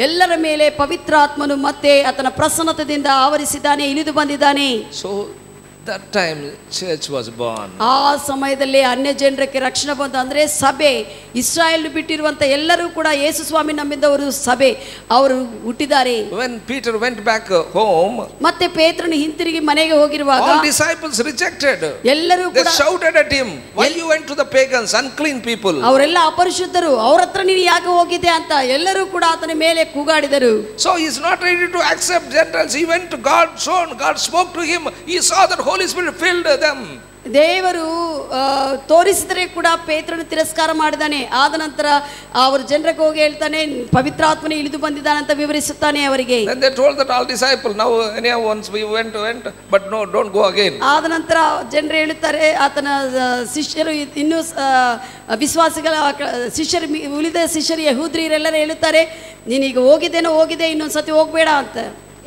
ಎಲ್ಲರ ಮೇಲೆ ಪವಿತ್ರ ಆತ್ಮನು ಮತ್ತೆ ಆತನ ಪ್ರಸನ್ನತೆಯಿಂದ ಆವರಿಸಿದ್ದಾನೆ, ಇಳಿದು ಬಂದಿದ್ದಾನೆ. So that time church was born. ಆ ಸಮಯದಲ್ಲಿ ಅನ್ಯ ಜನರಿಗೆ ರಕ್ಷಣೆ ಬಂತು. ಅಂದ್ರೆ ಸಭೆ, ಇಸ್ರಾಯೇಲ್ ಬಿಟ್ಟಿರುವಂತ ಎಲ್ಲರೂ ಕೂಡ ಯೇಸು ಸ್ವಾಮಿ ನಂಬಿದವರು ಸಭೆ, ಅವರು ಹುಟ್ಟಿದ್ದಾರೆ. When Peter went back home, ಮತ್ತೆ ಪೇತ್ರನು ಹಿಂತಿರುಗಿ ಮನೆಗೆ ಹೋಗಿರುವಾಗ all disciples rejected. ಎಲ್ಲರೂ They ಕೂಡ shouted at him, why you went to the pagans, unclean people? ಅವರೆಲ್ಲ ಅಪರಿಶುದ್ಧರು, ಅವರ ಹತ್ರ ನೀನು ಯಾಕೆ ಹೋಗಿದ್ದೆ ಅಂತ ಎಲ್ಲರೂ ಕೂಡ ಆತನ ಮೇಲೆ ಕೂಗಾಡಿದರು. So he is not ready to accept Gentiles. He went to God spoke to him. He saw that Holy Spirit filled them. ದೇವರು ತೋರಿಸಿದರೆ ಕೂಡ ಪೇತ್ರನು ತಿರಸ್ಕಾರ ಮಾಡಿದಾನೆ. ಆದ ನಂತರ ಅವರು ಜನರಿಗೆ ಹೋಗಿ ಹೇಳ್ತಾನೆ, ಪವಿತ್ರಾತ್ಮನೇ ಇಳಿದು ಬಂದಿದ್ದಾನೆ ಅಂತ ವಿವರಿಸುತ್ತಾನೆ ಅವರಿಗೆ. Then they told that all disciples, now anyhow once we went but no, don't go again. ಆದ ನಂತರ ಜನರು ಹೇಳುತ್ತಾರೆ, ಆತನ ಶಿಷ್ಯರು ಇನ್ನೂ ವಿಶ್ವಾಸಿಗಳ ಶಿಷ್ಯರು, ಉಳಿದ ಶಿಷ್ಯರು ಯಹೂದ್ಯರೆಲ್ಲರೂ ಹೇಳುತ್ತಾರೆ, ನೀನೀಗ ಹೋಗಿದೆ ಇನ್ನೊಂದ್ಸತಿ ಹೋಗ್ಬೇಡ ಅಂತ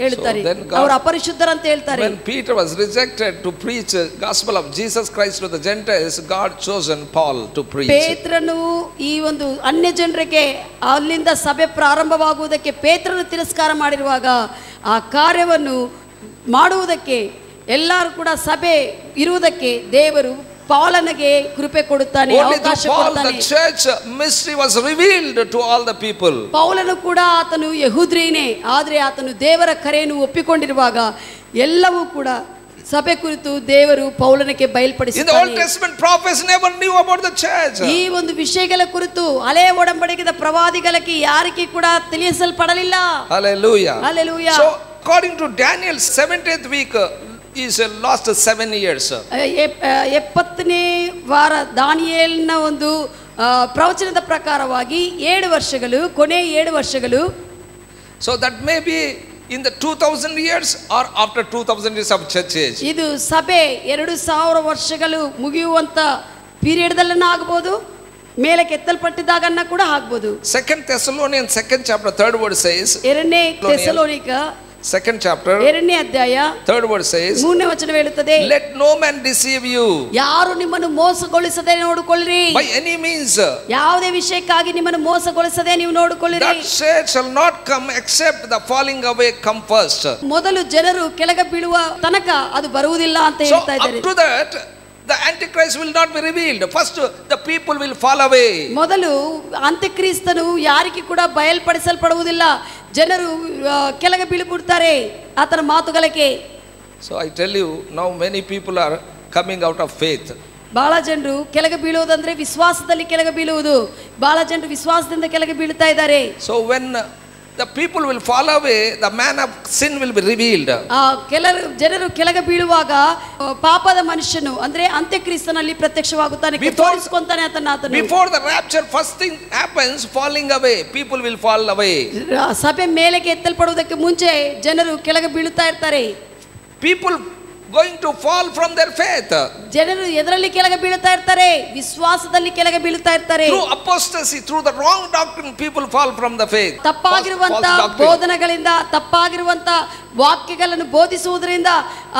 ಹೇಳ್ತಾರೆ. ಅವರು ಅಪರಿಶುದ್ಧರಂತ ಹೇಳ್ತಾರೆ. When Peter was rejected to preach the gospel of Jesus Christ to the Gentiles, God chosen Paul to preach. ಪೇತ್ರನು ಈ ಒಂದು ಅನ್ಯ ಜನರಿಗೆ ಅಲ್ಲಿಂದ ಸಭೆ ಪ್ರಾರಂಭವಾಗುವುದಕ್ಕೆ ಪೇತ್ರನು ತಿರಸ್ಕಾರ ಮಾಡಿರುವಾಗ ಆ ಕಾರ್ಯವನ್ನು ಮಾಡುವುದಕ್ಕೆ ಎಲ್ಲರೂ ಕೂಡ ಸಭೆ ಇರುವುದಕ್ಕೆ ದೇವರು ಪೌಲನಿಗೆ ಕೃಪೆ ಕೊಡುತ್ತಾನೆ, ಅವಕಾಶ ಕೊಡುತ್ತಾನೆ. The church mystery was revealed to all the people. ಪೌಲನು ಕೂಡ ಆತನು ಯಹೂದ್ಯನೇ, ಆದರೆ ಆತನು ದೇವರ ಕರೆಯನ್ನು ಒಪ್ಪಿಕೊಂಡಿರುವಾಗ ಎಲ್ಲವೂ ಕೂಡ ಸಭೆ ಕುರಿತು ದೇವರು ಪೌಲನಿಗೆ ಬಯಲ್ಪಡಿಸಿದ್ದಾನೆ. In the Old Testament prophets never knew about the church. ಈ ಒಂದು ವಿಷಯಗಳ ಕುರಿತು ಹಳೆಯ ಒಡಂಬಡಿಕೆಯ ಪ್ರವಾದಿಗಳಿಗೆ ಯಾರಿಗೂ ಕೂಡ ತಿಳಿಸಲ್ಪಡಲಿಲ್ಲ. Hallelujah. Hallelujah. So according to Daniel 70th week is lost 7 years. 70ನೇ ವಾರ ದಾನಿಯೇಲನ ಒಂದು ಪ್ರವಚನದ ಪ್ರಕಾರವಾಗಿ 7 ವರ್ಷಗಳು, ಕೊನೆ 7 ವರ್ಷಗಳು. So that may be in the 2000 years or after 2000 years of church age. ಇದು ಸಭೆ 2000 ವರ್ಷಗಳು ಮುಗಿಯುವಂತ ಪೀರಿಯಡ್ದಲ್ಲನ್ನ ಆಗಬಹುದು, ಮೇಲೆ ಕೆತ್ತಲ್ಪಟ್ಟಿದ್ದಾಗನ್ನ ಕೂಡ ಆಗಬಹುದು. 2 Thessalonians 2nd chapter 3rd word says, 2ನೇ ಥೆಸಲೋನಿಕ 2nd chapter 2ನೇ ಅಧ್ಯಾಯ 3rd word says, 3ನೇ ವಚನ ಹೇಳುತ್ತದೆ, let no man deceive you. ಯಾರು ನಿಮ್ಮನ್ನು ಮೋಸಗೊಳಿಸದೆ ನೋಡಿಕೊಳ್ಳಿರಿ. By any means. ಯಾವುದೇ ವಿಷಯಕ್ಕಾಗಿ ನಿಮ್ಮನ್ನು ಮೋಸಗೊಳಿಸದೆ ನೀವು ನೋಡಿಕೊಳ್ಳಿರಿ. That church shall not come except the falling away come first. ಮೊದಲು ಜನರು ಕೆಳಗೆ ಬೀಳುವ ತನಕ ಅದು ಬರುವುದಿಲ್ಲ ಅಂತ ಹೇಳ್ತಾ ಇದ್ದಾರೆ. So up to that the antichrist will not be revealed. First the people will fall away. ಮೊದಲು ಅಂತ್ಯಕ್ರಿಸ್ತನು ಯಾರಿಗೂ ಕೂಡ ಬಯಲ್ಪಡಿಸಲ್ಪಡುವುದಿಲ್ಲ, ಜನರು ಕೆಳಗೆ ಬೀಳಿಬಿಡ್ತಾರೆ ಆತನ ಮಾತುಗಳಿಗೆ. So I tell you, now many people are coming out of faith. ಬಹಳ ಜನರು ಕೆಳಗೆ ಬೀಳುವುದಂದ್ರೆ ವಿಶ್ವಾಸದಲ್ಲಿ ಕೆಳಗೆ ಬೀಳುವುದು. ಬಹಳ ಜನರು ವಿಶ್ವಾಸದಿಂದ ಕೆಳಗೆ ಬೀಳ್ತಾ ಇದ್ದಾರೆ. So when the people will fall away, the man of sin will be revealed. ಜನರು ಕೆಳಗೆ ಬೀಳುವಾಗ ಪಾಪದ ಮನುಷ್ಯನು ಅಂದ್ರೆ ಅಂತ್ಯಕ್ರಿಸ್ತನಲ್ಲಿ ಪ್ರತ್ಯಕ್ಷವಾಗುತ್ತಾನೆ, ತೋರಿಸಿಕೊಂತಾನೆ ಆತನ. Before the rapture, first thing happens, falling away. People will fall away. ಸಭೆ ಮೇಲೆಗೆ ಎತ್ತಲ್ಪಡುವುದಕ್ಕೆ ಮುಂಚೆ ಜನರು ಕೆಳಗೆ ಬೀಳುತ್ತಾ ಇರ್ತಾರೆ. People going to fall from their faith. ಜನರು ಎದರಲ್ಲಿ ಕೆಳಗೆ ಬೀಳುತ್ತಾ ಇರ್ತಾರೆ? ವಿಶ್ವಾಸದಲ್ಲಿ ಕೆಳಗೆ ಬೀಳುತ್ತಾ ಇರ್ತಾರೆ. Through apostasy, through the wrong doctrine, people fall from the faith. ತಪ್ಪಾಗಿರುವಂತ ಬೋಧನೆಗಳಿಂದ, ತಪ್ಪಾಗಿರುವಂತ ವಾಕ್ಯಗಳನ್ನು ಬೋಧಿಸುವುದರಿಂದ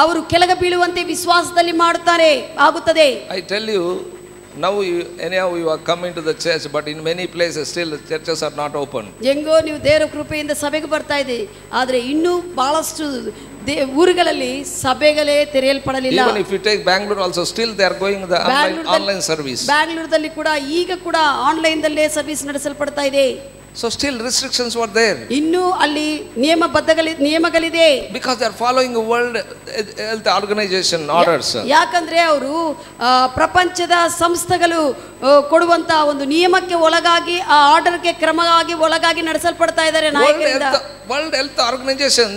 ಅವರು ಕೆಳಗೆ ಬೀಳುವಂತೆ ವಿಶ್ವಾಸದಲ್ಲಿ ಮಾಡುತ್ತಾರೆ ಆಗುತ್ತದೆ. I tell you, now anyhow you are coming to the church, but in many places still the churches are not open. ಹೆಂಗೋ ನೀವು ದೇವರ ಕೃಪೆಯಿಂದ ಸಭೆಗೆ ಬರ್ತಾ ಇದ್ದೀರಿ, ಆದ್ರೆ ಇನ್ನೂ ಬಹಳಷ್ಟು ಊರುಗಳಲ್ಲಿ ಸಭೆಗಳೇ ತೆರೆಯಲ್ಪಡಲಿಲ್ಲ. Even if you take Bangalore also, still they are going the online service. ಬ್ಯಾಂಗ್ಳೂರ್ದಲ್ಲಿ ಕೂಡ ಈಗ ಕೂಡ ಆನ್ಲೈನ್ ದಲ್ಲೇ ಸರ್ವಿಸ್ ನಡೆಸಲ್ಪಡ್ತಾ ಇದೆ. So still restrictions were there. ಇನ್ನೂ ಅಲ್ಲಿ ನಿಯಮಗಳಿದೆ. Because they are following World Health Organization orders. ಯಾಕಂದ್ರೆ ಅವರು ಪ್ರಪಂಚದ ಸಂಸ್ಥೆಗಳು ಕೊಡುವಂತ ಒಂದು ನಿಯಮಕ್ಕೆ ಒಳಗಾಗಿ, ಆ ಆರ್ಡರ್ಗೆ ಕ್ರಮವಾಗಿ ಒಳಗಾಗಿ ನಡೆಸಲ್ಪಡ್ತಾ ಇದ್ದಾರೆ ನಾಯಕರಿಂದ. World Health Organization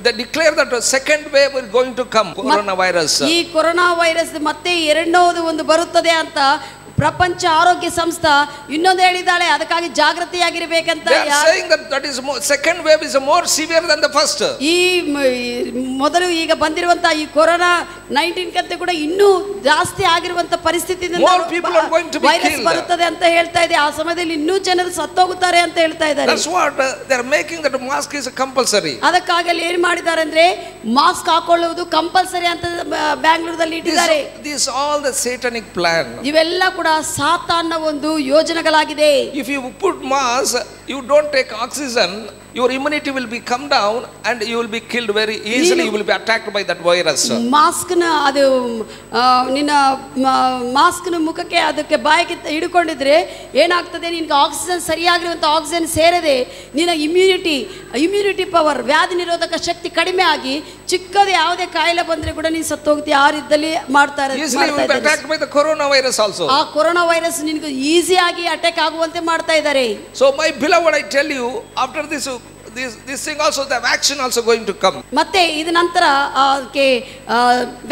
they declare that a second wave is going to come, coronavirus. ಈ ಕೊರೋನಾ ವೈರಸ್ ಮತ್ತೆ ಎರಡನೇದು ಒಂದು ಬರುತ್ತದೆ ಅಂತ ಪ್ರಪಂಚ ಆರೋಗ್ಯ ಸಂಸ್ಥೆ ಇನ್ನೊಂದು ಹೇಳಿದ್ದಾಳೆ, ಅದಕ್ಕಾಗಿ ಜಾಗೃತಿಯಾಗಿರಬೇಕಂತ. They are saying that is second wave is more severe than the first. ಈ ಮೊದಲು ಈಗ ಬಂದಿರುವಂತ ಈ ಕೊರೋನಾ 19 ಕಂತೆ ಕೂಡ ಇನ್ನೂ ಜಾಸ್ತಿ ಆಗಿರುವಂತ ಪರಿಸ್ಥಿತಿಯಿಂದ ವೈರಸ್ ಬರುತ್ತದೆ ಅಂತ ಹೇಳ್ತಾ ಇದೆ. ಆ ಸಮಯದಲ್ಲಿ ಇನ್ನೂ ಜನರು ಸತ್ತೋಗುತ್ತಾರೆ ಅಂತ ಹೇಳ್ತಾ ಇದ್ದಾರೆ. That's what they are making, that mask is compulsory. ಅದಕ್ಕಾಗಿ ಅಲ್ಲಿ ಏನು ಮಾಡಿದ್ದಾರೆ ಅಂದ್ರೆ ಮಾಸ್ಕ್ ಹಾಕೊಳ್ಳುವುದು ಕಂಪಲ್ಸರಿ ಅಂತ ಬ್ಯಾಂಗ್ಳೂರದಲ್ಲಿ ಇಟ್ಟಿದ್ದಾರೆ. This all the satanic plan. ಇವೆಲ್ಲ ಕೂಡ ಸಾತಾನ್ನ ಒಂದು ಯೋಜನೆಗಳಾಗಿದೆ. If you put mask, you don't take oxygen, your immunity will be come down and you will be killed very easily. You will be attacked by that virus. ಮಾಸ್ಕ್ನ ಅದು ನಿನ್ನ ಮಾಸ್ಕ್ನ ಮುಖಕ್ಕೆ ಅದಕ್ಕೆ ಬಾಯಿಗೆ ಹಿಡ್ಕೊಂಡಿದ್ರೆ ಏನಾಗ್ತದೆ, ನಿನಗೆ ಆಕ್ಸಿಜನ್ ಸರಿಯಾಗಿರುವಂಥ ಆಕ್ಸಿಜನ್ ಸೇರದೆ ನಿನ್ನ ಇಮ್ಯುನಿಟಿ ಪವರ್, ವ್ಯಾಧಿ ನಿರೋಧಕ ಶಕ್ತಿ ಕಡಿಮೆ ಆಗಿ ಚಿಕ್ಕದ ಯಾವುದೇ ಕಾಯಿಲೆ ಬಂದ್ರೆ ಕೂಡ ನೀನು ಸತ್ತೋಗ್ತೀಯ. ಆ ರೀತಿಯಲ್ಲಿ ಮಾಡ್ತಾರೆ. ಆ ಕೊರೋನಾ ವೈರಸ್ ನಿನಗೆ ಈಸಿಯಾಗಿ ಅಟ್ಯಾಕ್ ಆಗುವಂತೆ ಮಾಡ್ತಾ ಇದ್ದಾರೆ. So my beloved, I tell you, after this thing also, the vaccine also going to come. ಮತ್ತೆ ಇದ ನಂತರ ಅದಕ್ಕೆ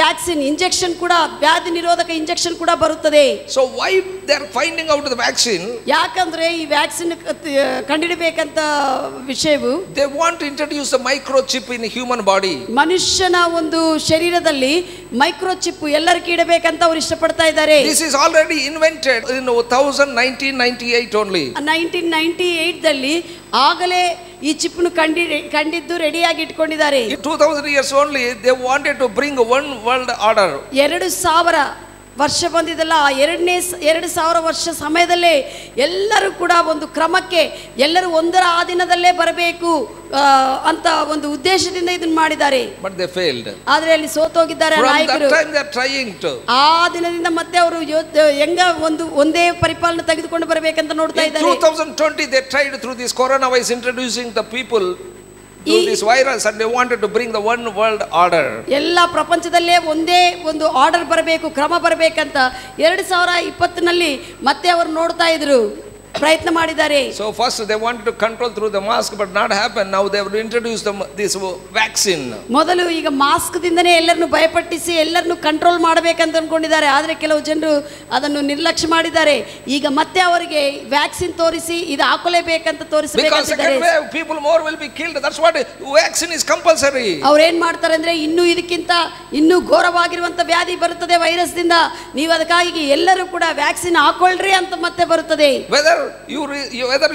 ವ್ಯಾಕ್ಸಿನ್ ಇಂಜೆಕ್ಷನ್ ಕೂಡ, ವ್ಯಾಧಿ ನಿರೋಧಕ ಇಂಜೆಕ್ಷನ್ ಕೂಡ ಬರುತ್ತದೆ. So why they are finding out the vaccine? ಯಾಕಂದ್ರೆ ಈ ವ್ಯಾಕ್ಸಿನ್ ಕಂಡುಹಿಡಿಯಬೇಕಂತ ವಿಷಯವು, they want to introduce the microchip in the human body. ಮನುಷ್ಯನ ಒಂದು ಶರೀರದಲ್ಲಿ ಮೈಕ್ರೋಚಿಪ್ ಎಲ್ಲರಿಗೂ ಇಡಬೇಕಂತ ಅವರು ಇಷ್ಟಪಡ್ತಾ ಇದ್ದಾರೆ. This is already invented in 1998 only. 1998 ದಲ್ಲಿ ಆಗಲೇ ಈ ಚಿಪ್ನು ಕಂಡಿದ್ದು ರೆಡಿಯಾಗಿ ಇಟ್ಕೊಂಡಿದ್ದಾರೆ. In 2000 years only they wanted to bring one world order. 2000 ವರ್ಷ ಬಂದಿದ್ದಲ್ಲ, ಆ 2000 ವರ್ಷ ಸಮಯದಲ್ಲೇ ಎಲ್ಲರೂ ಕೂಡ ಒಂದು ಕ್ರಮಕ್ಕೆ, ಎಲ್ಲರೂ ಒಂದರ ಆಧೀನದಲ್ಲೇ ಬರಬೇಕು ಅಂತ ಒಂದು ಉದ್ದೇಶದಿಂದ ಇದನ್ನ ಮಾಡಿದ್ದಾರೆ. But they failed. ಆದ್ರೆ ಅಲ್ಲಿ ಸೋತೋಗಿದ್ದಾರೆ ನಾಯಕರು. From that time they are trying to. ಆ ದಿನದಿಂದ ಮತ್ತೆ ಅವರು ಹೆಂಗ ಒಂದೇ ಪರಿಪಾಲನೆ ತೆಗೆದುಕೊಂಡು ಬರಬೇಕಂತ ನೋಡ್ತಾ ಇದ್ದಾರೆ. In 2020 they tried through this coronavirus introducing the people to this virus, and they wanted to bring the one world order. ಎಲ್ಲ ಪ್ರಪಂಚದಲ್ಲೇ ಒಂದೇ ಒಂದು ಆರ್ಡರ್ ಬರಬೇಕು, ಕ್ರಮ ಬರಬೇಕಂತ 2020 ನಲ್ಲಿ ಮತ್ತೆ ಅವರು ನೋಡ್ತಾ ಇದ್ರು, ಪ್ರಯತ್ನ ಮಾಡಿದ್ದಾರೆ. So first they wanted to control through the mask, but not happen. Now they have introduced this vaccine. ಮೊದಲು ಈಗ ಮಾಸ್ಕ್ ದಿಂದನೇ ಎಲ್ಲರನ್ನು ಭಯಪಟ್ಟಿಸಿ ಎಲ್ಲರನ್ನು ಕಂಟ್ರೋಲ್ ಮಾಡಬೇಕಂತ ಅನ್ಕೊಂಡಿದ್ದಾರೆ. ಆದರೆ ಕೆಲವು ಜನರು ಅದನ್ನು ನಿರ್ಲಕ್ಷ್ಯ ಮಾಡಿದ್ದಾರೆ. ಈಗ ಮತ್ತೆ ಅವರಿಗೆ ವ್ಯಾಕ್ಸಿನ್ ತೋರಿಸಿ ಇದು ಹಾಕೊಳ್ಳೇಬೇಕಂತ ತೋರಿಸಬೇಕಂತಿದ್ದಾರೆ. Because second wave people more will be killed. That's what vaccine is compulsory. ಅವರು ಏನು ಮಾಡ್ತಾರೆ ಅಂದ್ರೆ, ಇನ್ನೂ ಇದಕ್ಕಿಂತ ಇನ್ನೂ ಘೋರವಾಗಿರುವಂತ ವ್ಯಾಧಿ ಬರುತ್ತದೆ ವೈರಸ್ ದಿಂದ, ನೀವು ಅದಕ್ಕಾಗಿ ಎಲ್ಲರೂ ಕೂಡ ವ್ಯಾಕ್ಸಿನ್ ಹಾಕೊಳ್ಳ್ರಿ ಅಂತ ಮತ್ತೆ ಬರುತ್ತದೆ. Whether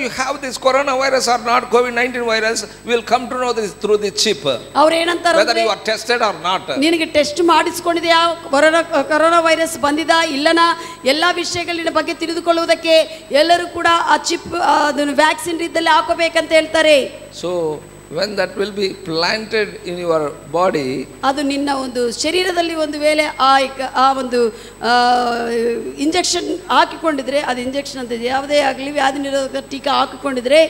you have this coronavirus or not, COVID-19 virus, we will come to know this through the chip. ಅವರು ಏನಂತಾರೆ, whether you are tested or not. ನಿನಗೆ ಟೆಸ್ಟ್ ಮಾಡಿಸಿಕೊಂಡಿದೆಯಾ, ಕೊರೋನಾ ವೈರಸ್ ಬಂದಿದಾ ಇಲ್ಲನಾ, ಎಲ್ಲಾ ವಿಷಯಗಳ ಬಗ್ಗೆ ತಿಳಿದುಕೊಳ್ಳುವುದಕ್ಕೆ ಎಲ್ಲರೂ ಕೂಡ ಆ ಚಿಪ್, ಅದನ್ನು ವ್ಯಾಕ್ಸಿನ್ ರೀತಿಯಲ್ಲಿ ಹಾಕಬೇಕಂತ ಹೇಳ್ತಾರೆ. So when that will be planted in your body, ಅದು ನಿನ್ನ ಒಂದು ಶರೀರದಲ್ಲಿ ಒಂದು ವೇಳೆ ಆ ಒಂದು ಇಂಜೆಕ್ಷನ್ ಹಾಕಿಕೊಂಡಿದ್ರೆ, ಅದು ಇಂಜೆಕ್ಷನ್ ಅಂತ ಯಾವುದೇ ಆಗಲಿ ವ್ಯಾಧಿ ನಿರೋಧಕ ಟೀಕಾ ಹಾಕಿಕೊಂಡಿದ್ರೆ,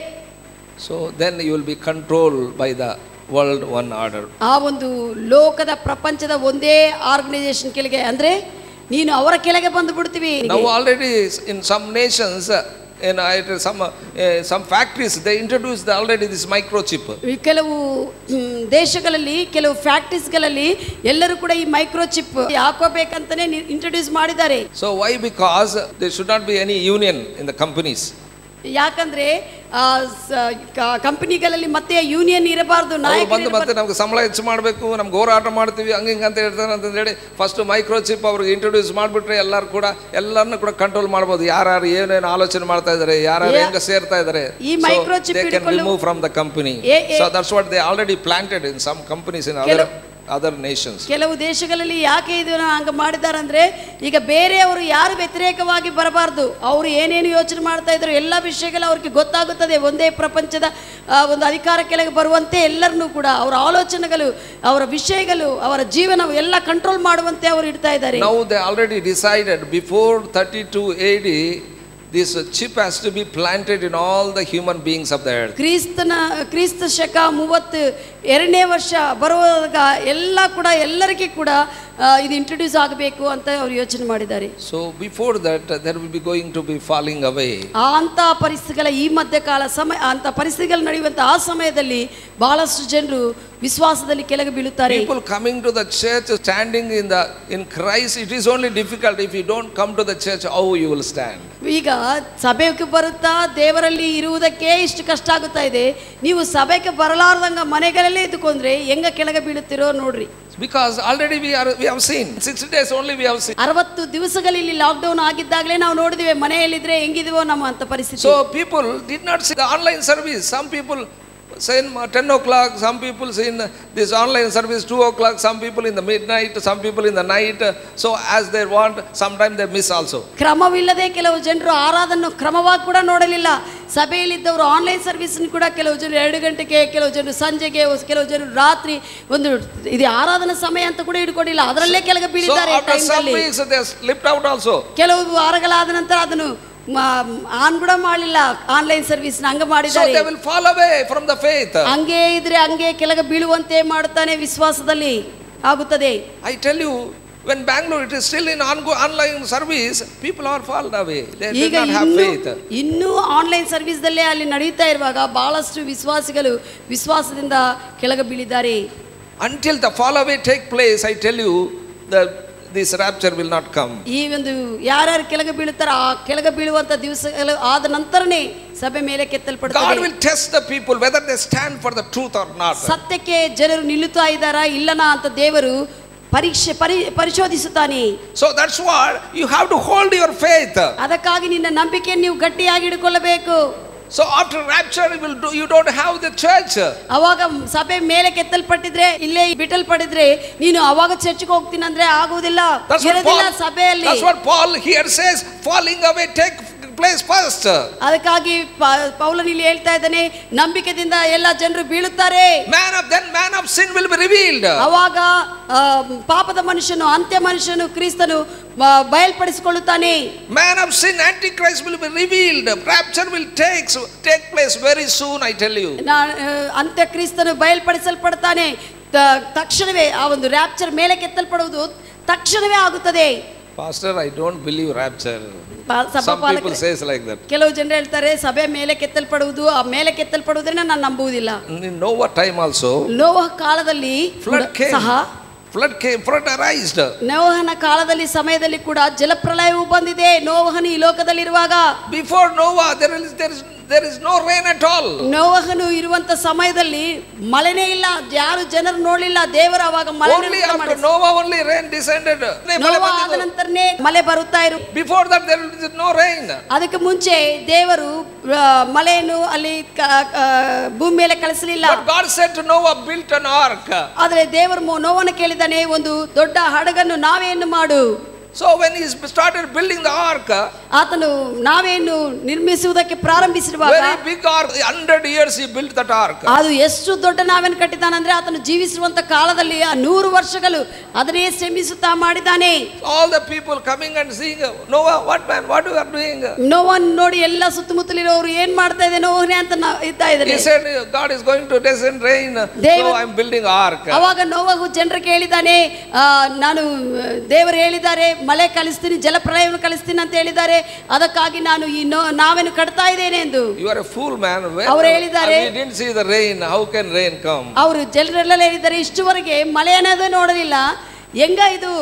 so then you will be controlled by the world one order. ಆ ಒಂದು ಲೋಕದ ಪ್ರಪಂಚದ ಒಂದೇ ಆರ್ಗನೈಸೇಷನ್ ಕೆಳಗೆ, ಅಂದ್ರೆ ನೀನು ಅವರ ಕೆಳಗೆ ಬಂದು ಬಿಡ್ತೀವಿ. Now already in some nations, in some factories they introduced already this microchip. ಕೆಲವು ದೇಶಗಳಲ್ಲಿ, ಕೆಲವು ಫ್ಯಾಕ್ಟರೀಸ್ಗಳಲ್ಲಿ ಎಲ್ಲರೂ ಕೂಡ ಈ ಮೈಕ್ರೋಚಿಪ್ ಹಾಕೋಬೇಕಂತಾನೆ ಇಂಟ್ರೊಡ್ಯೂಸ್ ಮಾಡಿದ್ದಾರೆ. So why? Because there should not be any union in the companies. ಯಾಕಂದ್ರೆ ಕಂಪನಿಗಳಲ್ಲಿ ಮತ್ತೆ ಯೂನಿಯನ್ ಇರಬಾರ್ದು. ನಾಯಕರು ಮತ್ತೆ ನಮ್ಗೆ ಸಂಬಳ ಹೆಚ್ಚು ಮಾಡಬೇಕು, ನಮ್ಗೆ ಹೋರಾಟ ಮಾಡ್ತೀವಿ ಹಂಗೆ ಅಂತ ಹೇಳ್ತಾರೆ ಅಂತ ಹೇಳಿ ಫಸ್ಟ್ ಮೈಕ್ರೋಚಿಪ್ ಅವ್ರಿಗೆ ಇಂಟ್ರೊಡ್ಯೂಸ್ ಮಾಡಿಬಿಟ್ರೆ ಎಲ್ಲರನ್ನು ಕೂಡ ಕಂಟ್ರೋಲ್ ಮಾಡ್ಬೋದು. ಯಾರು ಏನೇನು ಆಲೋಚನೆ ಮಾಡ್ತಾ ಇದ್ದಾರೆ, ಯಾರು ಹೆಂಗೆ ಸೇರ್ತಾ ಇದ್ದಾರೆ, ಈ microchip they can remove from the company. So that's what they already planted in some companies in other nations. ಕೆಲವು ದೇಶಗಳಲ್ಲಿ ಯಾಕೆ ಇದನ್ನ ಹಂಗ ಮಾಡಿದ್ದಾರೆ ಅಂದ್ರೆ, ಈಗ ಬೇರೆಯವರು ಯಾರು ವ್ಯತಿರೇಕವಾಗಿ ಬರಬಾರ್ದು, ಅವರು ಏನೇನು ಯೋಚನೆ ಮಾಡ್ತಾ ಇದ್ರು ಎಲ್ಲ ವಿಷಯಗಳು ಅವ್ರಿಗೆ ಗೊತ್ತಾಗುತ್ತದೆ. ಒಂದೇ ಪ್ರಪಂಚದ ಒಂದು ಅಧಿಕಾರ ಕೆಳಗೆ ಬರುವಂತೆ ಎಲ್ಲರನ್ನೂ ಕೂಡ ಅವರ ಆಲೋಚನೆಗಳು, ಅವರ ವಿಷಯಗಳು, ಅವರ ಜೀವನ ಎಲ್ಲ ಕಂಟ್ರೋಲ್ ಮಾಡುವಂತೆ ಅವರು ಇಡ್ತಾ ಇದ್ದಾರೆ. Now they already decided before 32 AD this chip has to be planted in all the human beings of the earth. ಕ್ರಿಸ್ತ ಶಕ 32ನೇ ವರ್ಷ ಬರುವಾಗ ಎಲ್ಲ ಕೂಡ ಎಲ್ಲರಿಗೂ ಕೂಡ ಇದು ಇಂಟ್ರೊಡ್ಯೂಸ್ ಆಗಬೇಕು ಅಂತ ಅವರು ಯೋಚನೆ ಮಾಡಿದ್ದಾರೆ. So before that there will be going to be falling away. ಅಂತ ಪರಿಸ್ಥಿತಿಗಳ ಈ ಮಧ್ಯಕಾಲ ಸಮಯ, ಅಂತ ಪರಿಸ್ಥಿತಿಗಳು ನಡೆಯುವಂತ ಆ ಸಮಯದಲ್ಲಿ ಬಹಳಷ್ಟು ಜನರು ವಿಶ್ವಾಸದಲ್ಲಿ ಕೆಳಗೆ ಬೀಳುತ್ತಾರೆ. People coming to the church, standing in Christ, it is only difficult. If you don't come to the church, how you will stand? ಈಗ ಸಭೆಗೆ ಬರುತ್ತಾ ದೇವರಲ್ಲಿ ಇರುವುದಕ್ಕೆ ಇಷ್ಟು ಕಷ್ಟ ಆಗುತ್ತಾ ಇದೆ, ನೀವು ಸಭೆಗೆ ಬರಲಾರ್ದಂಗ ಮನೆಗಳಲ್ಲೇ ಇದ್ದುಕೊಂಡ್ರೆ ಹೆಂಗ ಕೆಳಗೆ ಬೀಳುತ್ತೀರೋ ನೋಡ್ರಿ. Because already we have seen 60 days only we have seen. 60 ದಿವಸಗಳಲ್ಲಿ ಲಾಕ್ಡೌನ್ ಆಗಿದ್ದಾಗಲೇ ನಾವು ನೋಡಿದಿವೆ ಮನೆಯಲ್ಲಿದ್ರೆ ಹೆಂಗಿದೀವೋ ನಮ್ಮ ಅಂತ ಪರಿಸ್ಥಿತಿ. So people did not see the online service. Some people say 10 o'clock, some people say in this online service 2 o'clock, some people in the midnight, some people in the night. So as they want, sometimes they miss also. ಕ್ರಮವಿಲ್ಲದೆ ಕೆಲವು ಜನರು ಆರಾಧನೆ ಕ್ರಮವಾಗಿ ಕೂಡ ನೋಡಲಿಲ್ಲ. ಸಭೆಯಲ್ಲಿದ್ದವರು online service ಕೂಡ ಕೆಲವು ಜನರು 2 ಗಂಟೆಗೆ, ಕೆಲವು ಜನರು ಸಂಜೆಗೆ, ಕೆಲವು ಜನರು ರಾತ್ರಿ ಒಂದು ಇದು ಆರಾಧನಾ ಸಮಯ ಅಂತ ಕೂಡ ಇಟ್ಕೊಂಡಿಲ್ಲ, ಅದರಲ್ಲೇ ಕೆಳಗೆ ಬೀಳಿದ್ದಾರೆ. ಕೆಲವು ವಾರಗಳಾದ ನಂತರ ಅದನ್ನು ಆನ್ ಕೂಡ ಮಾಡಲಿಲ್ಲ, ಆನ್ಲೈನ್ ಸರ್ವಿಸ್ ಹಂಗ ಮಾಡಿದ್ದಾರೆ. So they will fall away from the faith. ಹಂಗೆ ಇದ್ರೆ ಹಂಗೆ ಕೆಳಗೆ ಬೀಳುವಂತೆ ಮಾಡುತ್ತಾನೆ, ವಿಶ್ವಾಸದಲ್ಲಿ ಆಗುತ್ತದೆ. I tell you, when Bangalore it is still in online service, people are fallen away. They did not have faith. ಇನ್ನೂ ಆನ್ಲೈನ್ ಸರ್ವಿಸ್ ದಲ್ಲೇ ಅಲ್ಲಿ ನಡೆಯುತ್ತಾ ಇರುವಾಗ ಬಹಳಷ್ಟು ವಿಶ್ವಾಸಿಗಳು ವಿಶ್ವಾಸದಿಂದ ಕೆಳಗೆ ಬೀಳಿದ್ದಾರೆ. Until the fall away take place, I tell you, this rapture will not come. ಈ ಒಂದು ಯಾರ್ಯಾರು ಕೆಳಗೆ ಬೀಳುತ್ತಾರೋ ಆ ಕೆಳಗೆ ಬೀಳುವಂತ ದಿವಸಗಳು ಆದ ನಂತರನೇ ಸಭೆ ಮೇಲೆ ಕೆತ್ತಲ್ಪಡುತ್ತದೆ. God will test the people whether they stand for the truth or not. ಸತ್ಯಕ್ಕೆ ಜನರು ನಿಲ್ಲುತ್ತಾ ಇದ್ದಾರಾ ಇಲ್ಲನಾ ಅಂತ ದೇವರು ಪರಿಶೋಧಿಸುತ್ತಾನೆ. So that's why you have to hold your faith. ಅದಕ್ಕಾಗಿ ನಿನ್ನ ನಂಬಿಕೆಯನ್ನು ನೀವು ಗಟ್ಟಿಯಾಗಿ ಹಿಡಿದುಕೊಳ್ಳಬೇಕು. So after rapture you don't have the church. ಅವಾಗ ಸಭೆ ಮೇಲೆ ಕೆತ್ತಲ್ಪಟ್ಟಿದ್ರೆ ಇಲ್ಲೇ ಬಿಟ್ಟಲ್ಪಟ್ಟಿದ್ರೆ ನೀನು ಅವಾಗ ಚರ್ಚ್ಗೆ ಹೋಗ್ತೀನಿ ಅಂದ್ರೆ ಆಗುವುದಿಲ್ಲ, ಇರೋದಿಲ್ಲ ಸಭೆಯಲ್ಲಿ. That's what Paul here says, falling away take place first. ಅದಕ್ಕಾಗಿ ಪೌಲನು ಇಲ್ಲಿ ಹೇಳ್ತಾ ಇದ್ದಾನೆ, ನಂಬಿಕೆಯಿಂದ ಎಲ್ಲ ಜನರು ಬೀಳುತ್ತಾರೆ. Man of sin will be revealed. ಅವಾಗ ಪಾಪದ ಮನುಷ್ಯನು, ಅಂತ್ಯ ಮನುಷ್ಯನು ಕ್ರಿಸ್ತನು ಬಯಲ್ಪಡಿಸಿಕೊಳ್ಳುತ್ತಾನೆ. Man of sin, antichrist will be revealed. Rapture will take place very soon, I tell you. ಅಂತ್ಯ ಕ್ರಿಸ್ತನು ಬಯಲ್ಪಡಿಸಲ್ಪಡ್ತಾನೆ. ತಕ್ಷಣವೇ ಆ ಒಂದು ರ್ಯಾಪ್ಚರ್ ಮೇಲೆ ಕೆತ್ತಲ್ಪಡುವುದು ತಕ್ಷಣವೇ ಆಗುತ್ತದೆ. Pastor, I don't believe rapture. Some people says like that. ಕೆಲವು ಜನರು ಹೇಳ್ತಾರೆ ಸಭೆ ಮೇಲೆ ಕೆತ್ತಲ್ಪಡುವುದು, ಆ ಮೇಲೆ ಕೆತ್ತಲ್ಪಡುವುದನ್ನ ನಾನು ನಂಬುವುದಿಲ್ಲ. In Noah time also, ನೋಹ ಕಾಲದಲ್ಲಿ flood arised. ನೋಹನ ಕಾಲದಲ್ಲಿ ಸಮಯದಲ್ಲಿ ಕೂಡ ಜಲಪ್ರಳಯವು ಬಂದಿದೆ. ನೋಹನು ಈ ಲೋಕದಲ್ಲಿರುವಾಗ, before Noah there is no rain at all. ನೋಹನು ಇರುವಂತ ಸಮಯದಲ್ಲಿ ಮಳೆನೇ ಇಲ್ಲ, ಯಾರು ಜನರು ನೋಡಲಿಲ್ಲ. ದೇವರು ಅವಾಗ ಮಳೆ only after Noah only rain descended. ನೋಹ ಆದ ನಂತರನೇ ಮಳೆ ಬರುತ್ತಾ ಇರು. Before that there is no rain. ಅದಕ್ಕೆ ಮುಂಚೆ ದೇವರು ಮಳೆಯನ್ನು ಅಲ್ಲಿ ಭೂಮಿ ಮೇಲೆ ಕಳಿಸಲಿಲ್ಲ. But God said to Noah, build an ark. ಆದರೆ ದೇವರು ನೋವನ ಕೇಳಿದಾನೆ, ಒಂದು ದೊಡ್ಡ ಹಡಗನ್ನು ನಾವೇನು ಮಾಡು. So when he started building the ark, ಆತನು ನಾವೇನು ನಿರ್ಮಿಸುವುದಕ್ಕೆ ಪ್ರಾರಂಭಿಸಿರುವಾಗ, very big ark, 100 years he built that ark. ಅದು ಎಷ್ಟು ದೊಡ್ಡ ನಾವೇನು ಕಟ್ಟಿದ್ದಾನಂದ್ರೆ ಆತನು ಜೀವಿಸುವಂತ ಕಾಲದಲ್ಲಿ 100 ವರ್ಷಗಳು ಅದನ್ನೇ ಶ್ರಮಿಸುತ್ತಾ ಮಾಡಿದ್ದಾನೆ. All the people coming and seeing, Noah, what you are doing? No one ನೋಡಿ ಎಲ್ಲ ಸುತ್ತಮುತ್ತಲಿರೋರು ಏನ್ ಮಾಡ್ತಾ ಇದೆ ನೋವನೇ ಅಂತ ಇದ್ತಾ ಇದ್ದಾರೆ. He said, God is going to descend rain, so I am building ark. ಅವಾಗ ನೋವಹು ಜನರಿಗೆ ಹೇಳಿದಾನೆ, ನಾನು ದೇವರು ಹೇಳಿದ್ದಾರೆ ಮಳೆ ಕಳಿಸ್ತೀನಿ, ಜಲಪ್ರಳಯವನ್ನು ಕಳಿಸ್ತೀನಿ ಅಂತ ಹೇಳಿದ್ದಾರೆ, ಅದಕ್ಕಾಗಿ ನಾನು ಈ ನಾವೇನು ಕಟ್ತಾ ಇದ್ದೇನೆ ಎಂದು. You are a fool man. ಅವರು ಹೇಳಿದ್ದಾರೆ, we didn't see the rain, how can rain come? ಅವರು ಜನರೆಲ್ಲ ಹೇಳಿದ್ದಾರೆ, ಇಷ್ಟುವರೆಗೆ ಮಳೆ ಅನ್ನೋದೇ ನೋಡಲಿಲ್ಲ, ಹೆಂಗ ಇದು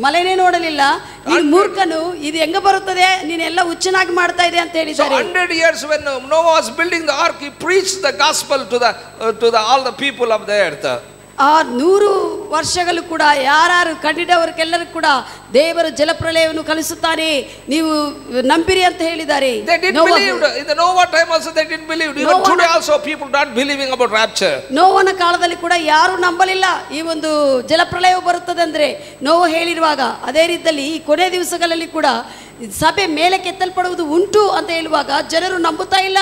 ಮಳೆನೇ ನೋಡಲಿಲ್ಲ, ನೀನು ಮೂರ್ಖನು, ಇದು ಹೆಂಗ ಬರುತ್ತದೆ, ನೀನೆಲ್ಲ ಹುಚ್ಚನಾಗಿ ಮಾಡ್ತಾ ಇದೆ ಅಂತ ಹೇಳಿದ್ದಾರೆ. 100 years when Noah was building the ark, he preached the gospel to all the people of the earth. ಆ 100 ವರ್ಷಗಳು ಕೂಡ ಯಾರು ಕಂಡಿದ್ದವರಿಗೆಲ್ಲರೂ ಕೂಡ ದೇವರು ಜಲಪ್ರಳಯವನ್ನು ಕಲಿಸುತ್ತಾನೆ, ನೀವು ನಂಬಿರಿ ಅಂತ ಹೇಳಿದ್ದಾರೆ. They didn't believe. In the Noah time also they didn't believe. Even today also people not believing about rapture. ನೋವನ ಕಾಲದಲ್ಲಿ ಕೂಡ ಯಾರು ನಂಬಲಿಲ್ಲ ಈ ಒಂದು ಜಲಪ್ರಳಯವು ಬರುತ್ತದೆ ಅಂದ್ರೆ. ನೋವ ಹೇಳಿರುವಾಗ ಅದೇ ರೀತಿಯಲ್ಲಿ ಈ ಕೊನೆ ದಿವಸಗಳಲ್ಲಿ ಕೂಡ ಸಭೆ ಮೇಲೆ ಕೆತ್ತಲ್ಪಡುವುದು ಉಂಟು ಅಂತ ಹೇಳುವಾಗ ಜನರು ನಂಬುತ್ತಾ ಇಲ್ಲ.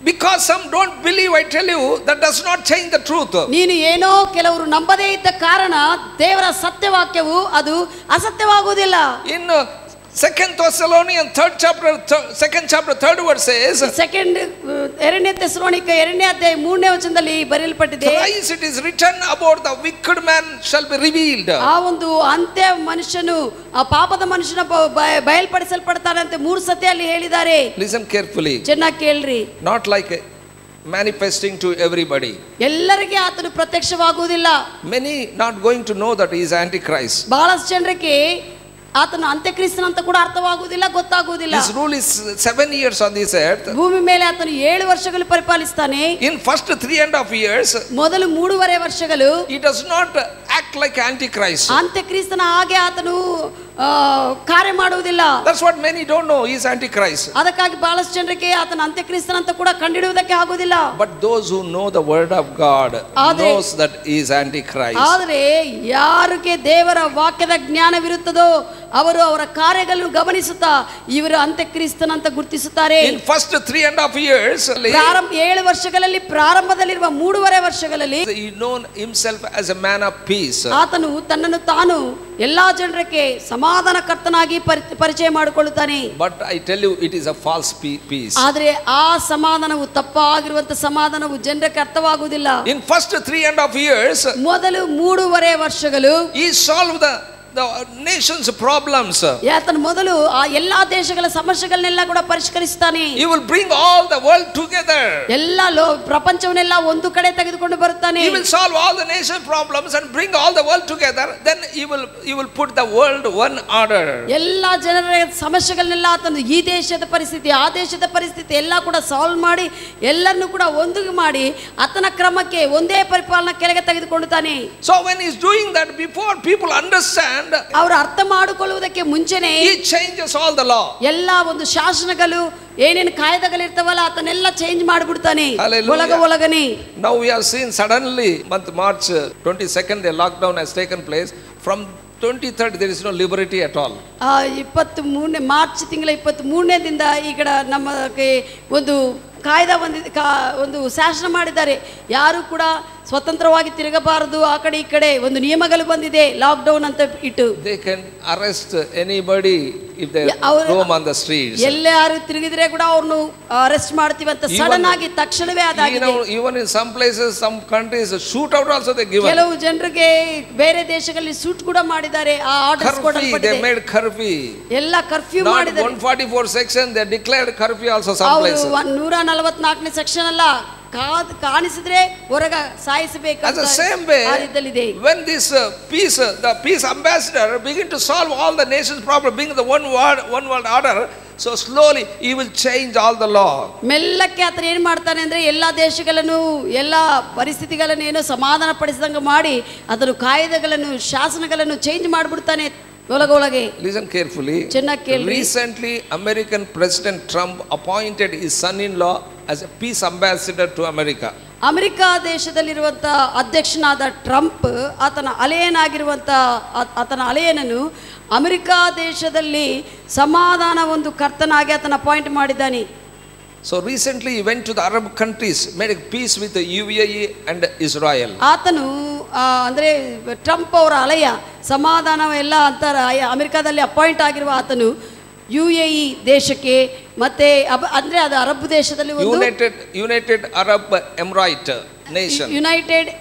Because some don't believe, I tell you, that does not change the truth. ನೀನು ಏನೋ ಕೆಲವರು ನಂಬದೇ ಇದ್ದ ಕಾರಣ ದೇವರ ಸತ್ಯವಾಕ್ಯವು ಅದು ಅಸತ್ಯವಾಗುವುದಿಲ್ಲ. In 2 Thessalonians 2nd chapter 3rd verse says, 2 Thessalonica 2ನೇ ಅಧ್ಯಾಯ 3ನೇ ವಚನದಲ್ಲಿ ಬರೆಯಲ್ಪಟ್ಟಿದೆ, thrice it is written about the wicked man shall be revealed. ಆ ಒಂದು ಅಂತ್ಯ ಮನುಷ್ಯನು, ಆ ಪಾಪದ ಮನುಷ್ಯನ ಬಯಲ್ಪಡಿಸಲ್ಪಡ್ತಾನೆ ಅಂತ 3 ಸತಿ ಅಲ್ಲಿ ಹೇಳಿದ್ದಾರೆ. Listen carefully. ಚೆನ್ನಾಗಿ ಕೇಳ್ರಿ. Not like manifesting to everybody. ಎಲ್ಲರಿಗೆ ಆತನು ಪ್ರತ್ಯಕ್ಷವಾಗುವುದಿಲ್ಲ. Many not going to know that he is Antichrist. ಬಹಳಷ್ಟು ಜನರಿಗೆ ಆತನು ಅಂತ್ಯಕ್ರಿಸ್ತನಂತ ಕೂಡ ಅರ್ಥವಾಗುವುದಿಲ್ಲ, ಗೊತ್ತಾಗುವುದಿಲ್ಲ. His rule is 7 years on this earth. ಭೂಮಿ ಮೇಲೆ ಆತನು 7 ವರ್ಷಗಳು ಪರಿಪಾಲಿಸ್ತಾನೆ. In first 3.5 years, ಮೊದಲು 3.5 ವರ್ಷಗಳು he does not act like Antichrist. ಅಂತ್ಯಕ್ರಿಸ್ತನ ಹಾಗೆ ಆತನು ಕಾರ್ಯ ಮಾಡುವುದಿಲ್ಲ. That's what many don't know, he is Antichrist. ಅದಕ್ಕಾಗಿ ಬಹಳಷ್ಟು ಜನರಿಗೆ ಆತನ ಅಂತ್ಯಕ್ರಿಸ್ತನಂತ ಕೂಡ ಕಂಡುಹಿಡಿಯುವುದಕ್ಕೆ ಆಗುವುದಿಲ್ಲ. But those who know the word of God knows that he is Antichrist. ಆದರೆ ಯಾರಿಗೆ ದೇವರ ವಾಕ್ಯದ ಜ್ಞಾನವಿರುತ್ತದೋ ಅವರು ಅವರ ಕಾರ್ಯಗಳನ್ನು ಗಮನಿಸುತ್ತಾ ಇವರು ಅಂತ್ಯಕ್ರಿಸ್ತನಂತ ಗುರುತಿಸುತ್ತಾರೆ. In first 3.5 years, 7 ವರ್ಷಗಳಲ್ಲಿ ಪ್ರಾರಂಭದಲ್ಲಿರುವ 3.5 ವರ್ಷಗಳಲ್ಲಿ he known himself as a man of peace. ಆತನು ತನ್ನನ್ನು ತಾನು ಎಲ್ಲಾ ಜನರಿಗೆ ಸಮಾಧಾನಕರ್ತನಾಗಿ ಪರಿಚಯ ಮಾಡಿಕೊಳ್ಳುತ್ತಾನೆ. But I tell you, it is a false peace. ಆದರೆ ಆ ಸಮಾಧಾನವು ತಪ್ಪಾಗಿರುವಂತ ಸಮಾಧಾನವು ಜನರಿಗೆ ಅರ್ಥವಾಗುವುದಿಲ್ಲ. In first 3.5 years, ಮೊದಲು 3.5 ವರ್ಷಗಳು he solved the nation's problems. ಆತನು ಮೊದಲು ಆ ಎಲ್ಲಾ ದೇಶಗಳ ಸಮಸ್ಯೆಗಳನ್ನೆಲ್ಲ ಕೂಡ ಪರಿಷ್ಕರಿಸುತ್ತಾನೆ. He will bring all the world together. ಎಲ್ಲ ಪ್ರಪಂಚವನ್ನೆಲ್ಲ ಒಂದು ಕಡೆ ತೆಗೆದುಕೊಂಡು ಬರುತ್ತಾನೆ. He will solve all the nation problems and bring all the world together. Then he will put the world one order. ಎಲ್ಲ ಜನರ ಸಮಸ್ಯೆಗಳನ್ನೆಲ್ಲ ಆತನು ಈ ದೇಶದ ಪರಿಸ್ಥಿತಿ ಆ ದೇಶದ ಪರಿಸ್ಥಿತಿ ಎಲ್ಲ ಕೂಡ ಸಾಲ್ವ್ ಮಾಡಿ ಎಲ್ಲರನ್ನು ಕೂಡ ಒಂದಿಗೆ ಮಾಡಿ ಆತನ ಕ್ರಮಕ್ಕೆ ಒಂದೇ ಪರಿಪಾಲನಾ ಕೆಳಗೆ ತೆಗೆದುಕೊಳ್ಳುತ್ತಾನೆ. So when he is doing that, before people understand, ಅವರು ಅರ್ಥ ಮಾಡಿಕೊಳ್ಳುವುದಕ್ಕೆ ಮುಂಚೆನೇ he changes all the law. ಎಲ್ಲ ಒಂದು ಶಾಸನಗಳು ಏನೇನು ಕಾಯ್ದೆಗಳಿರ್ತಾವಲ್ಲ ಅದನ್ನೆಲ್ಲ ಚೇಂಜ್ ಮಾಡಿಬಿಡ್ತಾನೆ ಒಳಗನೆ. Now we have seen suddenly month March 22nd the lockdown has taken place. From 23rd there is no liberty at all. 23 March ತಿಂಗಳ 23ನೇ ದಿಂದ ಈ ಕಡೆ ನಮಗೆ ಒಂದು ಕಾಯ್ದೆ ಒಂದು ಶಾಸನ ಮಾಡಿದ್ದಾರೆ. ಯಾರು ಕೂಡ ಸ್ವತಂತ್ರವಾಗಿ ತಿರುಗಬಾರದು, ಆ ಕಡೆ ಈ ಕಡೆ ಒಂದು ನಿಯಮಗಳು ಬಂದಿದೆ ಲಾಕ್ಡೌನ್ ಅಂತ ಇಟ್ಟು. They can arrest anybody if they roam on the streets. ಎಲ್ಲೇ ಯಾರು ತಿರುಗಿದ್ರೆ ಕೂಡ ಅವ್ರನ್ನು ಅರೆಸ್ಟ್ ಮಾಡ್ತೀವಿ ಅಂತ ಸಡನ್ ಆಗಿ ತಕ್ಷಣವೇ ಅದಾಗಿದೆ. Even in some places, some countries, shoot out also they give. ಕೆಲವು ಜನರಿಗೆ ಬೇರೆ ದೇಶಗಳಲ್ಲಿ ಶೂಟ್ ಕೂಡ ಮಾಡಿದ್ದಾರೆ. ಆ ಆರ್ಡರ್ಸ್ ಕೊಡಲ್ಪಟ್ಟಿದೆ. They made curfew. ಎಲ್ಲ ಕರ್ಫ್ಯೂ ಮಾಡಿದ್ದಾರೆ. 144 section they declared curfew also some places. 144ನೇ ಸೆಕ್ಷನ್ ಅಲ್ಲ, ಕಾಣಿಸಿದ್ರೆ ಹೊರಗ ಸಾಯಿಸಬೇಕು. As the same way, when this the peace ambassador begin to solve all the nation's problem, bring the one world order, so slowly he will change all the law. ಮೆಲ್ಲಕ್ಕೆ ಆತ ಏನು ಮಾಡ್ತಾನೆ ಅಂದ್ರೆ ಎಲ್ಲಾ ದೇಶಗಳನ್ನು ಎಲ್ಲಾ ಪರಿಸ್ಥಿತಿಗಳನ್ನು ಏನೋ ಸಮಾಧಾನ ಪಡಿಸಿದಂಗೆ ಮಾಡಿ ಅದರ ಕಾಯ್ದೆಗಳನ್ನು ಶಾಸನಗಳನ್ನು ಚೇಂಜ್ ಮಾಡಿಬಿಡ್ತಾನೆ ಒಳಗೆ. Listen carefully. ಚೆನ್ನಾಗಿ ಕೇಳಿ. Recently American President Trump appointed his son-in-law as a peace ambassador to America. America ದೇಶದಲ್ಲಿರುವಂಥ ಅಧ್ಯಕ್ಷನಾದ ಟ್ರಂಪ್ ಆತನ ಅಲೆಯನನ್ನು ಅಮೆರಿಕ ದೇಶದಲ್ಲಿ ಸಮಾಧಾನ ಒಂದು ಕರ್ತನಾಗಿ ಆತನ ಅಪಾಯಿಂಟ್ ಮಾಡಿದ್ದಾನೆ. So recently he went to the Arab countries, made a peace with the UAE and Israel. ಆತನು ಅಂದರೆ ಟ್ರಂಪ್ ಅವರ ಅಲೆಯ ಸಮಾಧಾನ ಎಲ್ಲ ಅಂತರ ಅಮೆರಿಕದಲ್ಲಿ ಅಪಾಯಿಂಟ್ ಆಗಿರುವ ಆತನು UAE ದೇಶಕ್ಕೆ ಮತ್ತೆ ಅಂದರೆ ಅದು ಅರಬ್ ದೇಶದಲ್ಲಿ United Arab emirate nation, United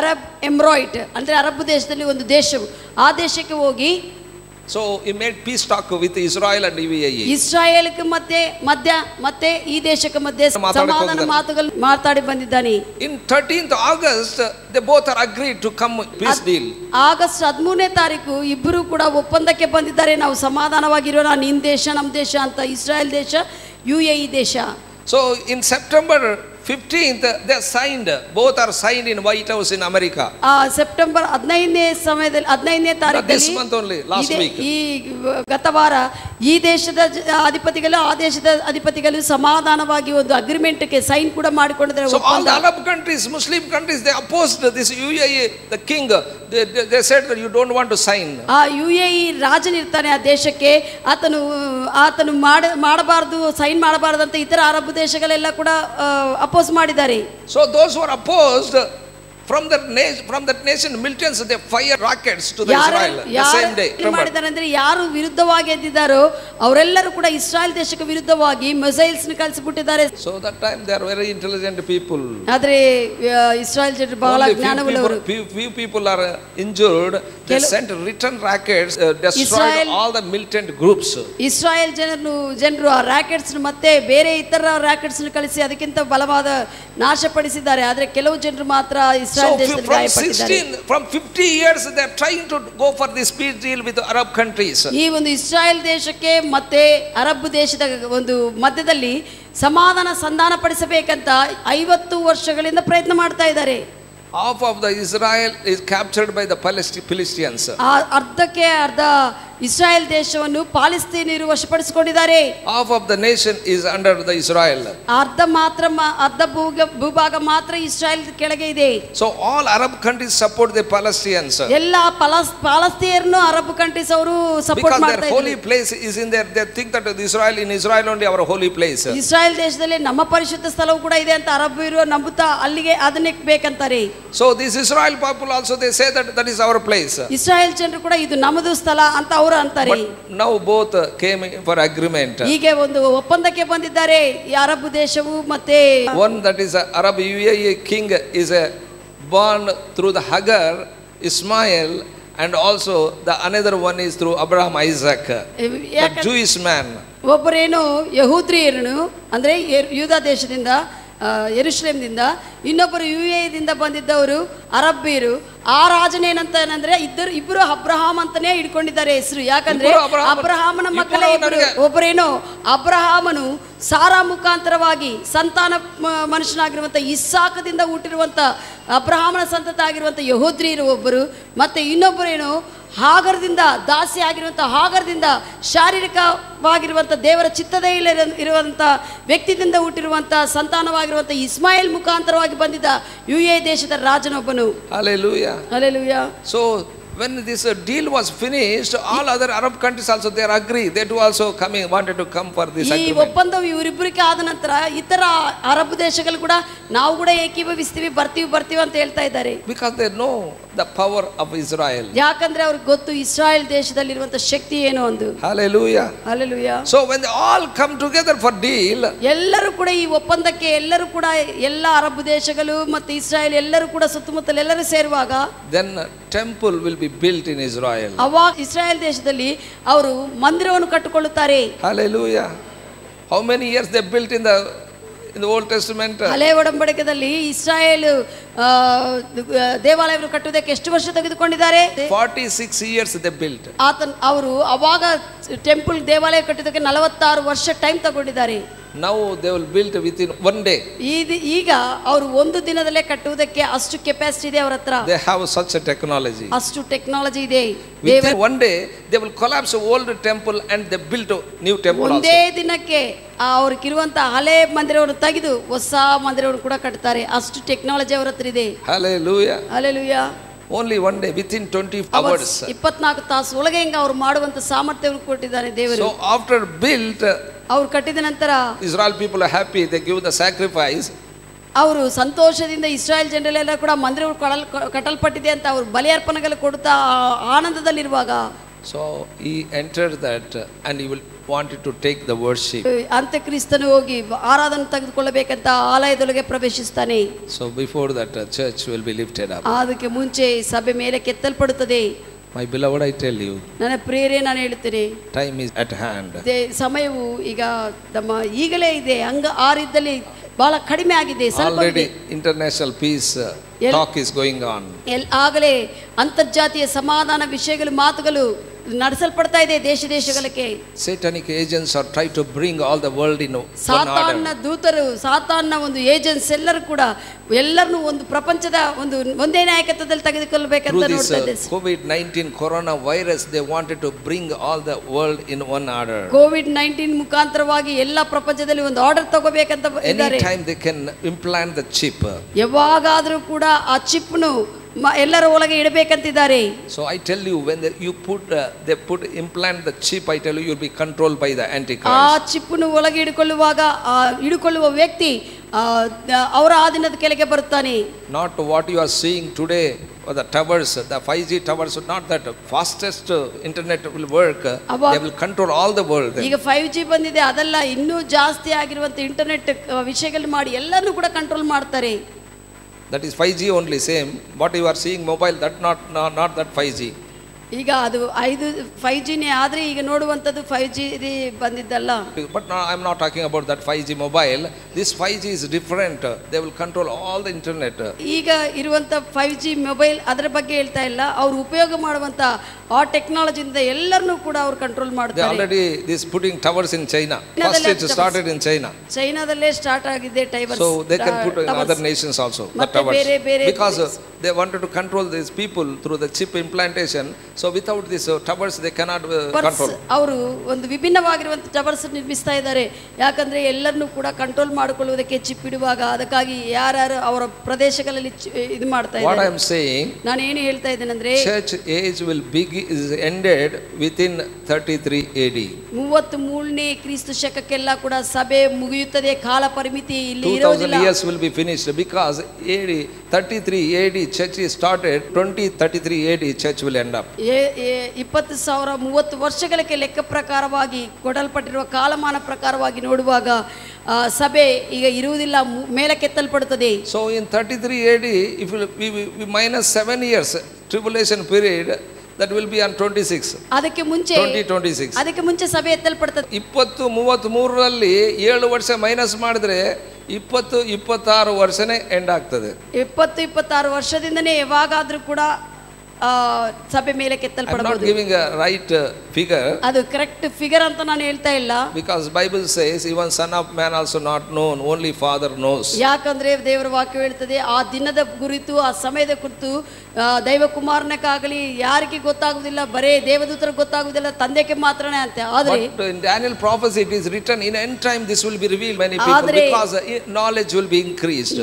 Arab emirate ಅಂದರೆ ಅರಬ್ ದೇಶದಲ್ಲಿ ಒಂದು ದೇಶವು ಆ ದೇಶಕ್ಕೆ ಹೋಗಿ So he made peace talk with Israel and UAE. ಇಸ್ರಾಯೇಲ್ಗೆ ಮತ್ತೆ ಈ ದೇಶಕ್ಕೆ ಮಧ್ಯೆ ಸಮಾಧಾನ ಮಾತುಗಳು ಮಾತಾಡಿ ಬಂದಿದ್ದಾನೆ. In 13th August they both are agreed to come peace deal. August 13ನೇ ತಾರೀಕು ಇಬ್ಬರು ಕೂಡ ಒಪ್ಪಂದಕ್ಕೆ ಬಂದಿದ್ದಾರೆ. ನಾವು ಸಮಾಧಾನವಾಗಿರೋಣ, ನಿನ್ನ ದೇಶ ನಮ್ಮ ದೇಶ ಅಂತ, ಇಸ್ರಾಯೇಲ್ ದೇಶ UAE ದೇಶ. So in September 15th they signed, both are signed in White House in America. September 15ನೇ ಸಮಯದಲ್ಲಿ 15ನೇ ತಾರೀಖಲ್ಲಿ this month only, last week, ಈ ಗತ ವಾರ ಈ ದೇಶದ ಅಧಿಪತಿಗಳು ಆ ದೇಶದ ಅಧಿಪತಿಗಳು ಸಮಾಧಾನವಾಗಿ ಒಂದು ಅಗ್ರಿಮೆಂಟ್ ಗೆ ಸೈನ್ ಕೂಡ ಮಾಡಿಕೊಂಡಿದ್ದಾರೆ. So all the Arab countries, Muslim countries, they opposed this UAE, the king, they said that you don't want to sign. ಆ UAE ರಾಜನಿರ್ತಾನೆ ಆ ದೇಶಕ್ಕೆ, ಆತನು ಮಾಡಬಾರದು, ಸೈನ್ ಮಾಡಬಾರದು ಅಂತ ಇತರ ಅರಬ್ ದೇಶಗಳೆಲ್ಲ ಕೂಡ ಅಪೋಸ್ ಮಾಡಿದ್ದಾರೆ. So those who are opposed, From that nation, militants, they fire rockets to the Israel the same day. ಮಾಡಿದ್ದಾರೆ ಅಂದ್ರೆ ಯಾರು ವಿರುದ್ಧವಾಗಿ ಎದ್ದಿದ್ದಾರೋ ಅವರೆಲ್ಲರೂ ಕೂಡ ಇಸ್ರಾಯೇಲ್ ದೇಶಕ್ಕೆ ವಿರುದ್ಧವಾಗಿ ಮಿಸೈಲ್ಸ್ ನ ಕಳಿಸಿಬಿಟ್ಟಿದ್ದಾರೆ. So that time they are very intelligent people. ಆದ್ರೆ ಇಸ್ರಾಯೇಲ್ ಜನರು ಬಹಳ ಜ್ಞಾನವುಳ್ಳವರು. Few people are injured. They sent return rockets, destroyed all the militant groups. Israel ಜನರು ಆ ರಾಕೆಟ್ಸ್ ಮತ್ತೆ ಬೇರೆ ಇತರ ರಾಕೆಟ್ಸ್ ನ ಕಳಿಸಿ ಅದಕ್ಕಿಂತ ಬಲವಾದ ನಾಶಪಡಿಸಿದ್ದಾರೆ. ಆದ್ರೆ ಕೆಲವು ಜನರು ಮಾತ್ರ ಇಸ್ರಾಯೇಲ್ ದೇಶದಲ್ಲಿ ಗಾಯಪಟ್ಟಿದ್ದಾರೆ. From 50 years they are trying to go for this peace deal with the Arab countries. ಈ ಒಂದು ಇಸ್ರಾಯೇಲ್ ದೇಶಕ್ಕೆ ಮತ್ತೆ ಅರಬ್ ದೇಶದ ಒಂದು ಮಧ್ಯದಲ್ಲಿ ಸಮಾಧಾನ ಸಂಧಾನ ಪಡಿಸಬೇಕಂತ 50 ವರ್ಷಗಳಿಂದ ಪ್ರಯತ್ನ ಮಾಡ್ತಾ ಇದ್ದಾರೆ. Half of the Israel is captured by the Philistines. ಅರ್ಧಕ್ಕೆ ಅರ್ಧ ಇಸ್ರಾಯೇಲ್ ದೇಶವನ್ನು ಪಾಲಿಸ್ತೀನಿಯರು ವಶಪಡಿಸಿಕೊಂಡಿದ್ದಾರೆ. Half of the nation is under the Israel. ಅರ್ಧ ಭೂಭಾಗ ಮಾತ್ರ ಇಸ್ರಾಯೇಲ್ ಕೆಳಗೆ ಇದೆ. So all Arab countries support the Palestinians. ಎಲ್ಲ ಪಾಲಸ್ತೀನರನ್ನು ಅರಬ್ ಕಂಟ್ರೀಸ್ ಅವರು ಸಪೋರ್ಟ್ ಮಾಡ್ತಾ ಇದ್ದಾರೆ. Because their holy place is in there. They think that in Israel only our holy place. Israel ದೇಶದಲ್ಲಿ ನಮ್ಮ ಪರಿಶುದ್ಧ ಸ್ಥಳವು ಕೂಡ ಇದೆ ಅಂತ ಅರಬ್ಬರು ನಂಬುತ್ತಾ ಅಲ್ಲಿಗೆ ಅದನ್ನೇ ಬೇಕಂತಾರೆ. So this Israel people also they say that is our place. Israel ಜನರು ಕೂಡ ಇದು ನಮ್ಮದು ಸ್ಥಳ ಅಂತ ಅವರು ಅಂತಾರೆ. But now both came for agreement. ಹೀಗೆ ಒಂದು ಒಪ್ಪಂದಕ್ಕೆ ಬಂದಿದ್ದಾರೆ ಈ ಅರಬ್ ದೇಶವು ಮತ್ತೆ one that is Arab UAE king is born through the Hagar, Ismail, and also the another one is through Abraham, Isaac, the Jewish man. ಒಬ್ಬರೇನು ಯಹೂದ್ರಿಯರನು ಅಂದ್ರೆ ಯೂದ ದೇಶದಿಂದ ಯೆರೂಸಲೇಮ್ದಿಂದ, ಇನ್ನೊಬ್ಬರು ಯುಎಇದಿಂದ ಬಂದಿದ್ದವರು ಅರಬ್ಬಿಯರು. ಆ ರಾಜನೇನಂತ ಏನಂದ್ರೆ ಇಬ್ಬರು ಅಬ್ರಹಾಮ್ ಅಂತಾನೆ ಇಟ್ಕೊಂಡಿದ್ದಾರೆ ಹೆಸರು. ಯಾಕಂದ್ರೆ ಅಬ್ರಹಾಮನ ಮಕ್ಕಳೇ ಇಬ್ಬರು. ಒಬ್ಬರೇನು ಅಬ್ರಹಾಮನು ಸಾರಾ ಮುಖಾಂತರವಾಗಿ ಸಂತಾನ ಮನುಷ್ಯನಾಗಿರುವಂತ ಇಸ್ಸಾಕದಿಂದ ಹುಟ್ಟಿರುವಂತ ಅಬ್ರಹಾಮನ ಸಂತತ ಆಗಿರುವಂತ ಯಹೂದ್ರಿಯರು ಒಬ್ಬರು, ಮತ್ತೆ ಇನ್ನೊಬ್ಬರೇನು ಹಾಗರದಿಂದ ದಾಸಿ ಆಗಿರುವಂಥ ಹಾಗರದಿಂದ ಶಾರೀರಿಕವಾಗಿರುವಂಥ ದೇವರ ಚಿತ್ತದೇ ಇರುವಂಥ ವ್ಯಕ್ತಿದಿಂದ ಹುಟ್ಟಿರುವಂಥ ಸಂತಾನವಾಗಿರುವಂಥ ಇಸ್ಮಾಯಿಲ್ ಮುಖಾಂತರವಾಗಿ ಬಂದಿದ್ದ ಯುಎ ದೇಶದ ರಾಜನೊಬ್ಬನು. Hallelujah. Hallelujah. So when this deal was finished, all other Arab countries also they agree. They too also wanted to come for this agreement. ಈ ಒಪ್ಪಂದವು ಇವರಿಬ್ಬರಿಗೆ ಆದ ನಂತರ ಇತರ ಅರಬ್ ದೇಶಗಳು ಕೂಡ ನಾವು ಕೂಡ ಏಕೀಭವಿಸ್ತೀವಿ ಬರ್ತೀವಿ ಅಂತ ಹೇಳ್ತಾ ಇದ್ದಾರೆ. Because they know the power of Israel. ಯಾಕಂದ್ರೆ ಅವ್ರಿಗೆ ಗೊತ್ತು ಇಸ್ರಾಯೇಲ್ ದೇಶದಲ್ಲಿರುವಂತ ಶಕ್ತಿ ಏನು ಅಂತ. Hallelujah. Hallelujah. So when they all come together for deal, ಎಲ್ಲರೂ ಕೂಡ ಈ ಒಪ್ಪಂದಕ್ಕೆ ಎಲ್ಲರೂ ಕೂಡ ಎಲ್ಲ ಅರಬ್ ದೇಶಗಳು ಮತ್ತು ಇಸ್ರಾಯೇಲ್ ಎಲ್ಲರೂ ಕೂಡ ಸುತ್ತಮುತ್ತಲ ಎಲ್ಲರೂ ಸೇರುವಾಗ then temple will be built in Israel. ಅವಾಗ ಇಸ್ರಾಯೇಲ್ ದೇಶದಲ್ಲಿ ಅವರು ಮಂದಿರವನ್ನು ಕಟ್ಟಿಕೊಳ್ಳುತ್ತಾರೆ. Hallelujah. How many years they built in the Old Testament? ಹಳೆ ಒಡಂಬಡಿಕೆಯಲ್ಲಿ ಇಸ್ರಾಯೇಲ್ ದೇವಾಲಯವನ್ನು ಕಟ್ಟುವುದಕ್ಕೆ ಎಷ್ಟು ವರ್ಷ ತೆಗೆದುಕೊಂಡಿದ್ದಾರೆ? 46 years they built. ಅವರು ಅವಾಗ ಟೆಂಪಲ್ ದೇವಾಲಯ ಕಟ್ಟುವುದಕ್ಕೆ 46 ವರ್ಷ ಟೈಮ್ ತಗೊಂಡಿದ್ದಾರೆ. Now they will build within one day. ಈಗ ಅವರು ಒಂದು ದಿನದಲ್ಲೇ ಕಟ್ಟುವುದಕ್ಕೆ ಅಷ್ಟು ಕೆಪಾಸಿಟಿ ಇದೆ ಅವರ ಹತ್ರ. They have such a technology. ಅಷ್ಟು ಟೆಕ್ನಾಲಜಿ ಇದೆ. Within one day they will collapse old temple and they build a new temple also. ಒಂದೇ ದಿನಕ್ಕೆ ಅವ್ರಿಗಿರುವಂತ ಹಳೆ ಮಂದಿರವನ್ನು ತೆಗೆದು ಹೊಸ ಮಂದಿರವನ್ನು ಕೂಡ ಕಟ್ತಾರೆ. ಅಷ್ಟು ಟೆಕ್ನಾಲಜಿ ಅವರ ಹತ್ರ ಇದೆ. Hallelujah. Hallelujah. Only one day, within 20 hours. 24 ತಾಸು ಒಳಗೆ ಅವರು ಮಾಡುವಂತ ಸಾಮರ್ಥ್ಯವನ್ನು ಕೊಟ್ಟಿದ್ದಾರೆ ದೇವರು. So after built, ಅವರು ಕಟ್ಟಿದ ನಂತರ Israel people are happy. They give the sacrifice. ಅವರು ಸಂತೋಷದಿಂದ ಇಸ್ರಾಯೇಲ್ ಜನರೆಲ್ಲ ಕೂಡ ಮಂದಿರವು ಕಟ್ಟಲ್ಪಟ್ಟಿದೆ ಅಂತ ಅವರು ಬಲಿಯರ್ಪಣೆಗಳು ಕೊಡುತ್ತಾ ಆನಂದದಲ್ಲಿರುವಾಗ so he entered that and he will wanted to take the worship. ಅಂತ್ಯಕ್ರಿಸ್ತನು ಹೋಗಿ ಆರಾಧನೆ ತೆಗೆದುಕೊಳ್ಳಬೇಕಂತ ಆಲಯದೊಳಗೆ ಪ್ರವೇಶಿಸುತ್ತಾನೆ. So before that church will be lifted up. ಅದಕ್ಕೆ ಮುಂಚೆ ಸಭೆ ಮೇಲೆ ಕೆತ್ತಲ್ಪಡುತ್ತದೆ. My beloved, I tell you, ನನ್ನ ಪ್ರಿಯರೇ ನಾನು ಹೇಳ್ತೇನೆ, time is at hand. ಸಮಯವು ಈಗ ನಮ್ಮ ಈಗಲೇ ಇದೆ. ಆ ರೀತಿಯಲ್ಲಿ ಬಹಳ ಕಡಿಮೆ ಆಗಿದೆ. Already international peace talk is going on. ಆಗಲೇ ಅಂತರ್ಜಾತೀಯ ಸಮಾಧಾನ ವಿಷಯಗಳು ಮಾತುಗಳು ನಡೆಸಲ್ಪಡ್ತಾ ಇದೆ ದೇಶಗಳಿಗೆ. Satanic agents are trying to bring all the world in one order. ಸಾತಾನ್ನ ದೂತರು, ಸಾತಾನ್ನ ಒಂದು ಏಜೆಂಟ್ಸ್ ಎಲ್ಲರೂ ಕೂಡ ಎಲ್ಲರನ್ನು ಒಂದು ಪ್ರಪಂಚದ ಒಂದು ಒಂದೇ ನಾಯಕತ್ವದಲ್ಲಿ ತೆಗೆದುಕೊಳ್ಳಬೇಕಂತ ನೋಡ್ತಾ ಇದ್ದಾರೆ. COVID-19 corona virus, they wanted to bring all the world in one order. COVID-19 ಮುಖಾಂತರವಾಗಿ ಎಲ್ಲ ಪ್ರಪಂಚದಲ್ಲಿ ಒಂದು ಆರ್ಡರ್ ತಗೋಬೇಕಂತ ಇದ್ದಾರೆ. Anytime they can implant the chip. ಯಾವಾಗಾದರೂ ಕೂಡ ಆ ಚಿಪ್ನು ಎಲ್ಲರ ಒಳಗೆ ಇಡಬೇಕಂತಿದ್ದಾರೆ. So I tell you, when they implant the chip, I tell you, you'll be controlled by the Antichrist. ಆ ಚಿಪ್ಪನ್ನು ಒಳಗೆ ಹಿಡಿಕೊಳ್ಳುವ ವ್ಯಕ್ತಿ ಅವರ ಆಧೀನದ ಕೆಳಗೆ ಬರುತ್ತಾನೆ. Not what you are seeing today, or the towers, the 5G towers, not that fastest internet will work. They will control all the world. ಈಗ 5G ಬಂದಿದೆ, ಅದೆಲ್ಲ ಇನ್ನೂ ಜಾಸ್ತಿ ಆಗಿರುವಂತ ಇಂಟರ್ನೆಟ್ ವಿಷಯಗಳು ಮಾಡಿ ಎಲ್ಲರೂ ಕೂಡ ಕಂಟ್ರೋಲ್ ಮಾಡ್ತಾರೆ. That is 5G only, same. What you are seeing mobile, that not that 5G. ಈಗ ಅದು 5Gನೇ ಆದ್ರೆ ಈಗ ನೋಡುವಂತದ್ದು 5G ಬಂದಿದ್ದಲ್ಲ. But now I am not talking about that 5G mobile. This 5G is different. They will control all the internet. ಈಗ ಇರುವಂತ 5G mobile ಅದರ ಬಗ್ಗೆ ಹೇಳ್ತಾ ಇಲ್ಲ, ಅವರು ಉಪಯೋಗ ಮಾಡುವಂತ ಆ ಟೆಕ್ನಾಲಜಿಯಿಂದ ಎಲ್ಲರನ್ನೂ ಕೂಡ ಅವರು ಕಂಟ್ರೋಲ್ ಮಾಡ್ತಾರೆ. They already putting towers in China. First it started in China. ಚೈನಾದಲ್ಲೇ ಸ್ಟಾರ್ಟ್ ಆಗಿದೆ towers. So they can put in other nations also the towers. Because they wanted to control these people through the chip implantation. So without these towers they cannot control. ಅವರು ಒಂದು ವಿಭಿನ್ನವಾಗಿರುವಂತ towers ನಿರ್ಮಿಸ್ತಾ ಇದ್ದಾರೆ. ಯಾಕಂದ್ರೆ ಎಲ್ಲರನ್ನೂ ಕೂಡ control ಮಾಡಿಕೊಳ್ಳುವುದಕ್ಕೆ chip ಇಡುವಾಗ ಅದಕ್ಕಾಗಿ ಯಾರು ಅವರ ಪ್ರದೇಶಗಳಲ್ಲಿ ಇದು ಮಾಡ್ತಾ ಇದ್ದಾರೆ. What I am saying, ನಾನು ಏನು ಹೇಳ್ತಾ ಇದ್ದೇನೆಂದ್ರೆ church age will is ended within 33 AD. 33ನೇ ಕ್ರಿಸ್ತ ಶಕಕ್ಕೆಲ್ಲ ಕೂಡ ಸಭೆ ಮುಗಿಯುತ್ತದೆ. ಕಾಲ ಪರಿಮಿತಿ ಇಲ್ಲಿ ಇರೋದಿಲ್ಲ. 2000 years will be finished because AD 33 AD church is started. 2033 AD church will end up. 20,030 ವರ್ಷಗಳಿಗೆ ಲೆಕ್ಕ ಪ್ರಕಾರವಾಗಿ ಕೊಡಲ್ಪಟ್ಟಿರುವ ಕಾಲಮಾನ ಪ್ರಕಾರವಾಗಿ ನೋಡುವಾಗ ಸಭೆ ಈಗ ಇರುವುದಿಲ್ಲ, ಮೇಲಕ್ಕೆತ್ತಲ್ಪಡುತ್ತದೆ. So in 33 AD, if we minus 7 years tribulation period, that will be on 26. ಅದಕ್ಕೆ ಮುಂಚೆ 2026. ಅದಕ್ಕೆ ಮುಂಚೆ ಸಭೆ ಎತ್ತಲ್ಪಡುತ್ತದೆ. 2033 ರಲ್ಲಿ 7 ವರ್ಷ ಮೈನಸ್ ಮಾಡಿದ್ರೆ 2026 ವರ್ಷನೇ ಎಂಡ್ ಆಗ್ತದೆ. 26 ವರ್ಷದಿಂದನೇ ಯಾವಾಗಾದ್ರೂ ಕೂಡ ಸಭೆ ಮೇಲೆ ಕೆತ್ತಲ್ಪಡಬಹುದು. giving a right figure. ಅದು ಕರೆಕ್ಟ್ ಫಿಗರ್ ಅಂತ ನಾನು ಹೇಳ್ತಾ ಇಲ್ಲ. Because Bible says even son of man also not known, only father knows. ಯಾಕಂದ್ರೆ ದೇವರ ವಾಕ್ಯ ಹೇಳ್ತದೆ ಆ ದಿನದ ಕುರಿತು, ಆ ಸಮಯದ ಕುರಿತು ದೈವ ಕುಮಾರನಕ್ಕಾಗಲಿ ಯಾರಿಗೆ ಗೊತ್ತಾಗುವುದಿಲ್ಲ, ಬರೇ ದೇವದೂತರಿಗೆ ಗೊತ್ತಾಗುವುದಿಲ್ಲ, ತಂದೆಗೆ ಮಾತ್ರನೇ ಅಂತ. ಆದರೆ in Daniel prophecy it is written in end time this will be revealed many people because knowledge will be increased.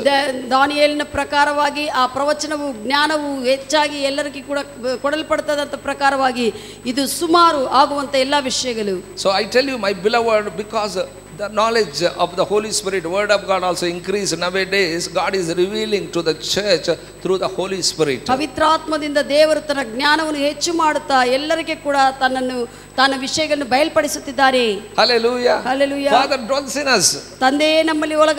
ದಾನಿಯೇಲನ ಪ್ರಕಾರವಾಗಿ ಆ ಪ್ರವಚನವು ಜ್ಞಾನವು ಹೆಚ್ಚಾಗಿ ಎಲ್ಲರಿಗೂ ಕೂಡ ಕೊಡಲ್ಪಡುತ್ತದಂತ ಪ್ರಕಾರವಾಗಿ ಇದು ಸುಮಾರು ಆಗುವಂತ ಎಲ್ಲ ವಿಷಯಗಳು. So I tell you my beloved, because the knowledge of the Holy Spirit, word of God also increased nowadays. God is revealing to the church through the Holy Spirit. ಪವಿತ್ರಾತ್ಮದಿಂದ ದೇವರು ತನ್ನ ಜ್ಞಾನವನ್ನು ಹೆಚ್ಚು ಮಾಡುತ್ತಾ ಎಲ್ಲರಿಗೆ ಕೂಡ ತನ್ನ ವಿಷಯಗಳನ್ನು ಬಯಲ್ಪಡಿಸುತ್ತಿದ್ದಾರೆ. Hallelujah. Hallelujah. Father dwells in us. ತಂದೆಯೇ ನಮ್ಮಲ್ಲಿ ವಾಸ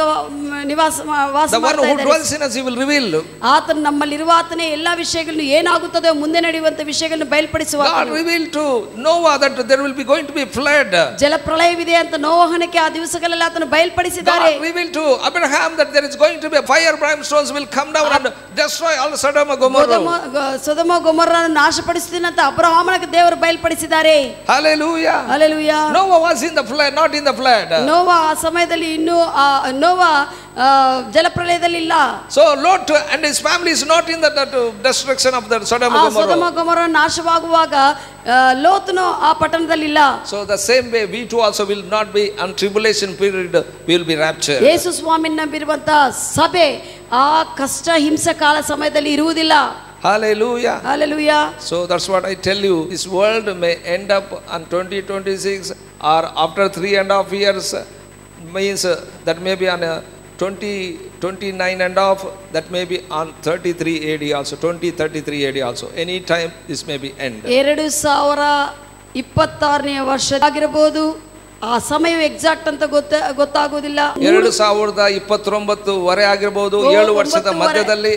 The one who dwells in us he will reveal. ಆತನು ನಮ್ಮಲ್ಲಿರುವ ಆತನೇ ಎಲ್ಲ ವಿಷಯಗಳನ್ನು ಏನಾಗುತ್ತದೆ ಮುಂದೆ ನಡೆಯುವಂತ ವಿಷಯಗಳನ್ನು ಬಯಲ್ಪಡಿಸುವ. God revealed to Noah that there will be going to be flood. ಜಲಪ್ರಳಯವಿದೆ ಅಂತ ನೋಹನಿಗೆ ಆ ದಿವಸಗಳಲ್ಲಿ ಆತನು ಬಯಲ್ಪಡಿಸಿದ್ದಾರೆ. God revealed to Abraham that there is going to be a fire, brimstones will come down and destroy all Sodom and Gomorrah. ಸೊದೋಮ ಗೊಮೋರವನ್ನು ನಾಶಪಡಿಸುತ್ತೀನಿ ಅಂತ ಅಬ್ರಹಾಮನಿಗೆ ದೇವರು ಬಯಲ್ಪಡಿಸಿದ್ದಾರೆ. Hallelujah. Hallelujah. Noah was in the flood, not in the flood. ನೋವಾ ಆ ಸಮಯದಲ್ಲಿ ಇನ್ನೂ ನೋವಾ ಜಲಪ್ರಳಯದಲ್ಲಿ ಇಲ್ಲ. So Lot and his family is not in that destruction of the Sodom and Gomorrah. Sodom Gomorrah ನಾಶವಾಗುವಾಗ ಲೋತನು ಆ ಪಟ್ಟಣದಲ್ಲಿ ಇಲ್ಲ. So the same way we too also will not be on tribulation period, we will be raptured. ಯೇಸು ಸ್ವಾಮಿಯನ್ನು ನಂಬಿರುವಂತ ಸಭೆ ಆ ಕಷ್ಟ ಹಿಂಸೆ ಕಾಲ ಸಮಯದಲ್ಲಿ ಇರುವುದಿಲ್ಲ. Hallelujah. Hallelujah. So that's what I tell you, this world may end up on 2026 or after 3.5 years, means that may be on 29.5, that may be on 33 AD also, 2033 AD also. Any time this may be end. 2026ನೇ ವರ್ಷ ಆಗಿರಬಹುದು. ಆ ಸಮಯ exact ಅಂತ ಗೊತ್ತಾಗೋದಿಲ್ಲ. 2029 ವರೆ ಆಗಿರಬಹುದು, 7 ವರ್ಷದ ಮಧ್ಯದಲ್ಲಿ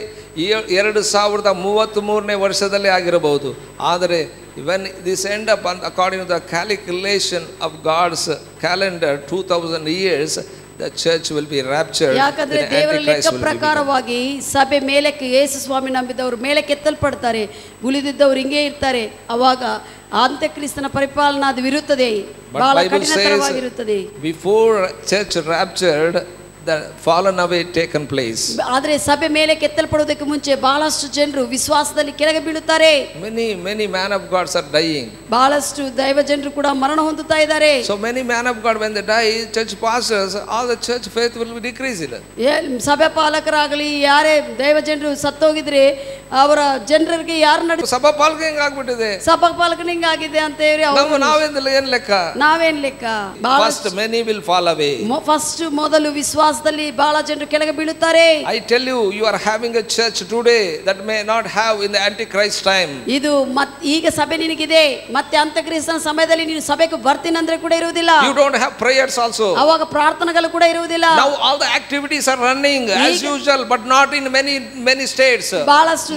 2033ನೇ ವರ್ಷದಲ್ಲಿ ಆಗಿರಬಹುದು. ಆದರೆ when this end up according to the calculation of God's calendar 2000 years, the church will be raptured. ಯಾಕಂದ್ರೆ ದೇವರ ಲೆಕ್ಕ ಪ್ರಕಾರವಾಗಿ ಸಭೆ ಮೇಲಕ್ಕೆ ಯೇಸು ಸ್ವಾಮಿ ನಂಬಿದವರು ಮೇಲಕ್ಕೆ ಎತ್ತಲ್ಪಡ್ತಾರೆ, ಉಳಿದಿದ್ದವರು ಹಿಂಗೆ ಇರ್ತಾರೆ. ಅವಾಗ ಅಂತ್ಯಕ್ರಿಸ್ತನ ಪರಿಪಾಲನೆ ಅದು ಇರುತ್ತದೆ, ಬಹಳ ಕಠಿಣತರವಾಗಿರುತ್ತದೆ. Before church raptured, the fallen away taken place. ಆದರೆ ಸಭೆ ಮೇಲೆ ಕೆತ್ತಲ್ಪಡುವುದಕ್ಕೆ ಮುಂಚೆ ಬಹಳಷ್ಟು ಜನರು ವಿಶ್ವಾಸದಲ್ಲಿ ಕೆಳಗೆ ಬೀಳುತ್ತಾರೆ. Many man of gods are dying. ಬಹಳಷ್ಟು ದೈವ ಜನರು ಕೂಡ ಮರಣ ಹೊಂದುತ್ತಾ ಇದ್ದಾರೆ. So many man of God, when they die, church pastors, all the church faith will be decreased. ಸಭೆ ಪಾಲಕರಾಗಲಿ ಯಾರೇ ದೈವ ಜನರು ಸತ್ತೋಗಿದ್ರೆ ಅವರ ಜನರಿಗೆ ಯಾರು ನಡೆ ಸಭಾ ಪಾಲಕ ಹೆಂಗಾಗ್ಬಿಟ್ಟಿದೆ, ಸಭಾ ಪಾಲಕನ ಹಿಂಗಾಗಿದೆ ಅಂತ ಹೇಳಿ ಏನ್ ಲೆಕ್ಕ, ನಾವೇನ್ ಲೆಕ್ಕ. First many will fall away. First ಮೊದಲು ವಿಶ್ವಾಸದಲ್ಲಿ ಬಹಳ ಜನರು ಕೆಳಗೆ ಬೀಳುತ್ತಾರೆ. I tell you, you are having a church today that may not have in the antichrist time. ಇದು ಈಗ ಸಭೆ ನಿನಗಿದೆ, ಮತ್ತೆ ಅಂತ್ಯಕ್ರಿಸ್ತನ ಸಮಯದಲ್ಲಿ ನೀನು ಸಭೆಗೆ ಬರ್ತೀನಿ ಅಂದ್ರೆ ಕೂಡ ಇರುವುದಿಲ್ಲ. You don't have prayers also. ಅವಾಗ ಪ್ರಾರ್ಥನೆಗಳು ಕೂಡ ಇರುವುದಿಲ್ಲ. Now all the activities are running as usual, but not in many states,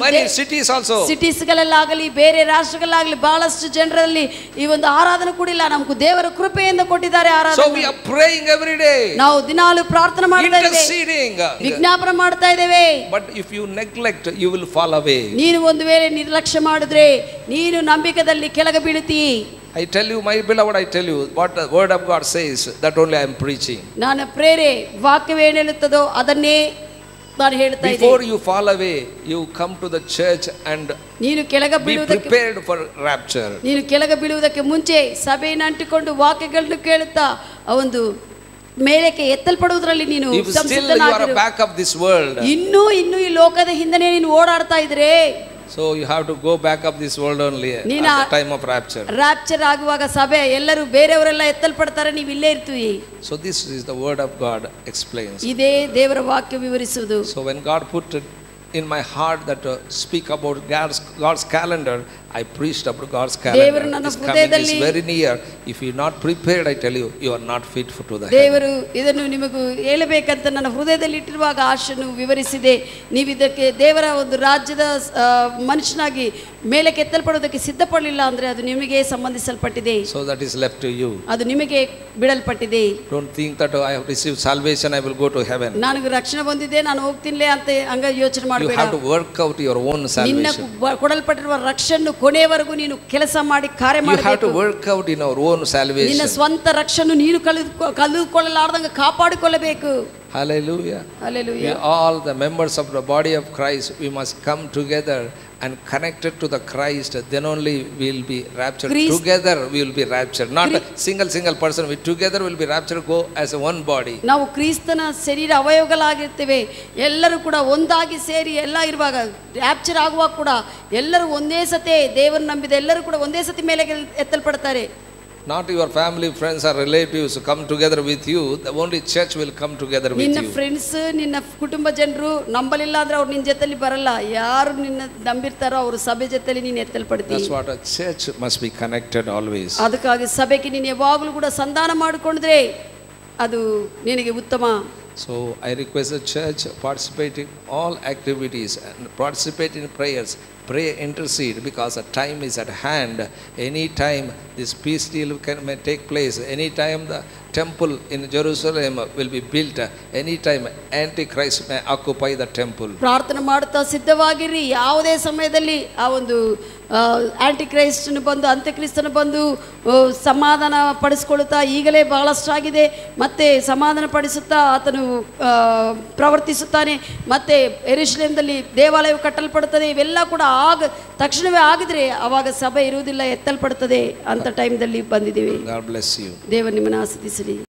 many cities also. Cities ಗಳಲ್ಲಾಗಲಿ ಬೇರೆ ರಾಷ್ಟ್ರಗಳಾಗಲಿ ಬಹಳಷ್ಟು ಜನರಲ್ಲಿ ಈ ಒಂದು ಆರಾಧನೆ ಕೂಡ ಇಲ್ಲ. ನಮಗೂ ದೇವರ ಕೃಪೆಯಿಂದ ಕೊಟ್ಟಿದ್ದಾರೆ ಆರಾಧನೆ. So we are praying every day. ನಾವು ದಿನಾಲು ಪ್ರಾರ್ಥನೆ ಮಾಡ್ತಾ ಇದ್ದೇವೆ, ವಿಜ್ಞಾಪನೆ ಮಾಡ್ತಾ ಇದ್ದೇವೆ. But if you neglect, you will fall away. ನೀನು ಒಂದು ವೇಳೆ ನಿರ್ಲಕ್ಷ್ಯ ಮಾಡಿದ್ರೆ ನೀನು ನಂಬಿಕೆಯಲ್ಲಿ ಕೆಳಗೆ ಬೀಳುತ್ತೀ. I tell you, my beloved, I tell you what the word of God says, that only I am preaching. ನಾನು ಪ್ರೇರೆ ವಾಕ್ಯವೇನು ಹೇಳುತ್ತದೋ ಅದನ್ನೇ ನಾನು ಹೇಳ್ತಾ ಇದ್ದೇನೆ. Before you fall away, you come to the church and ನೀನು ಕೆಳಗೆ ಬೀಳುವುದಕ್ಕೆ be prepared for rapture. ನೀನು ಕೆಳಗೆ ಬೀಳುವುದಕ್ಕೆ ಮುಂಚೆ ಸಭೆಯನ್ನು ಅಂಟಿಕೊಂಡು ವಾಕ್ಯಗಳನ್ನು ಕೇಳುತ್ತಾ ಒಂದು ಮೇಲಕ್ಕೆ ಎತ್ತಲ್ಪಡುವುದರಲ್ಲಿ ನೀನು ಸಂಸಿದ್ಧನಾಗಿರು. Back of this world. ಇನ್ನೂ ಈ ಲೋಕದ ಹಿಂದೆನೇ ನೀನು ಓಡಾಡ್ತಾ ಇದ್ರೆ, so you have to go back of this world only at the time of rapture. Rapture ಆಗುವಾಗ ಸಭೆ ಎಲ್ಲರೂ ಬೇರೆಯವರೆಲ್ಲ ಎತ್ತಲ್ಪಡ್ತಾರೆ, ನೀವು ಇಲ್ಲೇ ಇರ್ತೀವಿ. So this is the word of God explains. ಇದೇ ದೇವರ ವಾಕ್ಯ ವಿವರಿಸುವುದು. So when God put it in my heart that speak about God's calendar, I preached about God's calendar. This coming is very near. If you are not prepared, I tell you, you are not fit for to the heaven. ದೇವರು ಇದನ್ನು ನಿಮಗೆ ಹೇಳಬೇಕಂತ ನನ್ನ ಹೃದಯದಲ್ಲಿ ಇಟ್ಟಿರುವಾಗ ಆಶನ್ನು ವಿವರಿಸಿದೆ. ನೀವು ಇದಕ್ಕೆ ದೇವರ ಒಂದು ರಾಜ್ಯದ ಮನುಷ್ಯನಾಗಿ ಮೇಲೆ ಕೆತ್ತಲ್ಪಡೋದಕ್ಕೆ ಸಿದ್ಧಪಡಲಿಲ್ಲ ಅಂದ್ರೆ ಅದು ನಿಮಗೆ ಸಂಬಂಧಿಸಲ್ಪಟ್ಟಿದೆ. So that is left to you. ಅದು ನಿಮಗೆ ಬಿಡಲ್ಪಟ್ಟಿದೆ. Don't think that I have received salvation, I will go to heaven. ನನಗೆ ರಕ್ಷಣೆ ಬಂದಿದೆ, ನಾನು ಹೋಗ್ತೀನಿಲೇ ಅಂತ ಹಂಗ ಯೋಚನೆ ಮಾಡಬೇಡ. You have to work out your own salvation. ನಿನ್ನ ಕೊಡಲ್ಪಟ್ಟಿರುವ ರಕ್ಷಣೆಯನ್ನು ಕೊನೆಯವರೆಗೂ ನೀನು ಕೆಲಸ ಮಾಡಿ ಕಾರ್ಯ ಮಾಡಬೇಕು. You have to work out in your own salvation. ನಿನ್ನ ಸ್ವಂತ ರಕ್ಷಣೆ ನೀನು ಕಳೆದುಕೊಳ್ಳಲಾರದಂಗೆ ಕಾಪಾಡಿಕೊಳ್ಳಬೇಕು. Hallelujah. Hallelujah. We all the members of the body of Christ, we must come together and connected to the Christ, then only we will be raptured. Together we will be raptured, not a single person. We together will be raptured, go as a one body. ನಾವು ಕ್ರಿಸ್ತನ ಶರೀರ ಅವಯವಗಳಾಗಿರ್ತೇವೆ, ಎಲ್ಲರೂ ಕೂಡ ಒಂದಾಗಿ ಸೇರಿ ಎಲ್ಲ ಇರುವಾಗ rapture ಆಗುವಾಗ ಕೂಡ ಎಲ್ಲರೂ ಒಂದೇ ಸತಿ ದೇವರನ್ನು ನಂಬಿದ ಎಲ್ಲರೂ ಕೂಡ ಒಂದೇ ಸತಿ ಮೇಲೆ ಎತ್ತಲ್ಪಡ್ತಾರೆ. Not your family, friends or relatives come together with you. The only church will come together with you. ನಿನ್ನ ಫ್ರೆಂಡ್ಸ್ ನಿನ್ನ ಕುಟುಂಬ ಜನರು ನಂಬಲಿಲ್ಲ ಅಂದ್ರೆ ಅವ್ರು ನಿನ್ನ ಜೊತೆಲಿ ಬರಲ್ಲ. ಯಾರು ನಿನ್ನ ನಂಬಿರ್ತಾರೋ ಅವರು ಸಭೆ ಜೊತೆಲಿ ನೀನು ಎತ್ತಲ್ಪಡ್ತೀಯ. That's what a church must be connected always. ಅದಕ್ಕಾಗಿ ಸಭೆಗೆ ನೀನು ಯಾವಾಗಲೂ ಕೂಡ ಸಂಧಾನ ಮಾಡಿಕೊಂಡ್ರೆ ಅದು ನಿನಗೆ ಉತ್ತಮ. So I request the church participate in all activities and participate in prayers. Pray, intercede, because the time is at hand. Any time this peace deal may take place. Any time the temple in Jerusalem will be built. Any time Antichrist may occupy the temple. ಪ್ರಾರ್ಥನೆ ಮಾಡುತ್ತಾ ಸಿದ್ಧವಾಗಿರಿ. ಯಾವುದೇ ಸಮಯದಲ್ಲಿ ಆ ಒಂದು ಆಂಟಿಕ್ರೈಸ್ಟನು ಬಂದು ಅಂತ್ಯಕ್ರಿಸ್ತನು ಬಂದು ಸಮಾಧಾನ ಪಡಿಸಿಕೊಳ್ಳುತ್ತಾ ಈಗಲೇ ಬಹಳಷ್ಟಾಗಿದೆ, ಮತ್ತೆ ಸಮಾಧಾನ ಪಡಿಸುತ್ತಾ ಆತನು ಪ್ರವರ್ತಿಸುತ್ತಾನೆ. ಮತ್ತೆ ಯೆರೂಸಲೇಮದಲ್ಲಿ ದೇವಾಲಯವು ಕಟ್ಟಲ್ಪಡುತ್ತದೆ. ಇವೆಲ್ಲ ಕೂಡ ತಕ್ಷಣವೇ ಆಗಿದ್ರೆ ಅವಾಗ ಸಭೆ ಇರುವುದಿಲ್ಲ, ಎತ್ತಲ್ಪಡುತ್ತದೆ ಅಂತ ಟೈಮ್ದಲ್ಲಿ ಬಂದಿದ್ದೀವಿ. God bless you. ದೇವರು ನಿಮ್ಮನ್ನು ಆಶೀರ್ವದಿಸಲಿ.